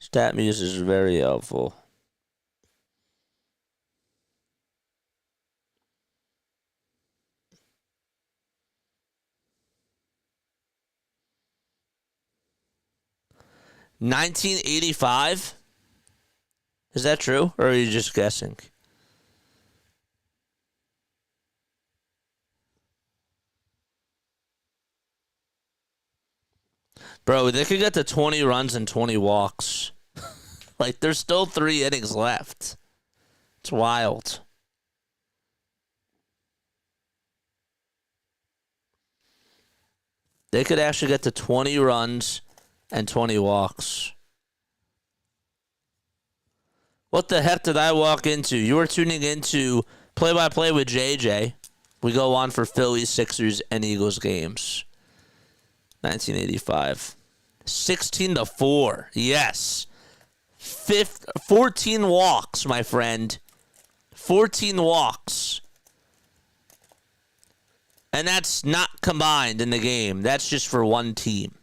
StatMuse is very helpful. $1985? Is that true, or are you just guessing? Bro, they could get to 20 runs and 20 walks. Like, there's still 3 innings left. It's wild. They could actually get to 20 runs and 20 walks. What the heck did I walk into? You were tuning into Play-by-Play with JJ. We go on for Phillies, Sixers, and Eagles games. 1985. 16-4. Yes. 14 walks, my friend. 14 walks. And that's not combined in the game. That's just for one team.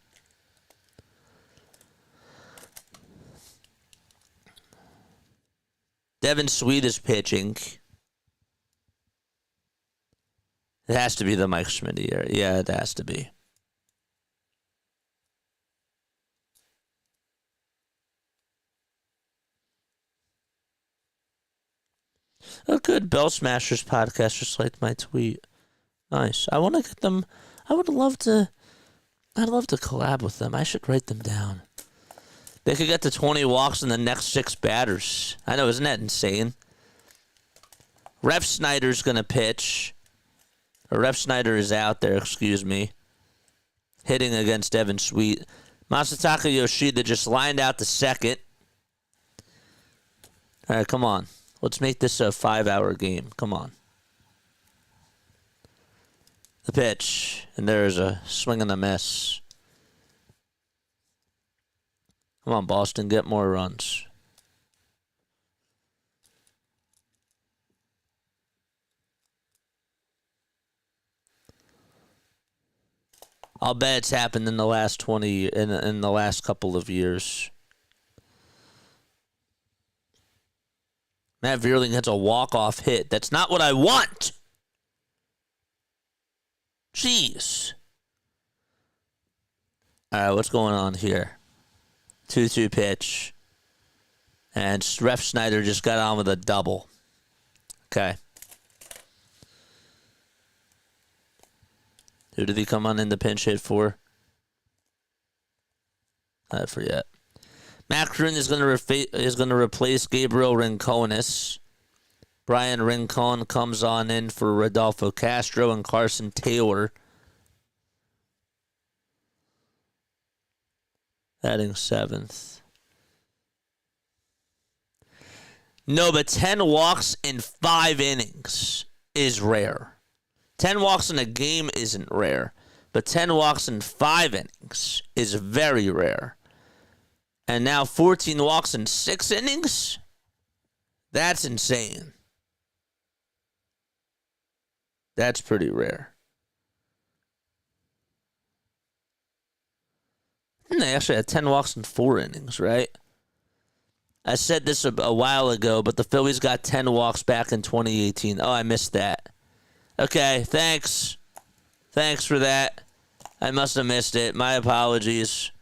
Devin Sweet is pitching. It has to be the Mike Schmidt year. Yeah, it has to be. Oh, good. Bell Smashers podcast just liked my tweet. Nice. I want to get them. I'd love to collab with them. I should write them down. They could get to 20 walks in the next 6 batters. I know, isn't that insane? Ref Snyder's going to pitch. Or Ref Snyder is out there, excuse me. Hitting against Devin Sweet. Masataka Yoshida just lined out to second. All right, come on. Let's make this a 5-hour game. Come on. The pitch. And there's a swing and a miss. Come on, Boston, get more runs. I'll bet it's happened in the last 20 in the last couple of years. Matt Vierling hits a walk-off hit. That's not what I want. Jeez. All right, what's going on here? 2-2 pitch. And Ref Snyder just got on with a double. Okay. Who did he come on in the pinch hit for? I forget. Macron is going to replace Gabriel Rincones. Brian Rincon comes on in for Rodolfo Castro and Carson Taylor. Batting 7th. No, but 10 walks in 5 innings is rare. 10 walks in a game isn't rare, but 10 walks in 5 innings is very rare. And now 14 walks in 6 innings? That's insane. That's pretty rare. And they actually had 10 walks in 4 innings, right? I said this a while ago, but the Phillies got 10 walks back in 2018. Oh, I missed that. Okay, thanks. Thanks for that. I must have missed it. My apologies.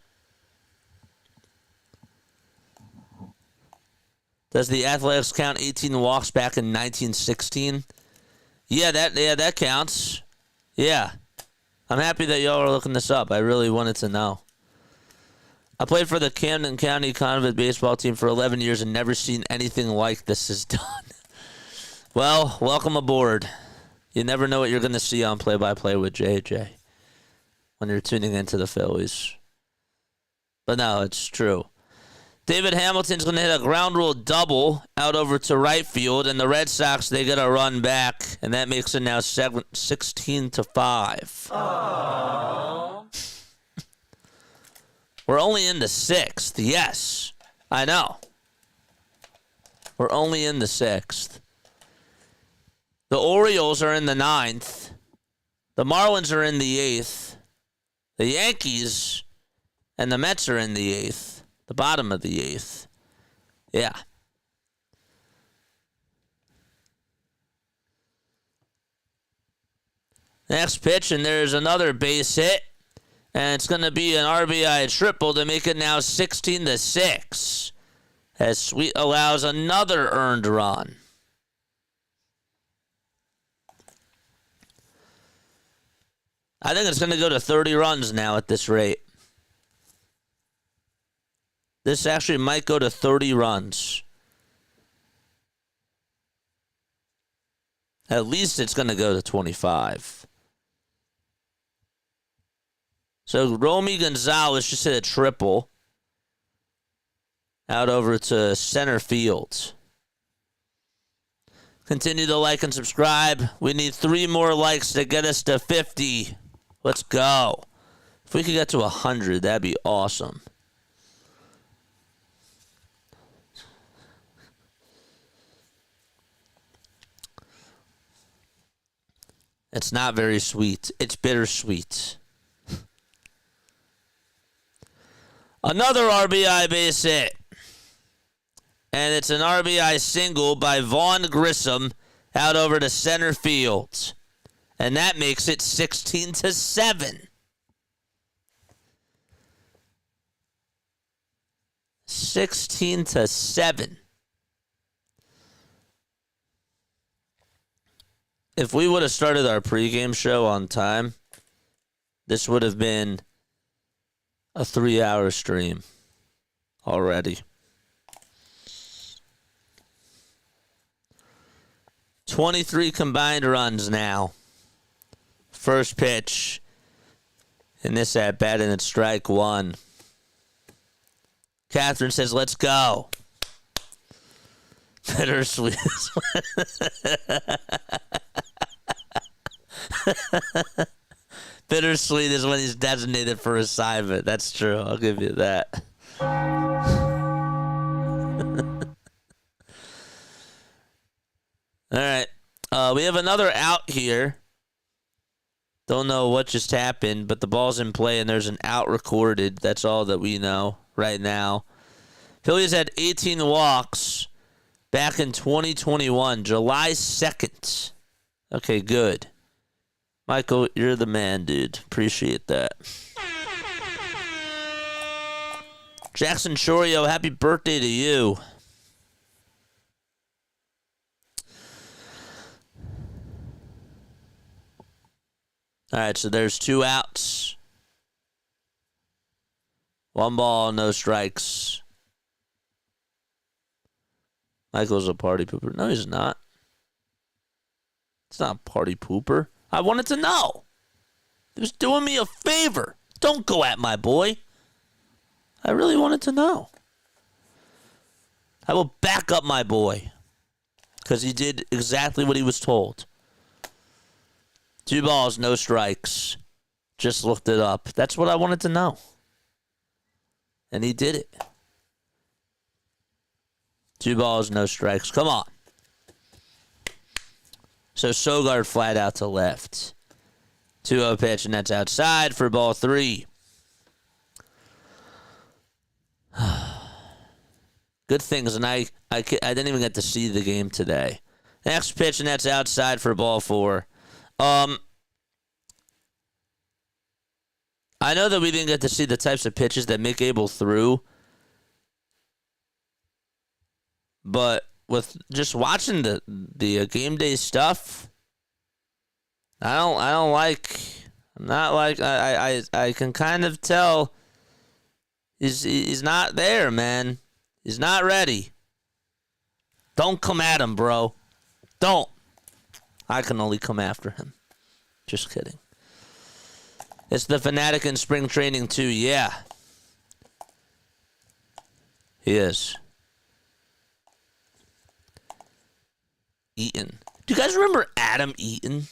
Does the Athletics count 18 walks back in 1916? Yeah, that counts. Yeah. I'm happy that y'all are looking this up. I really wanted to know. I played for the Camden County Convict baseball team for 11 years and never seen anything like this is done. Well, welcome aboard. You never know what you're going to see on Play-by-Play with JJ when you're tuning into the Phillies. But no, it's true. David Hamilton's going to hit a ground rule double out over to right field, and the Red Sox, they get a run back, and that makes it now 16-5. Aww. We're only in the 6th. Yes, I know. We're only in the 6th. The Orioles are in the 9th. The Marlins are in the 8th. The Yankees and the Mets are in the 8th. The bottom of the 8th. Yeah. Next pitch, and there's another base hit. And it's going to be an RBI triple to make it now 16-6. As Sweet allows another earned run. I think it's going to go to 30 runs now at this rate. This actually might go to 30 runs. At least it's going to go to 25. So Romy Gonzalez just hit a triple out over to center field. Continue to like and subscribe. We need 3 more likes to get us to 50. Let's go. If we could get to 100, that'd be awesome. It's not very sweet. It's bittersweet. Another RBI base hit. And it's an RBI single by Vaughn Grissom out over to center field. And that makes it 16-7. 16-7. If we would have started our pregame show on time, this would have been a 3-hour stream already. 23 combined runs now. First pitch in this at bat, and it's strike 1. Catherine says, "Let's go." Bittersweet. Bittersweet is when he's designated for assignment. That's true. I'll give you that. All right. We have another out here. Don't know what just happened, but the ball's in play and there's an out recorded. That's all that we know right now. Phillies had 18 walks back in 2021, July 2nd. Okay, good. Michael, you're the man, dude. Appreciate that. Jackson Chorio, happy birthday to you. All right, so there's 2 outs. 1 ball, no strikes. Michael's a party pooper. No, he's not. It's not a party pooper. I wanted to know. He was doing me a favor. Don't go at my boy. I really wanted to know. I will back up my boy. Because he did exactly what he was told. 2 balls, no strikes. Just looked it up. That's what I wanted to know. And he did it. 2 balls, no strikes. Come on. So Sogard flat out to left. 2-0 pitch, and that's outside for ball 3. Good things, and I didn't even get to see the game today. Next pitch, and that's outside for ball 4. I know that we didn't get to see the types of pitches that Mick Abel threw, but with just watching the game day stuff, I can kind of tell he's not there, man. He's not ready. Don't come at him, bro. Don't. I can only come after him. Just kidding. It's the fanatic in spring training too, yeah. He is. Eaton. Do you guys remember Adam Eaton?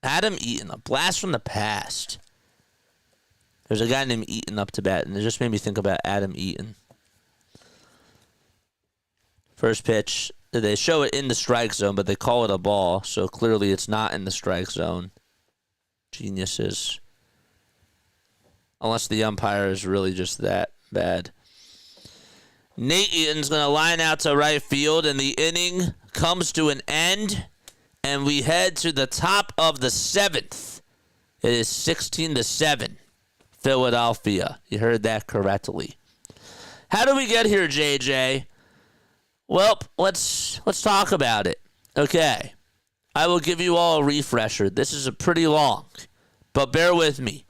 Adam Eaton, a blast from the past. There's a guy named Eaton up to bat, and it just made me think about Adam Eaton. First pitch, they show it in the strike zone, but they call it a ball, so clearly it's not in the strike zone. Geniuses. Unless the umpire is really just that bad. Nate Eaton's going to line out to right field, and the inning comes to an end, and we head to the top of the 7th. It is 16-7, Philadelphia. You heard that correctly. How do we get here, JJ? Well, let's talk about it. Okay. I will give you all a refresher. This is a pretty long, but bear with me.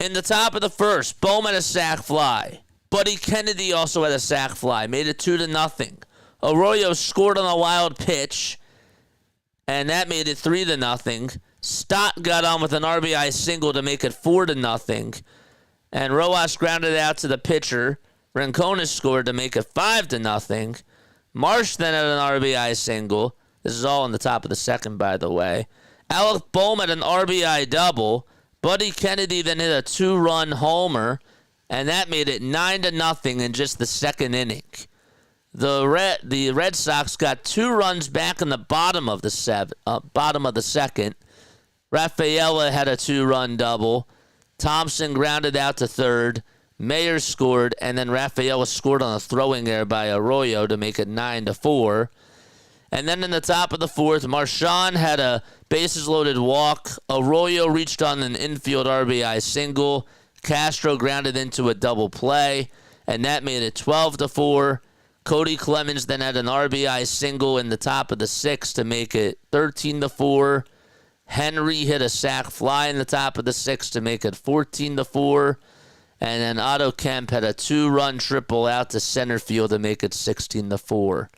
In the top of the first, Bohm had a sac fly. Buddy Kennedy also had a sac fly. Made it 2-0. Arroyo scored on a wild pitch, and that made it 3-0. Stott got on with an RBI single to make it 4-0. And Rojas grounded out to the pitcher. Rincones scored to make it 5-0. Marsh then had an RBI single. This is all in the top of the second, by the way. Alec Bohm had an RBI double. Buddy Kennedy then hit a 2-run homer, and that made it 9-0 in just the second inning. The Red Sox got 2 runs back in the bottom of the second. Rafaela had a 2-run double. Thompson grounded out to third. Mayer scored, and then Rafaela scored on a throwing error by Arroyo to make it 9-4. And then in the top of the 4th, Marchand had a bases-loaded walk. Arroyo reached on an infield RBI single. Castro grounded into a double play, and that made it 12-4. Cody Clemens then had an RBI single in the top of the 6th to make it 13-4. Henry hit a sac fly in the top of the 6th to make it 14-4. And then Otto Kemp had a 2-run triple out to center field to make it 16-4.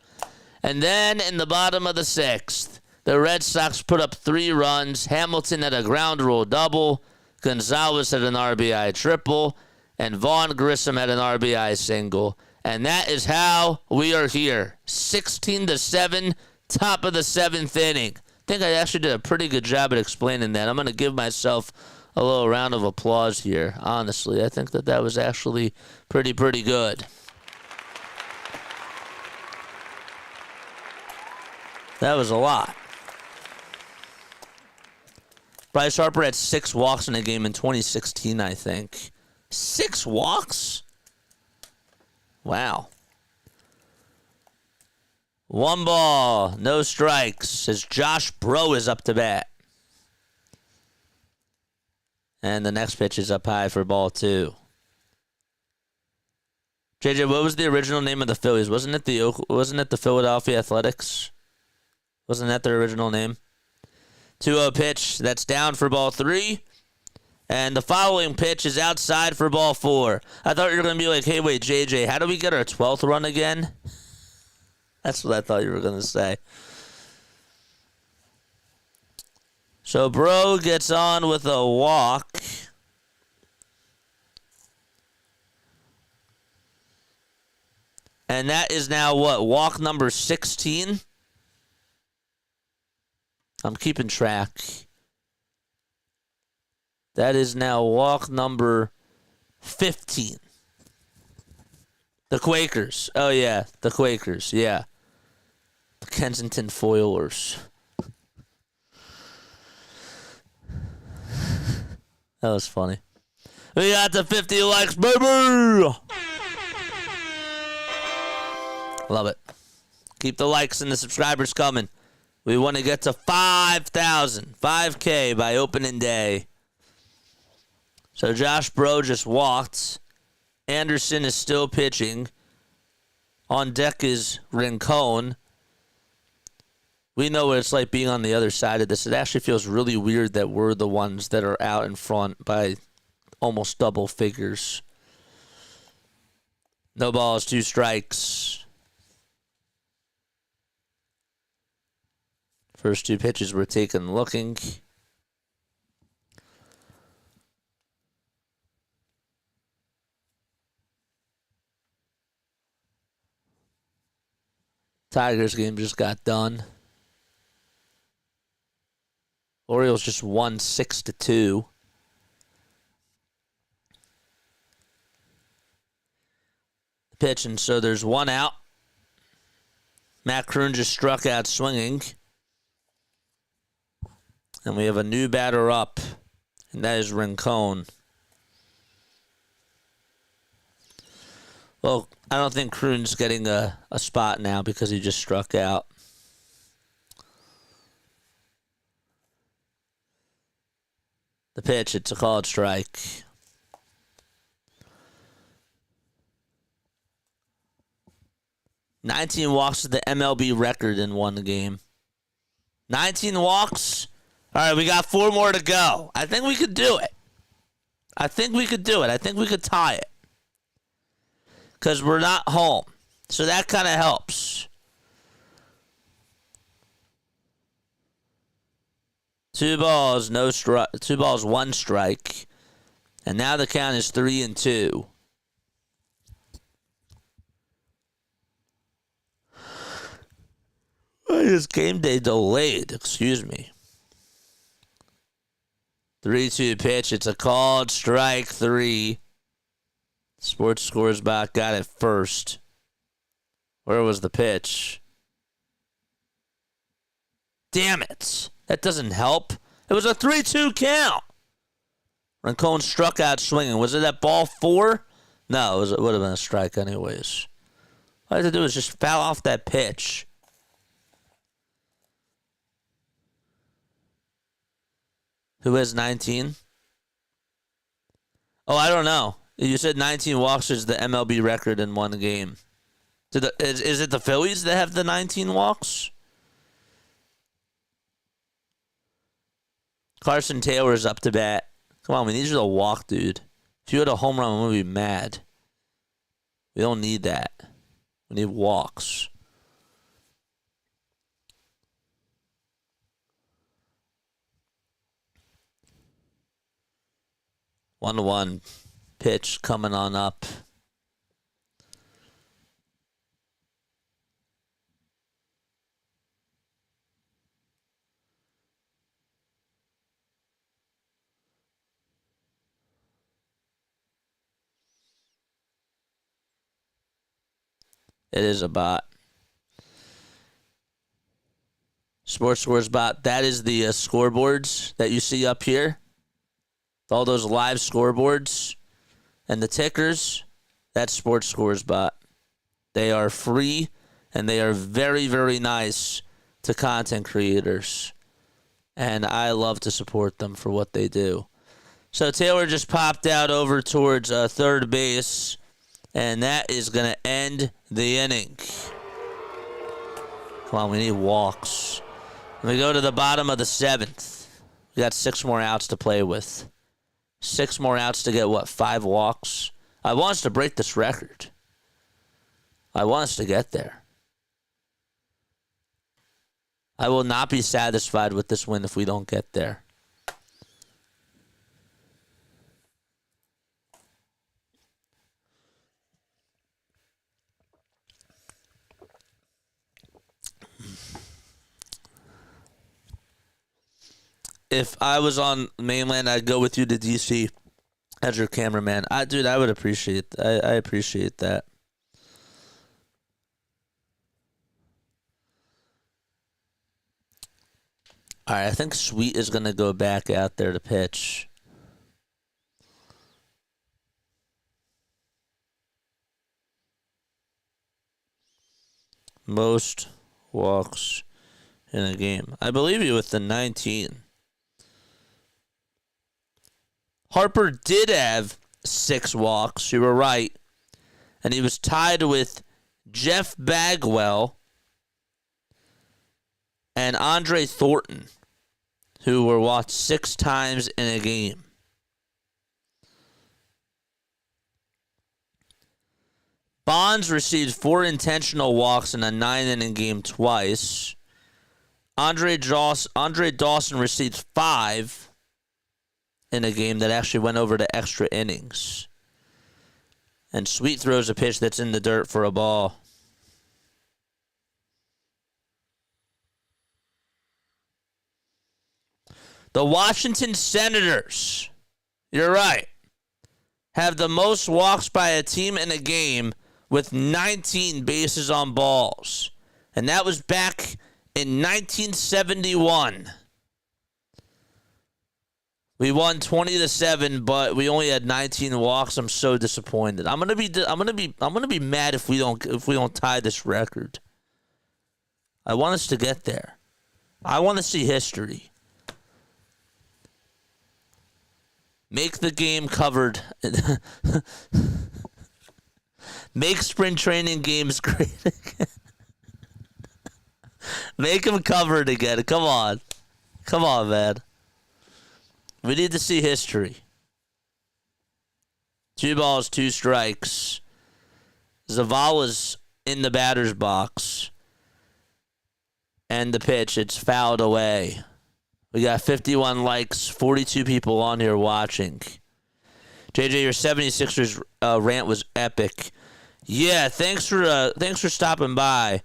And then in the bottom of the 6th, the Red Sox put up 3 runs. Hamilton had a ground rule double. Gonzalez had an RBI triple. And Vaughn Grissom had an RBI single. And that is how we are here. 16-7, top of the 7th inning. I think I actually did a pretty good job at explaining that. I'm going to give myself a little round of applause here. Honestly, I think that was actually pretty good. That was a lot. Bryce Harper had 6 walks in a game in 2016, I think. 6 walks? Wow. 1 ball, no strikes, as Josh Bro is up to bat. And the next pitch is up high for ball 2. JJ, what was the original name of the Phillies? Wasn't it the Philadelphia Athletics? Wasn't that their original name? 2-0 pitch. That's down for ball 3. And the following pitch is outside for ball 4. I thought you were going to be like, hey, wait, JJ, how do we get our 12th run again? That's what I thought you were going to say. So Bro gets on with a walk. And that is now what? Walk number 16? I'm keeping track. That is now walk number 15. The Quakers. Oh, yeah. The Quakers. Yeah. The Kensington Foilers. That was funny. We got the 50 likes, baby! Love it. Keep the likes and the subscribers coming. We want to get to 5,000, 5K by opening day. So Josh Bro just walked. Anderson is still pitching. On deck is Rincon. We know what it's like being on the other side of this. It actually feels really weird that we're the ones that are out in front by almost double figures. No balls, 2 strikes. First 2 pitches were taken looking. Tigers game just got done. Orioles just won 6-2. Pitch, and so there's 1 out. Matt Kroon just struck out swinging. And we have a new batter up, and that is Rincon. Well, I don't think Kroon's getting a spot now because he just struck out. The pitch, it's a called strike. "19 walks to the MLB record in one game. 19 walks? All right, we got 4 more to go. I think we could do it. I think we could tie it. Because we're not home. So that kind of helps. 2 balls, 2 balls, 1 strike. And now the count is 3-2. Why is game day delayed? Excuse me. 3-2 pitch. It's a called strike 3. Sports Scores Bot got it first. Where was the pitch? Damn it. That doesn't help. It was a 3-2 count. Rincon struck out swinging. Was it at ball 4? No, it would have been a strike anyways. All I had to do was just foul off that pitch. Who has 19? Oh, I don't know. You said 19 walks is the MLB record in one game. Is it the Phillies that have the 19 walks? Carson Taylor's up to bat. Come on, we need you to walk, dude. If you had a home run, I'm going to be mad. We don't need that. We need walks. One pitch coming on up. It is a bot. Sports Scores Bot. That is the scoreboards that you see up here. All those live scoreboards and the tickers. That's Sports Scores Bot. They are free and they are very, very nice to content creators. And I love to support them for what they do. So Taylor just popped out over towards third base, and that is going to end the inning. Come on, we need walks. We go to the bottom of the seventh. We got 6 more outs to play with. 6 more outs to get, 5 walks? I want us to break this record. I want us to get there. I will not be satisfied with this win if we don't get there. If I was on mainland, I'd go with you to DC as your cameraman. I would appreciate. I appreciate that. All right, I think Sweet is going to go back out there to pitch. Most walks in a game. I believe you with the 19. Harper did have 6 walks. You were right. And he was tied with Jeff Bagwell and Andre Thornton, who were walked 6 times in a game. Bonds received 4 intentional walks in a 9-inning game twice. Andre Dawson received 5 in a game that actually went over to extra innings. And Sweet throws a pitch that's in the dirt for a ball. The Washington Senators, you're right, have the most walks by a team in a game with 19 bases on balls. And that was back in 1971. We won 20-7, but we only had 19 walks. I'm so disappointed. I'm gonna be mad if we don't tie this record. I want us to get there. I want to see history. Make the game covered. Make spring training games great again. Make them covered again. Come on, man. We need to see history. 2 balls, 2 strikes. Zavala's in the batter's box. And the pitch, it's fouled away. We got 51 likes, 42 people on here watching. JJ, your 76ers rant was epic. Yeah, thanks for stopping by.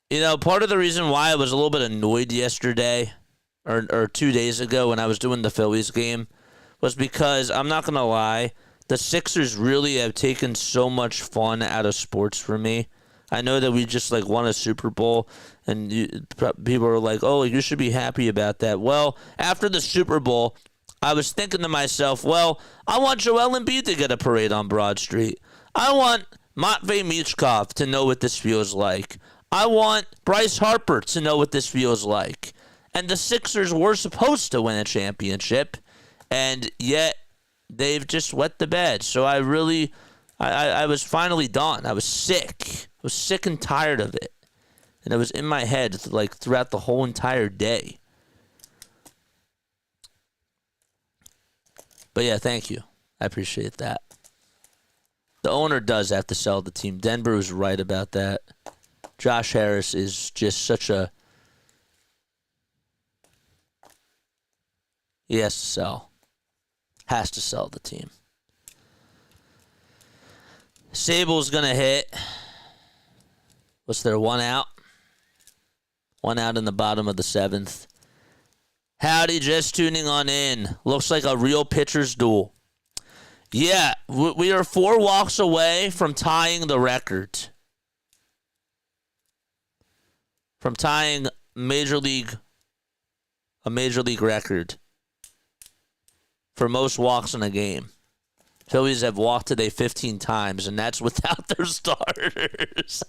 You know, part of the reason why I was a little bit annoyed yesterday or 2 days ago when I was doing the Phillies game was because, I'm not going to lie, the Sixers really have taken so much fun out of sports for me. I know that we just won a Super Bowl, and people are like, oh, you should be happy about that. Well, after the Super Bowl, I was thinking to myself, well, I want Joel Embiid to get a parade on Broad Street. I want Matvei Michkov to know what this feels like. I want Bryce Harper to know what this feels like. And the Sixers were supposed to win a championship, and yet they've just wet the bed. So I was finally done. I was sick. I was sick and tired of it. And it was in my head throughout the whole entire day. But yeah, thank you. I appreciate that. The owner does have to sell the team. Denver was right about that. Josh Harris is just such a... He has to sell. Has to sell the team. Sable's going to hit. What's there, 1 out? 1 out in the bottom of the 7th. Howdy, just tuning on in. Looks like a real pitcher's duel. Yeah, we are 4 walks away from tying the record. From tying a major league record for most walks in a game. Phillies have walked today 15 times, and that's without their starters.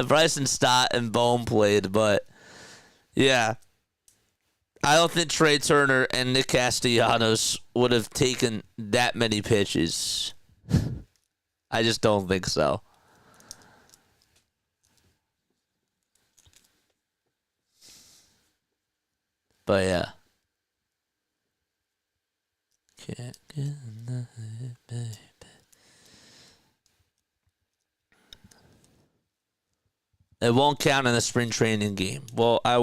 Bryson Stott and Bohm played, but yeah. I don't think Trey Turner and Nick Castellanos would have taken that many pitches. I just don't think so. But yeah. Can't get enough, baby. It won't count in the spring training game. Well, I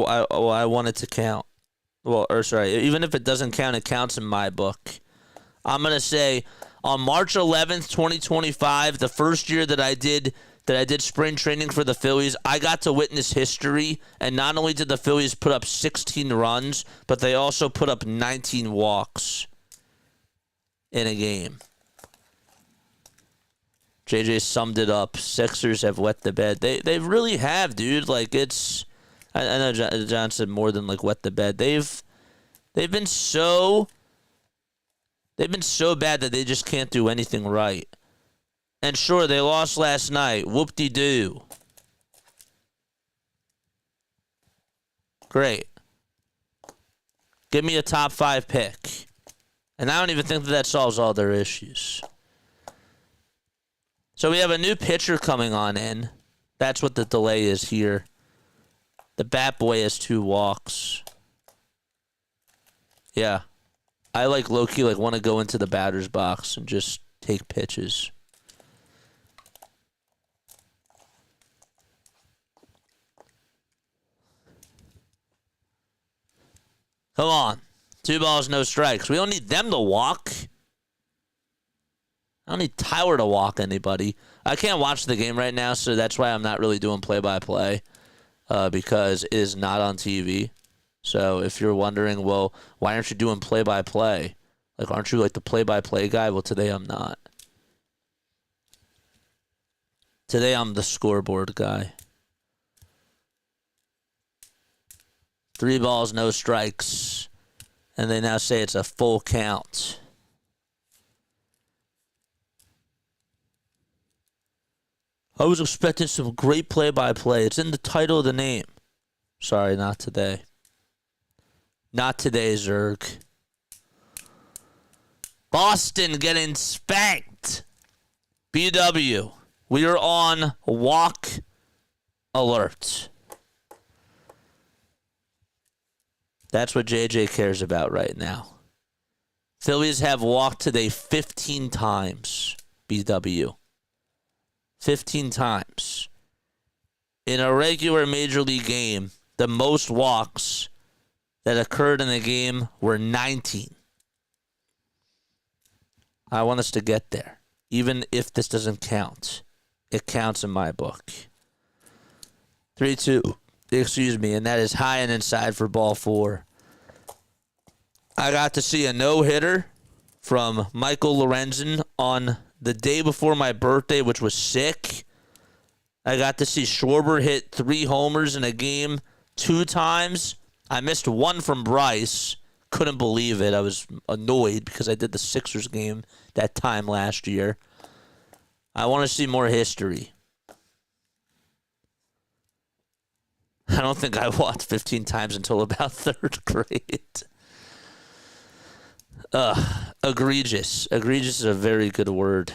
want it to count. Well, or sorry, even if it doesn't count, it counts in my book. I'm gonna say on March 11th, 2025, the first year that I did spring training for the Phillies, I got to witness history. And not only did the Phillies put up 16 runs, but they also put up 19 walks in a game. JJ summed it up. Sixers have wet the bed. They really have, dude. Like, it's... I know John said more than like wet the bed. They've been so bad that they just can't do anything right. And sure, they lost last night. Whoop-de-doo. Great. Give me a top 5 pick. And I don't even think that solves all their issues. So we have a new pitcher coming on in. That's what the delay is here. The bat boy has 2 walks. Yeah. I like low-key want to go into the batter's box and just take pitches. Come on. 2 balls, no strikes. We don't need them to walk. I don't need Tyler to walk anybody. I can't watch the game right now, so that's why I'm not really doing play-by-play. Because it is not on TV. So if you're wondering, well, why aren't you doing play-by-play? Like, aren't you like the play-by-play guy? Well, today I'm not. Today I'm the scoreboard guy. 3 balls, no strikes. And they now say it's a full count. I was expecting some great play-by-play. It's in the title of the name. Sorry, not today. Not today, Zerg. Boston getting spanked. BW. We are on walk alert. That's what JJ cares about right now. Phillies have walked today 15 times. BW. 15 times. In a regular Major League game, the most walks that occurred in the game were 19. I want us to get there. Even if this doesn't count, it counts in my book. 3-2. Excuse me, and that is high and inside for ball 4. I got to see a no-hitter from Michael Lorenzen on the day before my birthday, which was sick. I got to see Schwarber hit 3 homers in a game 2 times. I missed 1 from Bryce. Couldn't believe it. I was annoyed because I did the Sixers game that time last year. I want to see more history. I don't think I walked 15 times until about 3rd grade. Egregious. Egregious is a very good word.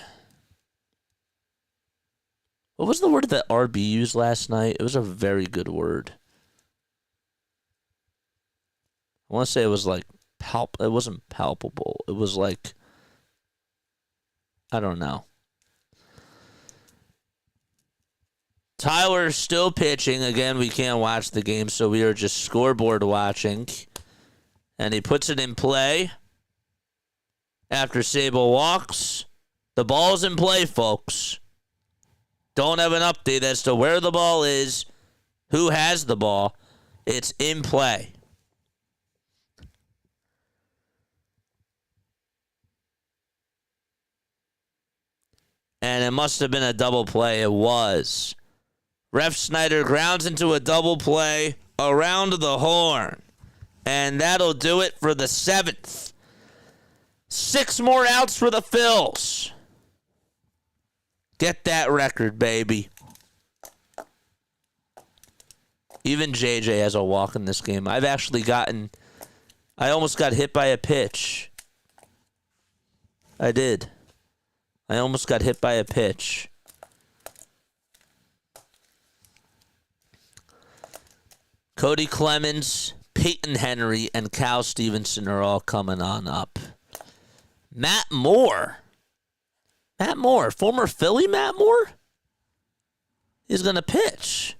What was the word that RB used last night? It was a very good word. I want to say it was like it wasn't palpable. It was like, I don't know. Tyler's still pitching. Again, we can't watch the game, so we are just scoreboard watching. And he puts it in play. After Sable walks, the ball's in play, folks. Don't have an update as to where the ball is, who has the ball. It's in play. And it must have been a double play. It was. Ref Snyder grounds into a double play around the horn. And that'll do it for the 7th. 6 more outs for the Phils. Get that record, baby. Even JJ has a walk in this game. I almost got hit by a pitch. I did. I almost got hit by a pitch. Cody Clemens, Peyton Henry, and Cal Stevenson are all coming on up. Matt Moore. Former Philly Matt Moore? He's going to pitch.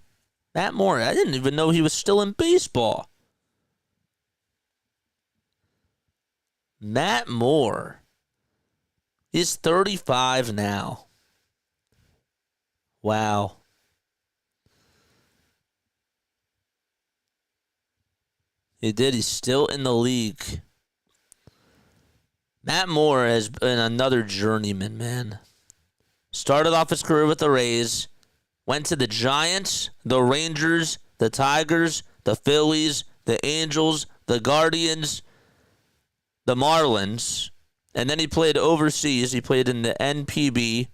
Matt Moore, I didn't even know he was still in baseball. Matt Moore. He's 35 now. Wow. He did. He's still in the league. Matt Moore has been another journeyman, man. Started off his career with the Rays. Went to the Giants, the Rangers, the Tigers, the Phillies, the Angels, the Guardians, the Marlins. And then he played overseas. He played in the NPB.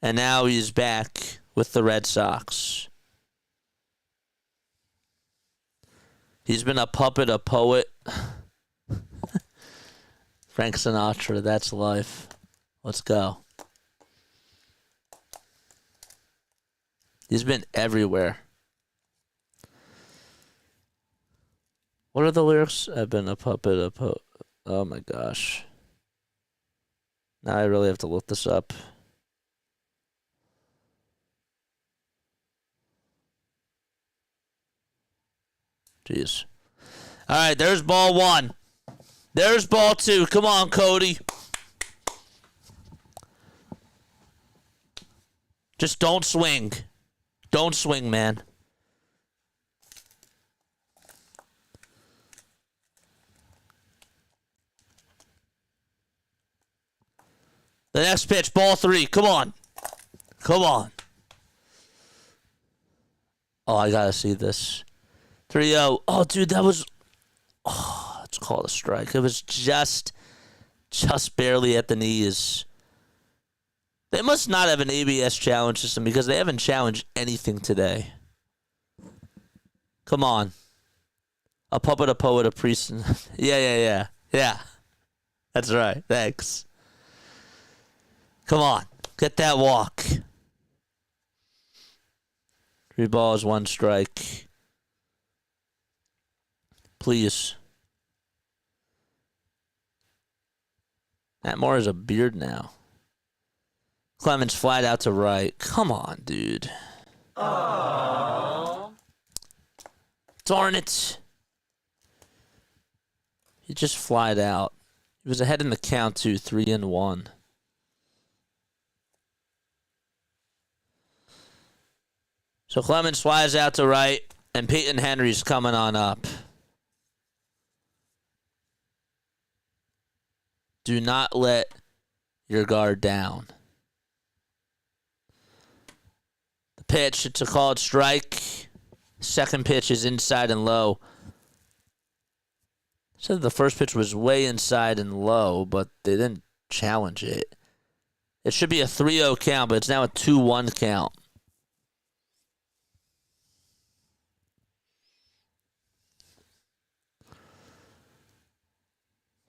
And now he's back with the Red Sox. He's been a puppet, a poet. Frank Sinatra, that's life. Let's go. He's been everywhere. What are the lyrics? I've been a puppet, a poet. Oh my gosh. Now I really have to look this up. Jeez. All right, there's ball one. There's ball two. Come on, Cody. Just don't swing. Don't swing, man. The next pitch, ball three. Come on. Come on. Oh, I gotta see this. 3-0. Oh, dude, that was... Oh, it's called a strike. It was just barely at the knees. They must not have an ABS challenge system because they haven't challenged anything today. Come on. A puppet, a poet, a priest. Yeah. That's right. Thanks. Come on. Get that walk. 3 balls, 1 strike. Please. Matt Moore has a beard now. Clemens flat out to right. Come on, dude. Aww. Darn it. He just flied out. He was ahead in the count, too. 3-1. So Clemens flies out to right, and Peyton Henry's coming on up. Do not let your guard down. The pitch, it's a called strike. Second pitch is inside and low. Said the first pitch was way inside and low, but they didn't challenge it. It should be a 3-0 count, but it's now a 2-1 count.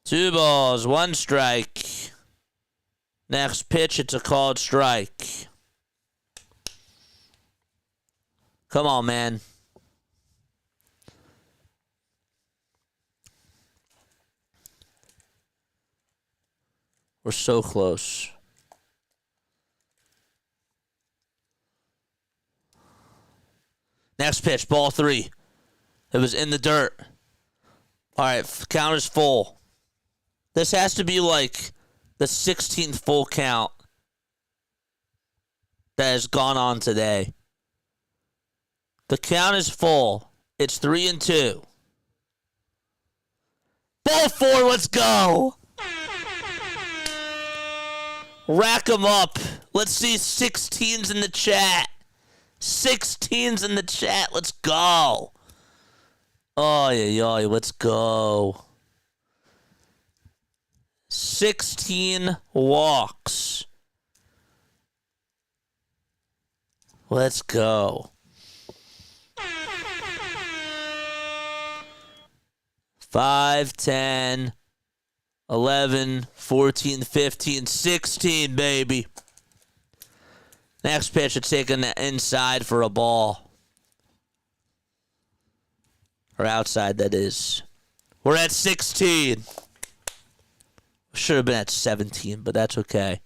Two balls, 1 strike. Next pitch, it's a called strike. Come on, man. We're so close. Next pitch, ball 3. It was in the dirt. All right, count is full. This has to be like the 16th full count that has gone on today. The count is full. It's 3-2. Ball 4, let's go. Rack them up. Let's see 16s in the chat. 16s in the chat. Let's go. Oh, yeah, let's go. 16 walks. Let's go. 5, 10, 11, 14, 15, 16, baby. Next pitch, it's taken inside for a ball. Or outside, that is. We're at 16. Should have been at 17, but that's okay.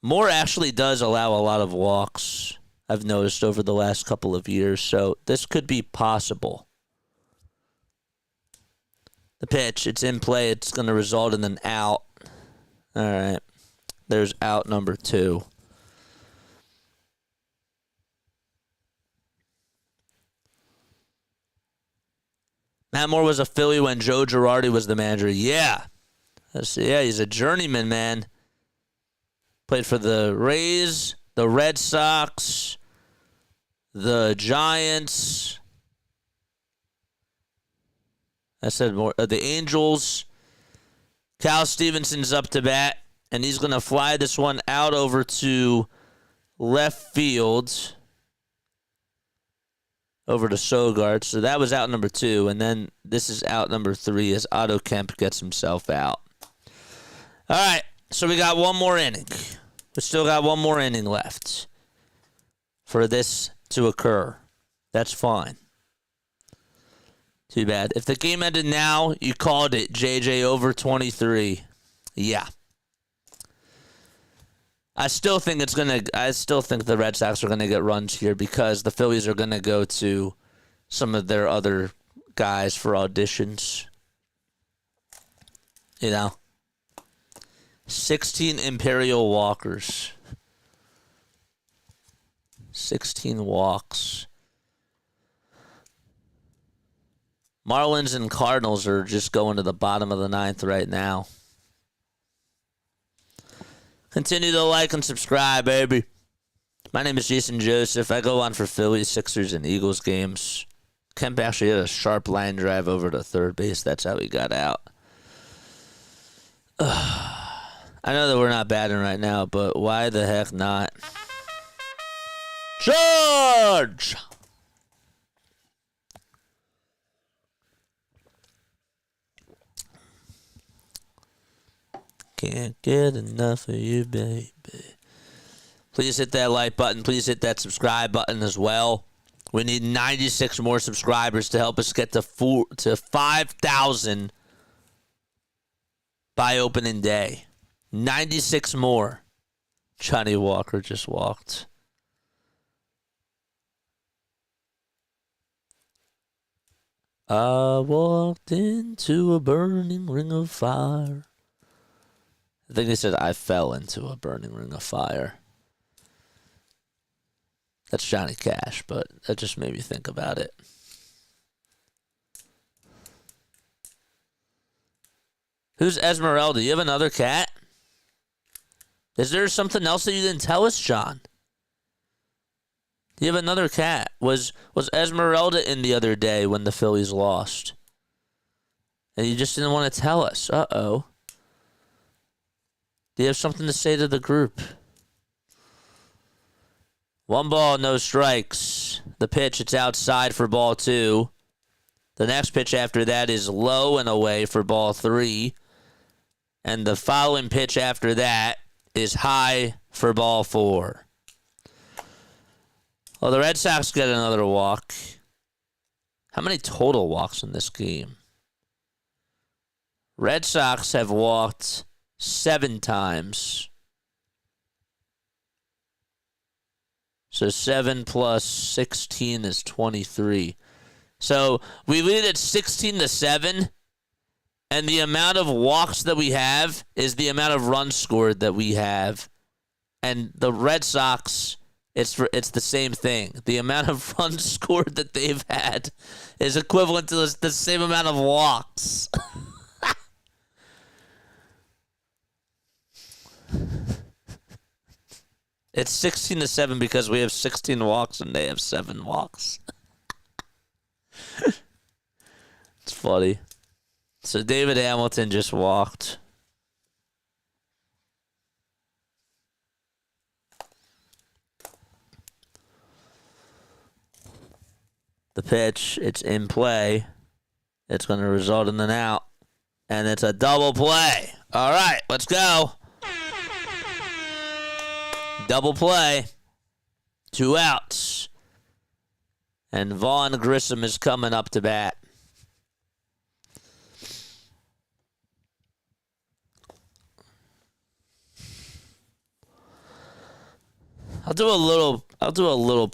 Moore actually does allow a lot of walks, I've noticed over the last couple of years, so this could be possible. The pitch, it's in play. It's going to result in an out. All right. There's out number 2. Matt Moore was a Philly when Joe Girardi was the manager. Yeah. Yeah, he's a journeyman, man. Played for the Rays, the Red Sox, the Giants. I said more. The Angels. Cal Stevenson's up to bat, and he's going to fly this one out over to left field, over to Sogard. So that was out number 2, and then this is out number 3 as Otto Kemp gets himself out. All right, so we got one more inning. We still got one more inning left for this to occur. That's fine. Too bad. If the game ended now, you called it, JJ, over 23. Yeah. I still think the Red Sox are gonna get runs here because the Phillies are gonna go to some of their other guys for auditions. You know? 16 Imperial Walkers. 16 walks. Marlins and Cardinals are just going to the bottom of the 9th right now. Continue to like and subscribe, baby. My name is Jason Joseph. I go on for Phillies, Sixers, and Eagles games. Kemp actually had a sharp line drive over to third base. That's how he got out. I know that we're not batting right now, but why the heck not? George! Can't get enough of you, baby. Please hit that like button. Please hit that subscribe button as well. We need 96 more subscribers to help us get to 5,000 by opening day. 96 more. Johnny Walker just walked. I walked into a burning ring of fire. I think they said I fell into a burning ring of fire. That's Johnny Cash, but that just made me think about it. Who's Esmeralda? You have another cat? Is there something else that you didn't tell us, John? You have another cat. Was Esmeralda in the other day when the Phillies lost? And you just didn't want to tell us. Uh-oh. Do you have something to say to the group? 1 ball, no strikes. The pitch, it's outside for ball 2. The next pitch after that is low and away for ball 3. And the following pitch after that is high for ball 4. Well, the Red Sox get another walk. How many total walks in this game? Red Sox have walked 7 times. So 7 plus 16 is 23. So we lead at 16-7, and the amount of walks that we have is the amount of runs scored that we have. And the Red Sox, it's the same thing. The amount of runs scored that they've had is equivalent to the same amount of walks. It's 16-7 because we have 16 walks and they have 7 walks. It's funny. So David Hamilton just walked. The pitch, it's in play. It's going to result in an out. And it's a double play. All right, let's go. Double play. 2 outs. And Vaughn Grissom is coming up to bat. I'll do a little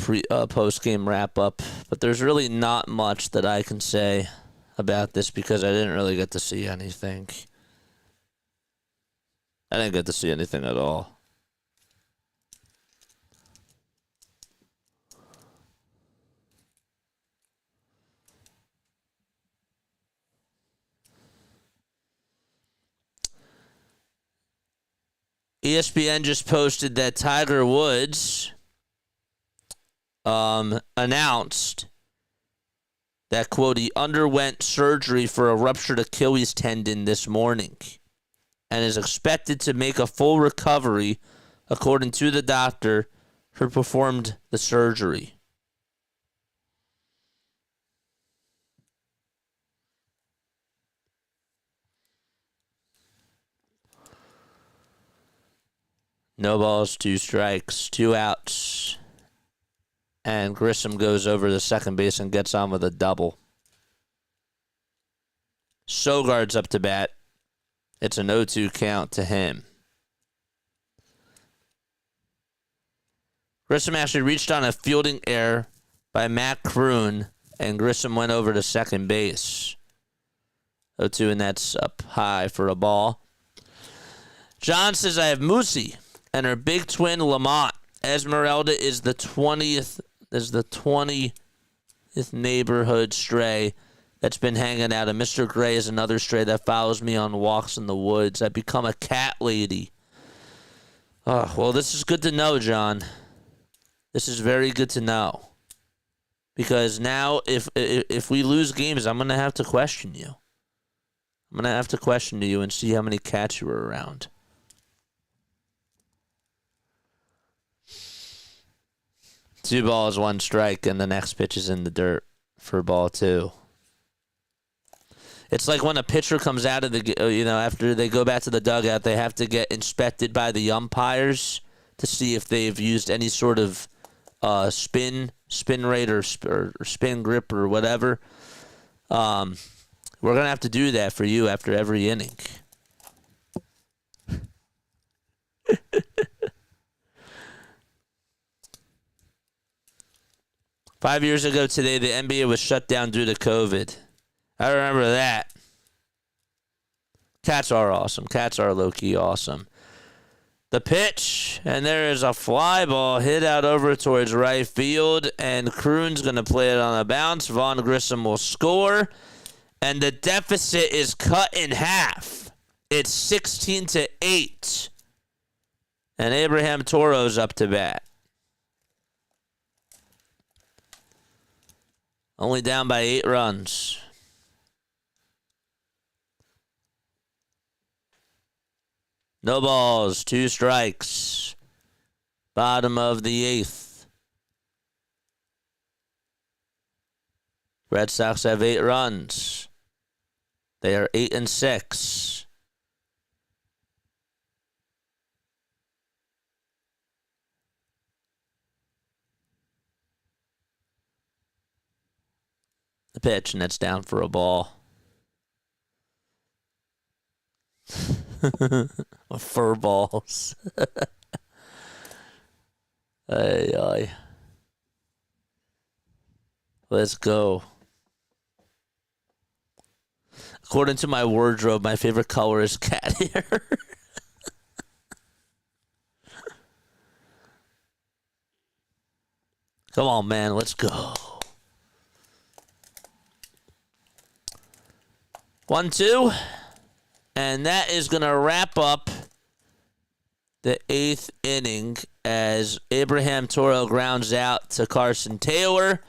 post game wrap up, but there's really not much that I can say about this because I didn't really get to see anything. I didn't get to see anything at all. ESPN just posted that Tiger Woods announced that, quote, he underwent surgery for a ruptured Achilles tendon this morning and is expected to make a full recovery, according to the doctor who performed the surgery. No balls, 2 strikes, 2 outs. And Grissom goes over to second base and gets on with a double. Sogard's up to bat. It's an 0-2 count to him. Grissom actually reached on a fielding error by Matt Kroon, and Grissom went over to second base. 0-2, and that's up high for a ball. John says, I have Moosey and her big twin Lamont. Esmeralda is the 20th neighborhood stray that's been hanging out, and Mr. Gray is another stray that follows me on walks in the woods. I've become a cat lady. Oh, well, this is good to know, John. This is very good to know. Because now, if we lose games, I'm going to have to question you. I'm going to have to question you and see how many cats you were around. Two balls, 1 strike, and the next pitch is in the dirt for ball 2. It's like when a pitcher comes out of the, after they go back to the dugout, they have to get inspected by the umpires to see if they've used any sort of spin rate or spin grip or whatever. We're going to have to do that for you after every inning. 5 years ago today, the NBA was shut down due to COVID. I remember that. Cats are awesome. Cats are low-key awesome. The pitch, and there is a fly ball hit out over towards right field, and Kroon's going to play it on a bounce. Vaughn Grissom will score, and the deficit is cut in half. It's 16-8, and Abraham Toro's up to bat. Only down by 8 runs. No balls, 2 strikes. Bottom of the 8th. Red Sox have 8 runs. They are 8-6. The pitch, and that's down for a ball. Fur balls. Ay, ay. Let's go. According to my wardrobe, my favorite color is cat hair. Come on, man. Let's go. 1-2. And that is going to wrap up the 8th inning as Abraham Toro grounds out to Carson Taylor.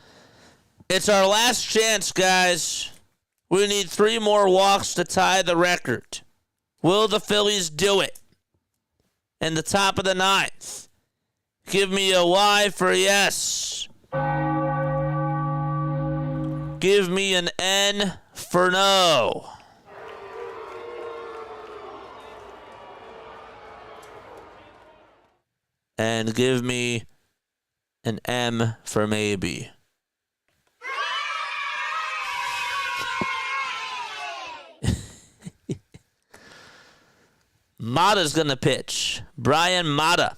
It's our last chance, guys. We need 3 more walks to tie the record. Will the Phillies do it? In the top of the 9th. Give me a Y for yes. give me an N for no. And give me an M for maybe. Mata's going to pitch. Brian Mata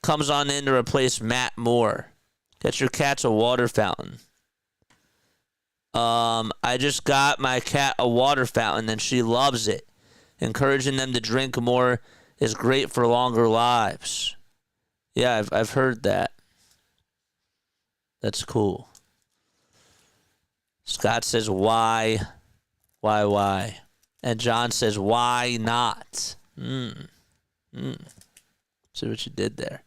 comes on in to replace Matt Moore. Get your cats a water fountain. I just got my cat a water fountain and she loves it. Encouraging them to drink more is great for longer lives. Yeah, I've heard that. That's cool. Scott says, why? Why? And John says, why not? See what you did there.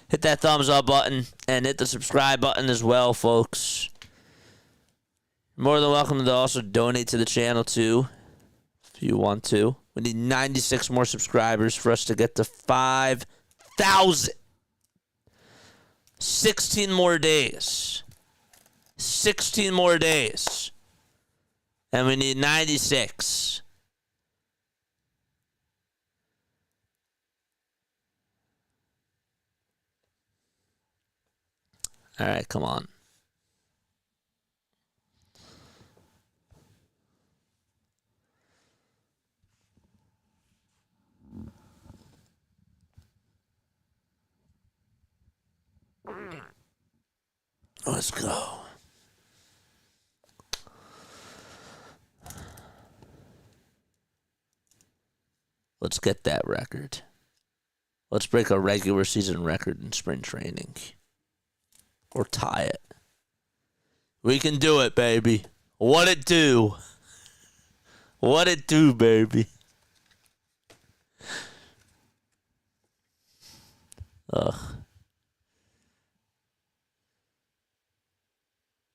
Hit that thumbs up button and hit the subscribe button as well, folks. You're more than welcome to also donate to the channel, too, if you want to. We need 96 more subscribers for us to get to 5,000. 16 more days. 16 more days. And we need 96. All right, come on. Let's go. Let's get that record. Let's break a regular season record in spring training. Or tie it. We can do it, baby. What it do? What it do, baby? Ugh.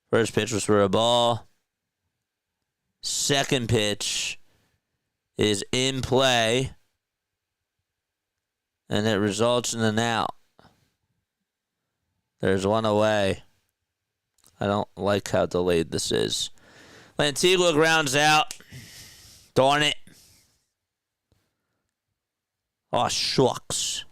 First pitch was for a ball. Second pitch is in play. And it results in an out. There's one away. I don't like how delayed this is. Lantigua grounds out. Darn it. Oh, shucks.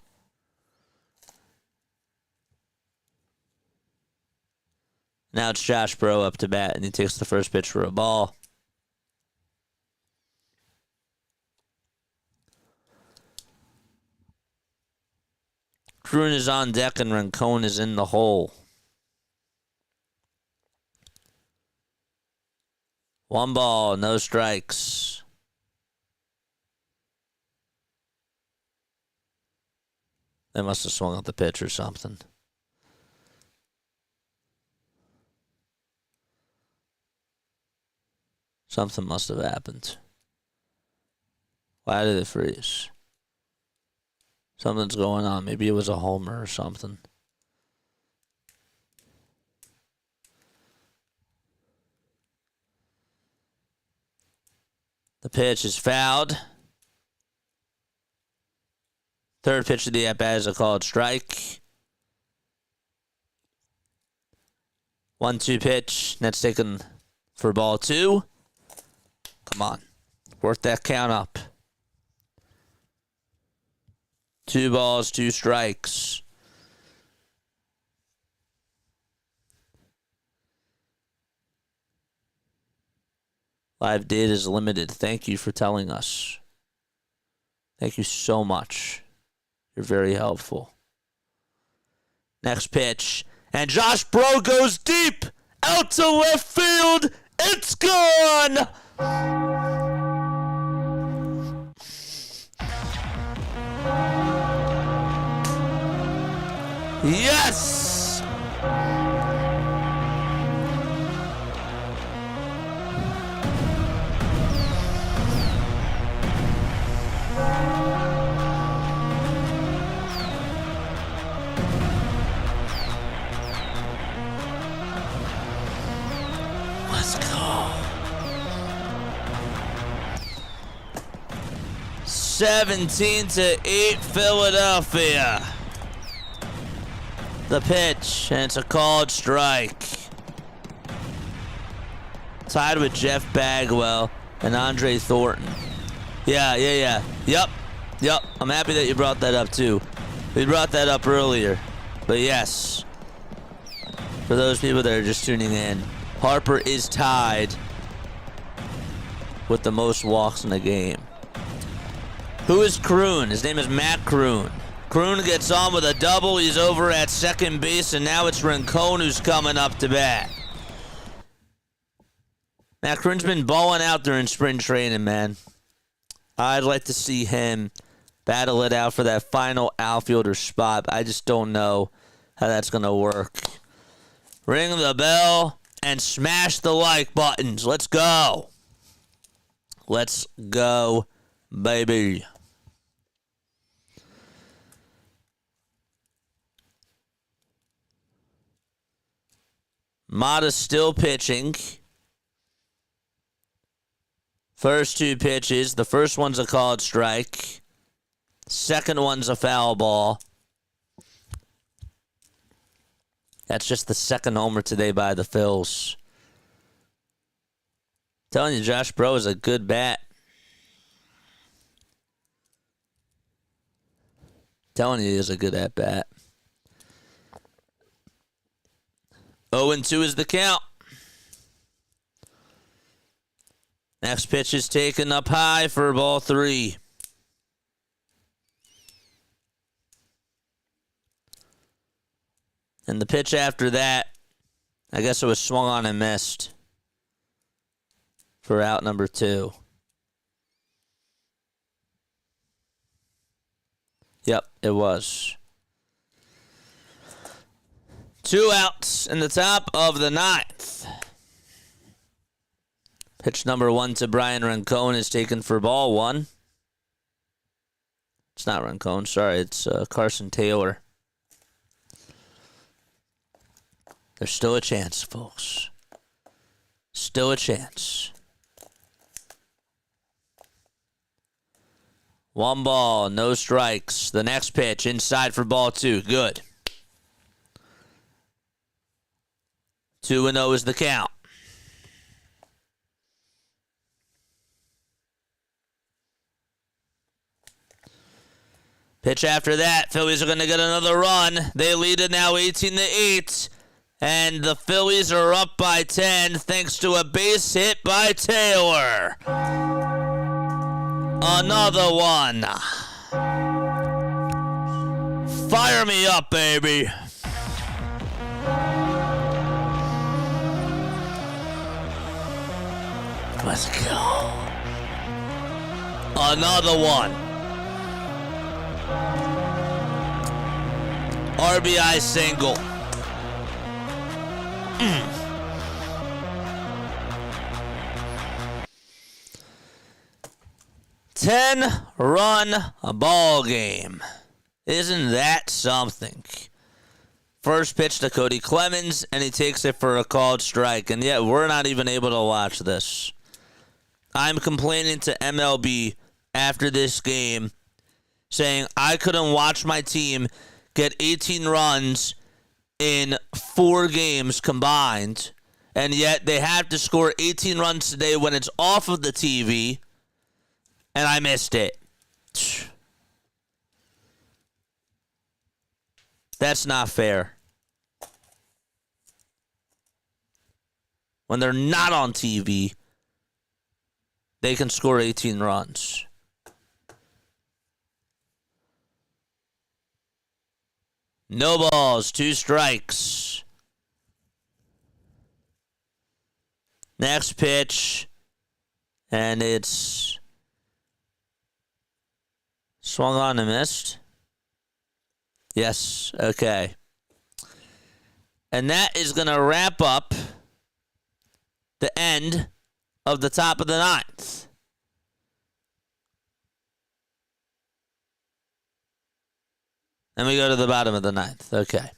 Now it's Josh Breaux up to bat, and he takes the first pitch for a ball. Kroon is on deck, and Rincon is in the hole. One ball, no strikes. They must have swung at the pitch or something. Something must have happened. Why did it freeze? Something's going on. Maybe it was a homer or something. The pitch is fouled. Third pitch of the at-bat is a called strike. 1-2 pitch. That's taken for ball 2. Come on. Work that count up. 2 balls, 2 strikes. Live data is limited. Thank you for telling us. Thank you so much. You're very helpful. Next pitch. And Josh Breaux goes deep. Out to left field. It's gone. Yes! Let's go. 17-8 Philadelphia. The pitch, and it's a called strike. tied with Jeff Bagwell and Andre Thornton. Yeah. Yep. I'm happy that you brought that up, too. We brought that up earlier. But yes, for those people that are just tuning in, Harper is tied with the most walks in the game. Who is Kroon? His name is Matt Kroon. Kroon gets on with a double. He's over at second base, and now it's Rincon who's coming up to bat. Matt Kroon's been balling out during spring training, man. I'd like to see him battle it out for that final outfielder spot. I just don't know how that's going to work. Ring the bell and smash the like buttons. Let's go. Let's go, baby. Mata's still pitching. First two pitches. The first one's a called strike. Second one's a foul ball. That's just the second homer today by the Phils. Telling you, Josh Bro is a good bat. Telling you, he is a good at bat. 0-2 is the count. Next pitch is taken up high for ball 3. And the pitch after that, I guess it was swung on and missed for out number 2. Yep, it was. 2 outs in the top of the 9th. Pitch number 1 to Brian Rincon is taken for ball 1. It's not Rincon, sorry. It's Carson Taylor. There's still a chance, folks. Still a chance. 1 ball, no strikes. The next pitch, inside for ball 2. Good. 2-0 is the count. Pitch after that, Phillies are going to get another run. They lead it now 18-8. And the Phillies are up by 10 thanks to a base hit by Taylor. Another one. Fire me up, baby. Let's go. Another one. RBI single. 10-run ball game. Isn't that something? First pitch to Cody Clemens, and he takes it for a called strike. And yet, we're not even able to watch this. I'm complaining to MLB after this game, saying I couldn't watch my team get 18 runs in 4 games combined, and yet they have to score 18 runs today when it's off of the TV, and I missed it. That's not fair. When they're not on TV, they can score 18 runs. No balls, 2 strikes. Next pitch, and it's swung on and missed. Yes, okay. And that is going to wrap up the end of the top of the 9th. And we go to the bottom of the 9th. Okay.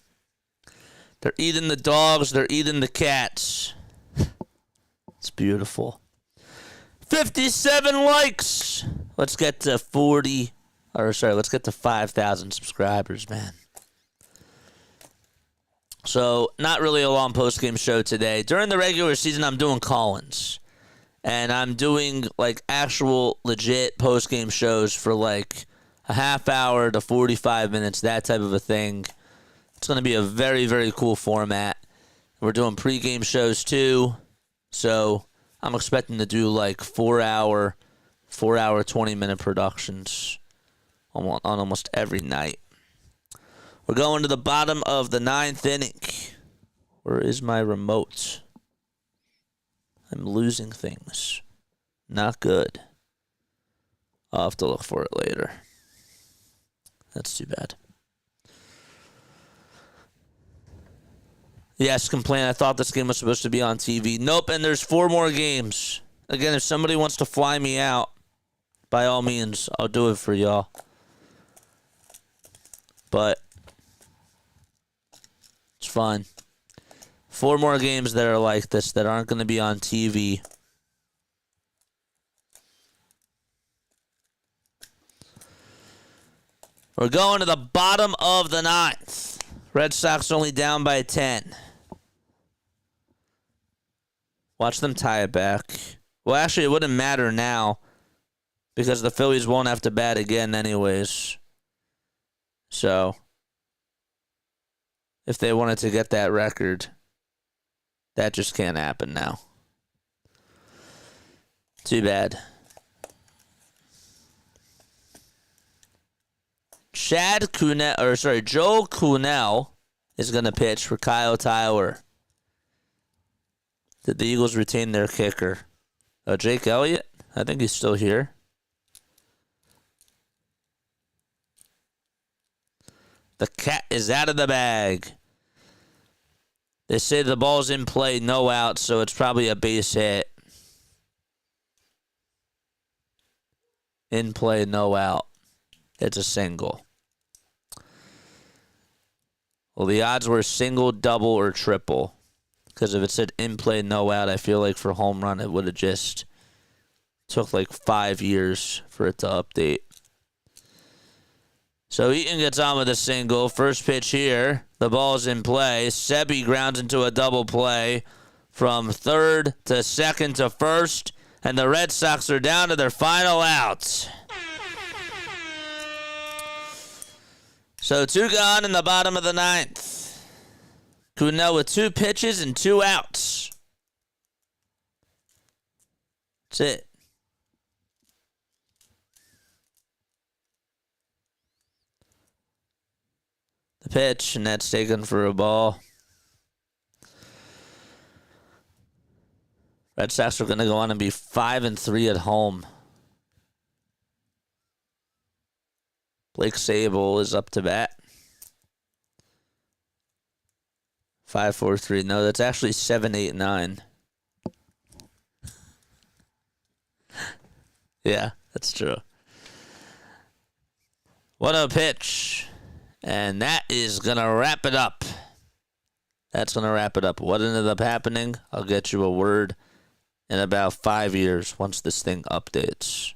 They're eating the dogs. They're eating the cats. It's beautiful. 57 likes. Let's get to 5,000 subscribers, man. So, not really a long post-game show today. During the regular season, I'm doing call-ins. And I'm doing, like, actual legit post-game shows for, like, a half hour to 45 minutes, that type of a thing. It's going to be a very, very cool format. We're doing pregame shows, too. So, I'm expecting to do, like, 4-hour, 20-minute productions on almost every night. We're going to the bottom of the 9th inning. Where is my remote? I'm losing things. Not good. I'll have to look for it later. That's too bad. Yes, complain. I thought this game was supposed to be on TV. Nope, and there's 4 more games. Again, if somebody wants to fly me out, by all means, I'll do it for y'all. But it's fun. 4 more games that are like this that aren't going to be on TV. We're going to the bottom of the 9th. Red Sox only down by 10. Watch them tie it back. Well, actually, it wouldn't matter now because the Phillies won't have to bat again anyways. So, if they wanted to get that record, that just can't happen now. Too bad. Joe Kunel is going to pitch for Kyle Tyler. Did the Eagles retain their kicker? Jake Elliott? I think he's still here. The cat is out of the bag. They say the ball's in play, no out, so it's probably a base hit. In play, no out. It's a single. Well, the odds were single, double, or triple. Because if it said in play, no out, I feel like for home run, it would have just took like 5 years for it to update. So Eaton gets on with a single. First pitch here. The ball's in play. Sebi grounds into a double play from third to second to first. And the Red Sox are down to their final outs. So 2 gone in the bottom of the 9th. Kunel with 2 pitches and 2 outs. That's it. The pitch, and that's taken for a ball. Red Sox are going to go on and be 5-3 at home. Blake Sable is up to bat. 5-4-3. No, that's actually 7-8-9. Yeah, that's true. What a pitch. And that is going to wrap it up. That's going to wrap it up. What ended up happening? I'll get you a word in about 5 years once this thing updates.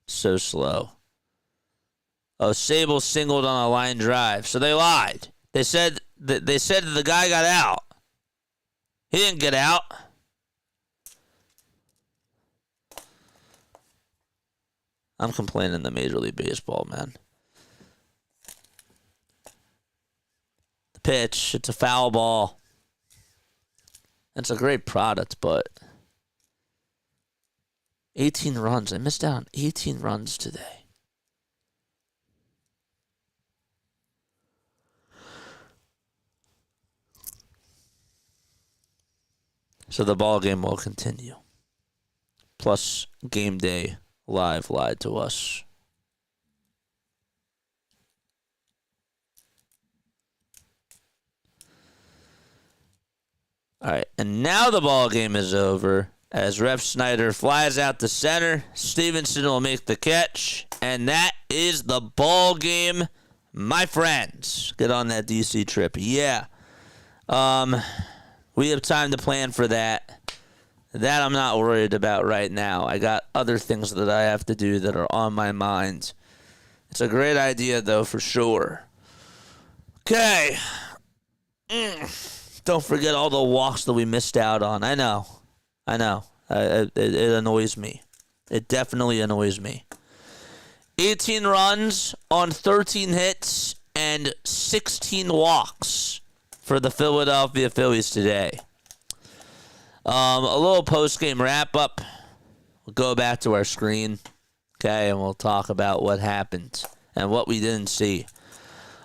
So slow. Oh, Sable singled on a line drive. So they lied. They said that the guy got out. He didn't get out. I'm complaining to Major League Baseball, man. The pitch, it's a foul ball. It's a great product, but 18 runs. I missed out on 18 runs today. So the ball game will continue. Plus, Game Day Live lied to us. All right, and now the ball game is over as Ref Snyder flies out to center. Stevenson will make the catch, and that is the ball game, my friends. Get on that DC trip. Yeah. We have time to plan for that. That I'm not worried about right now. I got other things that I have to do that are on my mind. It's a great idea, though, for sure. Okay. Don't forget all the walks that we missed out on. I know. It annoys me. It definitely annoys me. 18 runs on 13 hits and 16 walks for the Philadelphia Phillies today. A little post-game wrap-up. We'll go back to our screen, okay, and we'll talk about what happened and what we didn't see.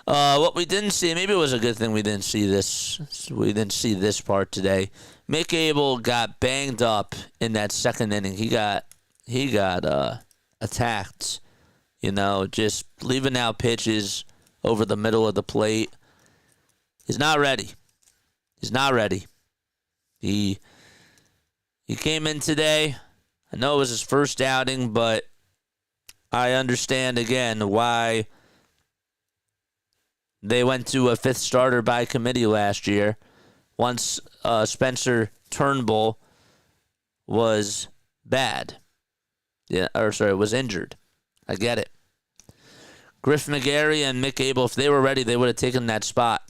What we didn't see, maybe it was a good thing we didn't see this. We didn't see this part today. Mick Abel got banged up in that second inning. He got attacked. You know, just leaving out pitches over the middle of the plate. He's not ready. He came in today. I know it was his first outing, but I understand again why they went to a fifth starter by committee last year. Once Spencer Turnbull was bad. Was injured. I get it. Griff McGarry and Mick Abel, if they were ready, they would have taken that spot.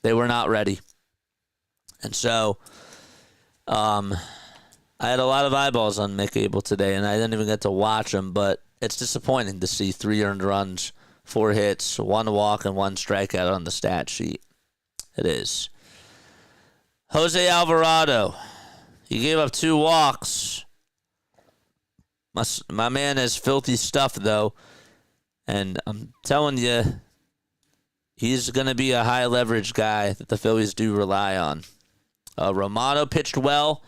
They were not ready. And so, I had a lot of eyeballs on Mick Abel today, and I didn't even get to watch him, but it's disappointing to see 3 earned runs, 4 hits, 1 walk, and 1 strikeout on the stat sheet. It is. Jose Alvarado, he gave up 2 walks. My man has filthy stuff, though. And I'm telling you, he's going to be a high-leverage guy that the Phillies do rely on. Romano pitched well,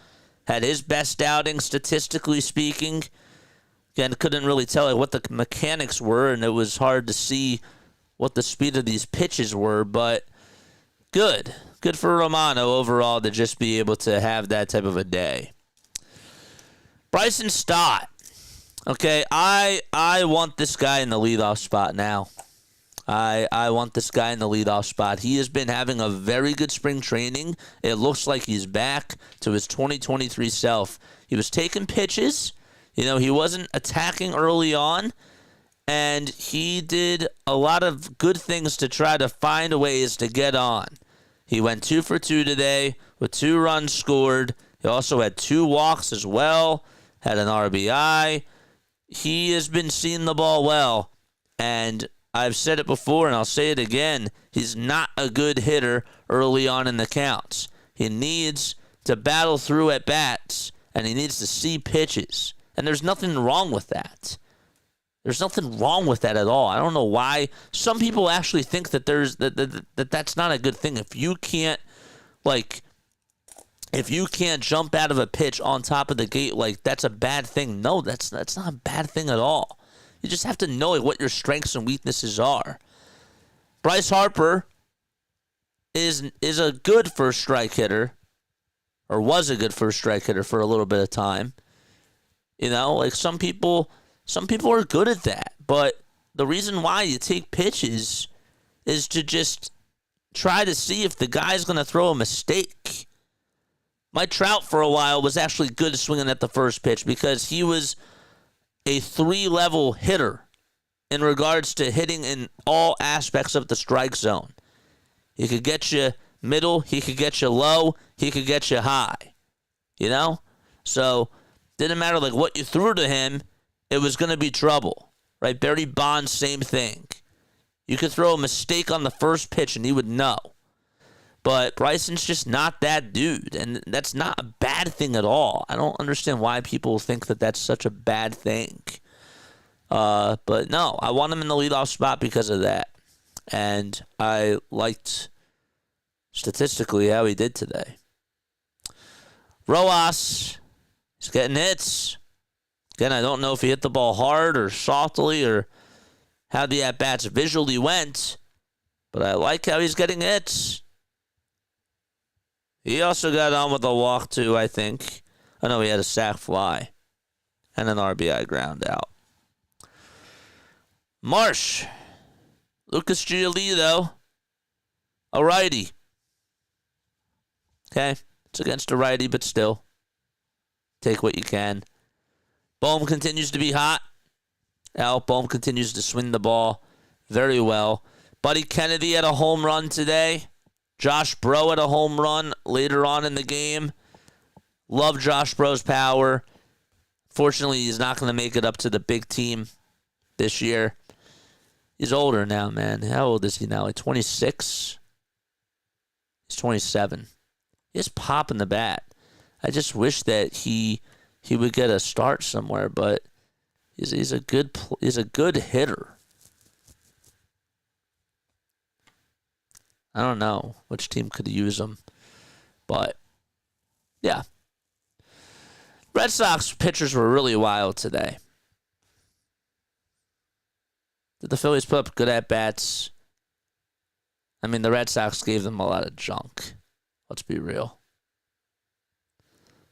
had his best outing, statistically speaking. Again, couldn't really tell what the mechanics were, and it was hard to see what the speed of these pitches were, but good. Good for Romano overall to just be able to have that type of a day. Bryson Stott. Okay, I want this guy in the leadoff spot now. I want this guy in the leadoff spot. He has been having a very good spring training. It looks like he's back to his 2023 self. He was taking pitches. You know, he wasn't attacking early on. And he did a lot of good things to try to find ways to get on. He went 2 for 2 today with 2 runs scored. He also had 2 walks as well. Had an RBI. He has been seeing the ball well, and I've said it before, and I'll say it again. He's not a good hitter early on in the counts. He needs to battle through at bats, and he needs to see pitches, and there's nothing wrong with that. There's nothing wrong with that at all. I don't know why some people actually think that that's not a good thing. If you can't jump out of a pitch on top of the gate, that's a bad thing. No, that's not a bad thing at all. You just have to know what your strengths and weaknesses are. Bryce Harper is a good first strike hitter, or was a good first strike hitter for a little bit of time. You know, some people are good at that, but the reason why you take pitches is to just try to see if the guy's going to throw a mistake. Mike Trout for a while was actually good at swinging at the first pitch because he was a 3-level hitter in regards to hitting in all aspects of the strike zone. He could get you middle, he could get you low, he could get you high. You know? So, didn't matter what you threw to him, it was going to be trouble. Right? Barry Bonds, same thing. You could throw a mistake on the first pitch and he would know. But Bryson's just not that dude, and that's not a bad thing at all. I don't understand why people think that that's such a bad thing. But no, I want him in the leadoff spot because of that. And I liked statistically how he did today. Rojas, he's getting hits. Again, I don't know if he hit the ball hard or softly or how the at-bats visually went, but I like how he's getting hits. He also got on with a walk, too, I think. I know he had a sac fly and an RBI ground out. Marsh. Lucas Giolito. A righty. Okay. It's against a righty, but still. Take what you can. Bohm continues to be hot. Alec Bohm continues to swing the ball very well. Buddy Kennedy had a home run today. Josh Bro had a home run later on in the game. Love Josh Bro's power. Fortunately, he's not going to make it up to the big team this year. He's older now, man. How old is he now? Like 26? He's 27. He's popping the bat. I just wish that he would get a start somewhere, but he's a good hitter. I don't know which team could use him, but yeah. Red Sox pitchers were really wild today. Did the Phillies put up good at-bats? I mean, the Red Sox gave them a lot of junk. Let's be real.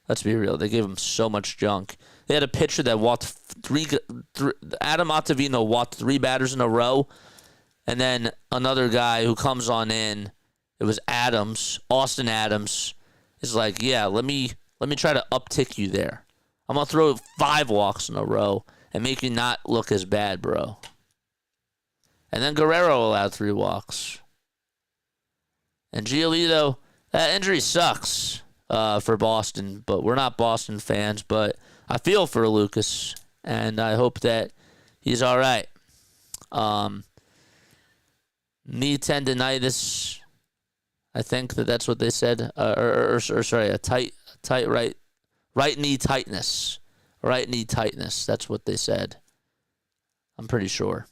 They gave them so much junk. They had a pitcher that walked three Adam Ottavino walked 3 batters in a row, and then another guy who comes on in, it was Austin Adams, is like, yeah, let me try to uptick you there. I'm going to throw 5 walks in a row and make you not look as bad, bro. And then Guerrero allowed 3 walks. And Giolito, that injury sucks for Boston, but we're not Boston fans, but I feel for Lucas, and I hope that he's all right. Knee tendonitis, I think that's what they said, sorry, a tight right knee tightness. Right knee tightness, that's what they said. I'm pretty sure.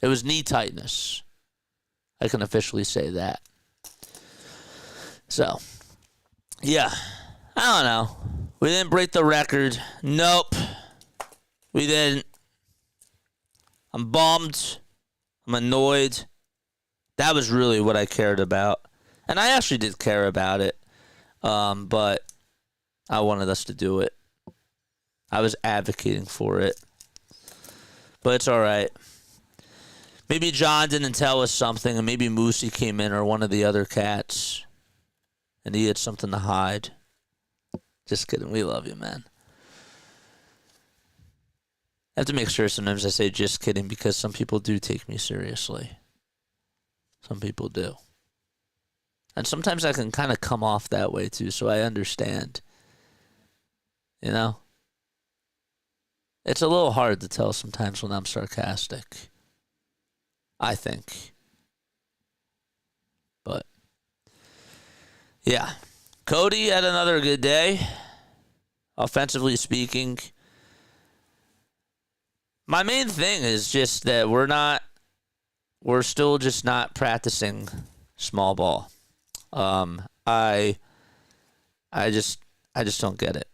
It was knee tightness. I can officially say that. So, yeah. I don't know. We didn't break the record. Nope. We didn't. I'm bummed. I'm annoyed. That was really what I cared about. And I actually did care about it. But I wanted us to do it. I was advocating for it. But it's all right. Maybe John didn't tell us something, and maybe Moosey came in or one of the other cats, and he had something to hide. Just kidding. We love you, man. I have to make sure sometimes I say just kidding because some people do take me seriously. Some people do. And sometimes I can kind of come off that way too, so I understand. You know? It's a little hard to tell sometimes when I'm sarcastic. I think. But, yeah. Cody had another good day, offensively speaking. My main thing is just that we're still just not practicing small ball. I just don't get it.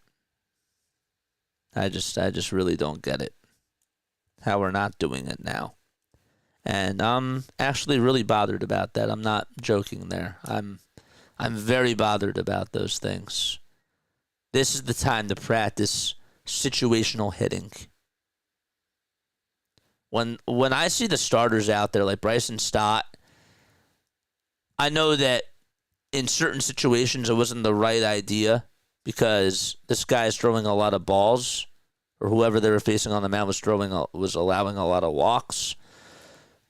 I just really don't get it. How we're not doing it now. And I'm actually really bothered about that. I'm not joking there. I'm very bothered about those things. This is the time to practice situational hitting. When I see the starters out there like Bryson Stott, I know that in certain situations it wasn't the right idea because this guy is throwing a lot of balls, or whoever they were facing on the mound was allowing a lot of walks.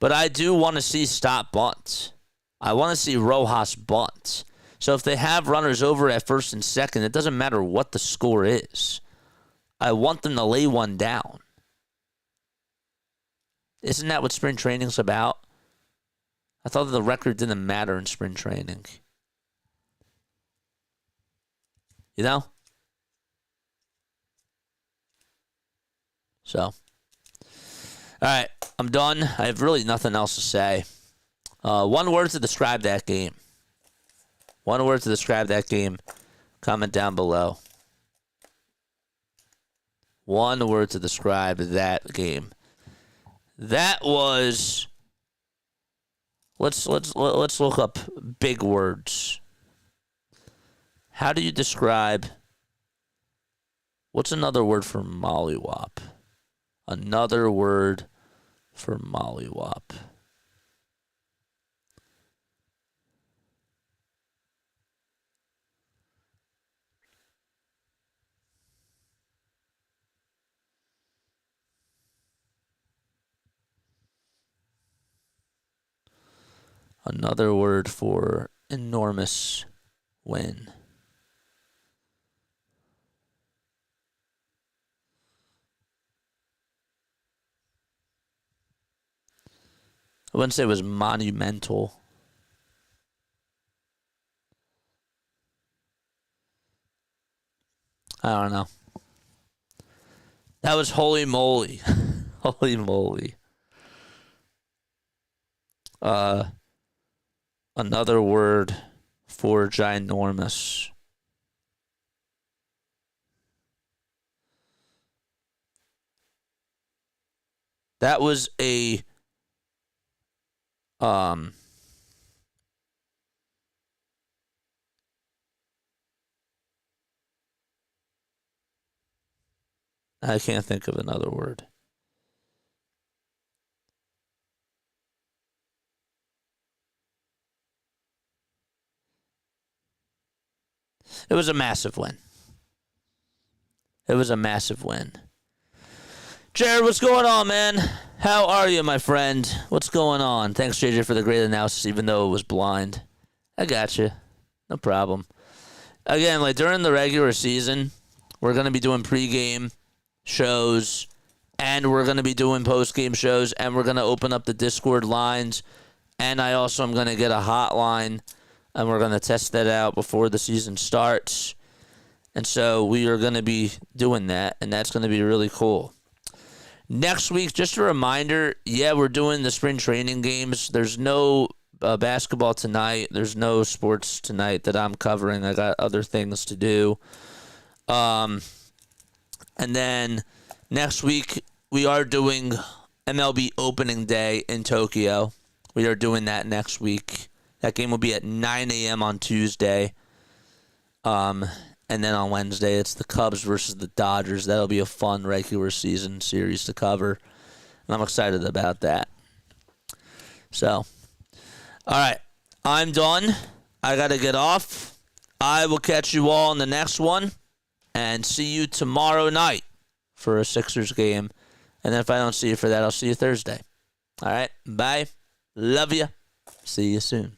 But I do want to see Stott bunt. I want to see Rojas bunt. So if they have runners over at first and second, it doesn't matter what the score is. I want them to lay one down. Isn't that what spring training's about? I thought the record didn't matter in spring training. You know? So. All right. I'm done. I have really nothing else to say. One word to describe that game. One word to describe that game. Comment down below. One word to describe that game. That was. Let's look up big words. How do you describe? What's another word for mollywop? Another word for mollywop. Another word for enormous win. I wouldn't say it was monumental. I don't know. That was holy moly. Holy moly. Another word for ginormous. That was a I can't think of another word. It was a massive win. It was a massive win. Jared, what's going on, man? How are you, my friend? What's going on? Thanks, JJ, for the great analysis, even though it was blind. I got you. No problem. Again, like during the regular season, we're going to be doing pregame shows, and we're going to be doing postgame shows, and we're going to open up the Discord lines, and I also am going to get a hotline, and we're going to test that out before the season starts. And so we are going to be doing that, and that's going to be really cool. Next week, just a reminder, we're doing the spring training games. There's no basketball tonight. There's no sports tonight that I'm covering. I got other things to do. And then next week, we are doing MLB opening day in Tokyo. We are doing that next week. That game will be at 9 a.m. on Tuesday. And then on Wednesday, it's the Cubs versus the Dodgers. That'll be a fun regular season series to cover. And I'm excited about that. So, all right. I'm done. I got to get off. I will catch you all in the next one. And see you tomorrow night for a Sixers game. And then if I don't see you for that, I'll see you Thursday. All right. Bye. Love you. See you soon.